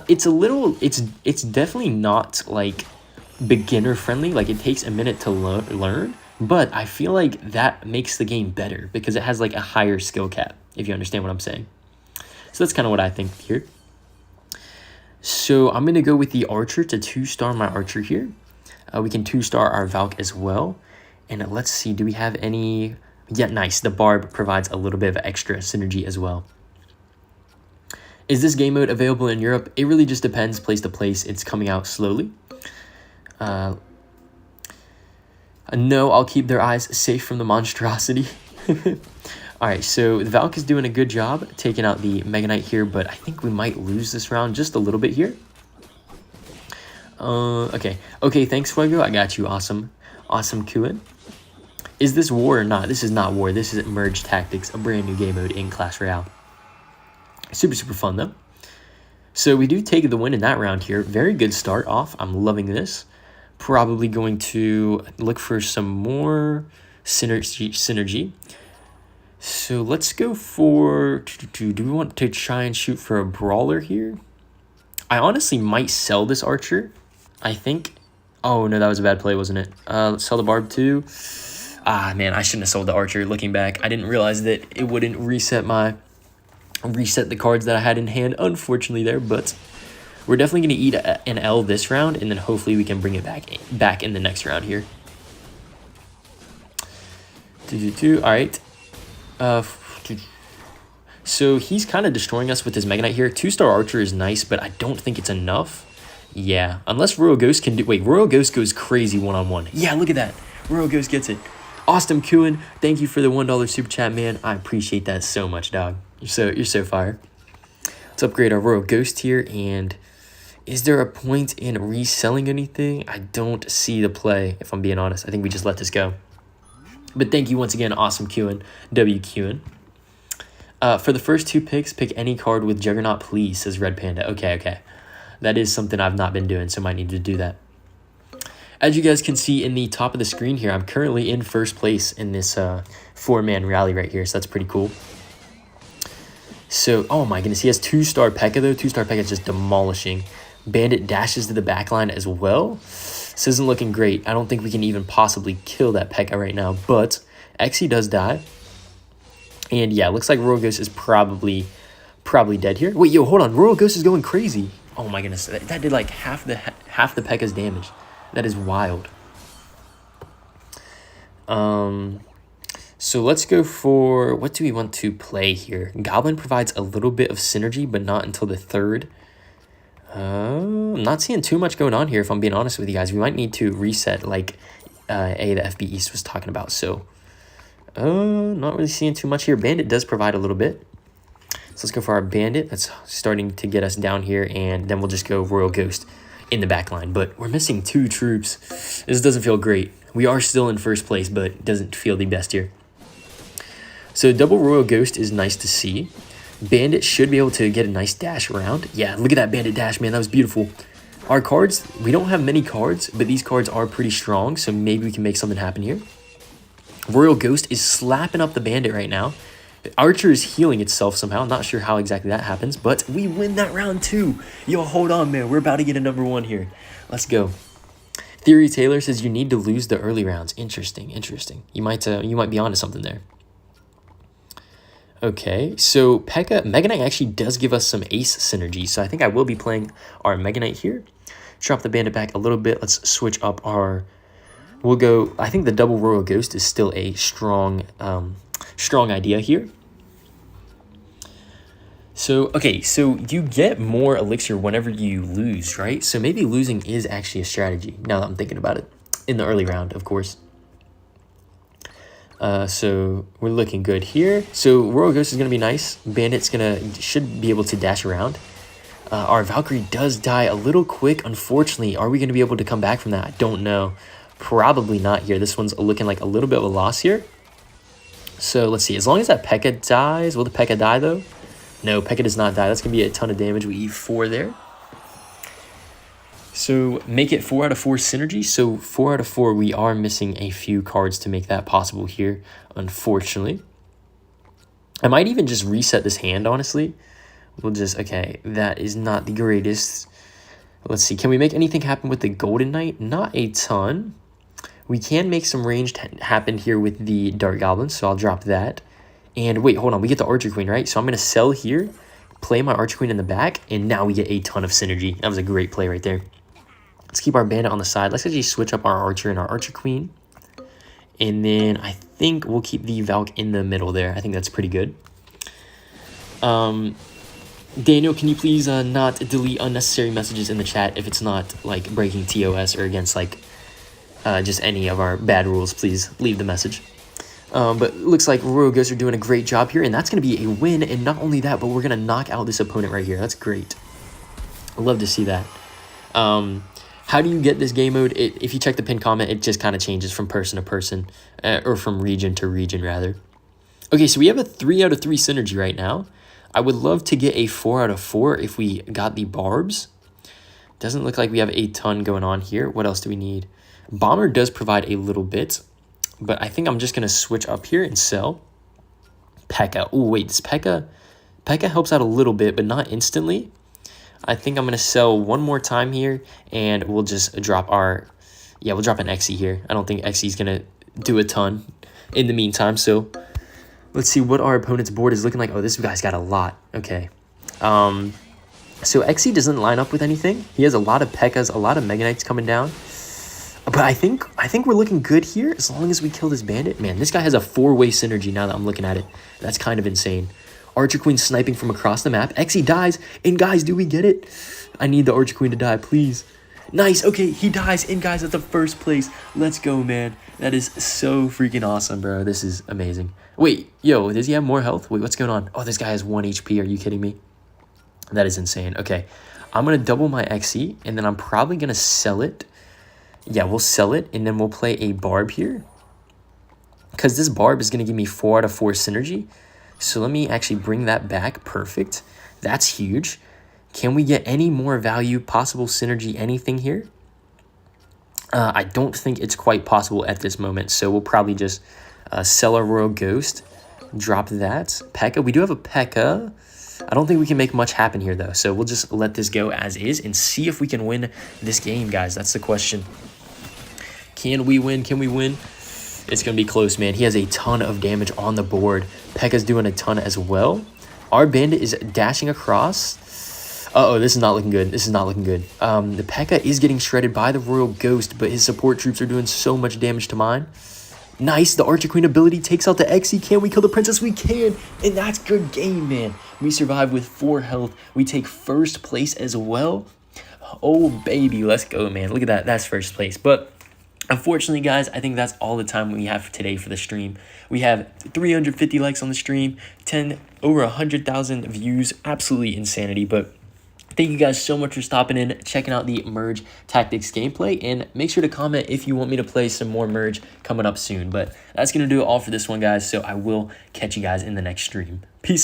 Speaker 1: It's definitely not like beginner friendly. Like it takes a minute to learn, but I feel like that makes the game better because it has like a higher skill cap, if you understand what I'm saying. So that's kind of what I think here. So I'm going to go with the Archer to 2-star my Archer here. We can 2-star our Valk as well. And let's see, do we have any... Yeah, nice. The Barb provides a little bit of extra synergy as well. Is this game mode available in Europe? It really just depends place to place. It's coming out slowly. No, I'll keep their eyes safe from the monstrosity. Alright, so the Valk is doing a good job taking out the Megaknight here, but I think we might lose this round just a little bit here. Okay, thanks, Fuego. I got you. Awesome Kuin. Is this war or not? This is not war. This is Merge Tactics, a brand new game mode in Clash Royale. Super fun, though. So we do take the win in that round here. Very good start off. I'm loving this. Probably going to look for some more synergy. So let's go for... Do we want to try and shoot for a brawler here? I honestly might sell this Archer, I think. Oh, no, that was a bad play, wasn't it? Let's sell the Barb too. Ah, man, I shouldn't have sold the Archer looking back. I didn't realize that it wouldn't reset the cards that I had in hand, unfortunately there, but we're definitely going to eat an L this round, and then hopefully we can bring it back in the next round here. All right. So he's kind of destroying us with his Megaknight here. 2-star Archer is nice, but I don't think it's enough. Yeah, unless Royal Ghost can do... Wait, Royal Ghost goes crazy one-on-one. Yeah, look at that. Royal Ghost gets it. Awesome, Kuin. Thank you for the $1 super chat, man. I appreciate that so much, dog. You're so fire. Let's upgrade our Royal Ghost here, and is there a point in reselling anything? I don't see the play, if I'm being honest. I think we just let this go. But thank you once again, awesome Kuin, WQin. For the first 2 picks, pick any card with Juggernaut, please, says Red Panda. Okay. That is something I've not been doing, so I might need to do that. As you guys can see in the top of the screen here, I'm currently in first place in this 4-man rally right here, so that's pretty cool. So, oh my goodness, he has 2-star Pekka though. 2-star Pekka is just demolishing. Bandit dashes to the back line as well. This isn't looking great. I don't think we can even possibly kill that Pekka right now, but Xe does die. And yeah, looks like Royal Ghost is probably dead here. Wait, yo, hold on. Royal Ghost is going crazy. Oh my goodness, that did like half the Pekka's damage. That is wild. So let's go for, what do we want to play here? Goblin provides a little bit of synergy, but not until the third. I'm not seeing too much going on here, if I'm being honest with you guys. We might need to reset, like the FB East was talking about. So, not really seeing too much here. Bandit does provide a little bit. So let's go for our Bandit. That's starting to get us down here, and then we'll just go Royal Ghost in the back line. But we're missing 2 troops. This doesn't feel great. We are still in first place, but it doesn't feel the best here. So double Royal Ghost is nice to see. Bandit should be able to get a nice dash around. Yeah, look at that Bandit dash, man. That was beautiful. Our cards, we don't have many cards, but these cards are pretty strong, so maybe we can make something happen here. Royal Ghost is slapping up the Bandit right now. Archer is healing itself somehow. I'm not sure how exactly that happens, but we win that round too. Yo, hold on, man. We're about to get a #1 here. Let's go. Theory Taylor says you need to lose the early rounds. Interesting, interesting. You might be onto something there. Okay, so Megaknight actually does give us some ace synergy, so I think I will be playing our Megaknight here. Drop the Bandit back a little bit. Let's switch up our... We'll go... I think the double Royal Ghost is still a strong idea here. So, okay, so you get more elixir whenever you lose, right? So maybe losing is actually a strategy, now that I'm thinking about it. In the early round, of course. So we're looking good here. So Royal Ghost is going to be nice. Bandit's should be able to dash around. Our Valkyrie does die a little quick, unfortunately. Are we going to be able to come back from that? I don't know. Probably not here. This one's looking like a little bit of a loss here. So let's see. As long as that Pekka dies, will the Pekka die though? No, Pekka does not die. That's going to be a ton of damage. We eat 4 there. So make it 4 out of 4 synergy. So 4 out of 4, we are missing a few cards to make that possible here, unfortunately. I might even just reset this hand, honestly. We'll just, okay, that is not the greatest. Let's see, can we make anything happen with the Golden Knight? Not a ton. We can make some ranged happen here with the Dart Goblin, so I'll drop that. And wait, hold on, we get the Archer Queen, right? So I'm going to sell here, play my Archer Queen in the back, and now we get a ton of synergy. That was a great play right there. Let's keep our Bandit on the side. Let's actually switch up our Archer and our Archer Queen. And then I think we'll keep the Valk in the middle there. I think that's pretty good. Daniel, can you please not delete unnecessary messages in the chat if it's not like breaking TOS or against like just any of our bad rules? Please leave the message. But it looks like Royal Ghosts are doing a great job here, and that's going to be a win. And not only that, but we're going to knock out this opponent right here. That's great. I love to see that. How do you get this game mode? If you check the pinned comment, it just kind of changes from person to person, or from region to region, rather. Okay, so we have a 3 out of 3 synergy right now. I would love to get a 4 out of 4 if we got the barbs. Doesn't look like we have a ton going on here. What else do we need? Bomber does provide a little bit, but I think I'm just going to switch up here and sell. Pekka. Oh, wait, this Pekka helps out a little bit, but not instantly. I think I'm going to sell one more time here, and we'll just drop our... Yeah, we'll drop an XE here. I don't think XE is going to do a ton in the meantime, so... Let's see what our opponent's board is looking like. Oh, this guy's got a lot. Okay. So XE doesn't line up with anything. He has a lot of Pekkas, a lot of Mega Knights coming down. But I think we're looking good here as long as we kill this Bandit. Man, this guy has a 4-way synergy now that I'm looking at it. That's kind of insane. Archer Queen sniping from across the map. XE dies. And guys, do we get it? I need the Archer Queen to die, please. Nice. Okay, he dies. And guys, that's the first place. Let's go, man. That is so freaking awesome, bro. This is amazing. Wait, yo, does he have more health? Wait, what's going on? Oh, this guy has 1 HP. Are you kidding me? That is insane. Okay, I'm going to double my XE, and then I'm probably going to sell it. Yeah, we'll sell it, and then we'll play a Barb here. Because this Barb is going to give me 4 out of 4 synergy. So let me actually bring that back. Perfect. That's huge. Can we get any more value, possible synergy, anything here? I don't think it's quite possible at this moment, so we'll probably just sell our Royal Ghost, drop that. Pekka, we do have a Pekka. I don't think we can make much happen here, though, so we'll just let this go as is and see if we can win this game, guys. That's the question. Can we win? Can we win? It's going to be close, man. He has a ton of damage on the board. Pekka's doing a ton as well. Our Bandit is dashing across. Uh-oh, this is not looking good. This is not looking good. The Pekka is getting shredded by the Royal Ghost, but his support troops are doing so much damage to mine. Nice, the Archer Queen ability takes out the Xe. Can we kill the princess? We can, and that's good game, man. We survive with 4 health. We take first place as well. Oh, baby, let's go, man. Look at that. That's first place. But unfortunately, guys, I think that's all the time we have today for the stream. We have 350 likes on the stream, over 100,000 views. Absolutely insanity, but thank you guys so much for stopping in, checking out the Merge Tactics gameplay, and make sure to comment if you want me to play some more Merge coming up soon. But that's going to do it all for this one, guys, so I will catch you guys in the next stream. Peace.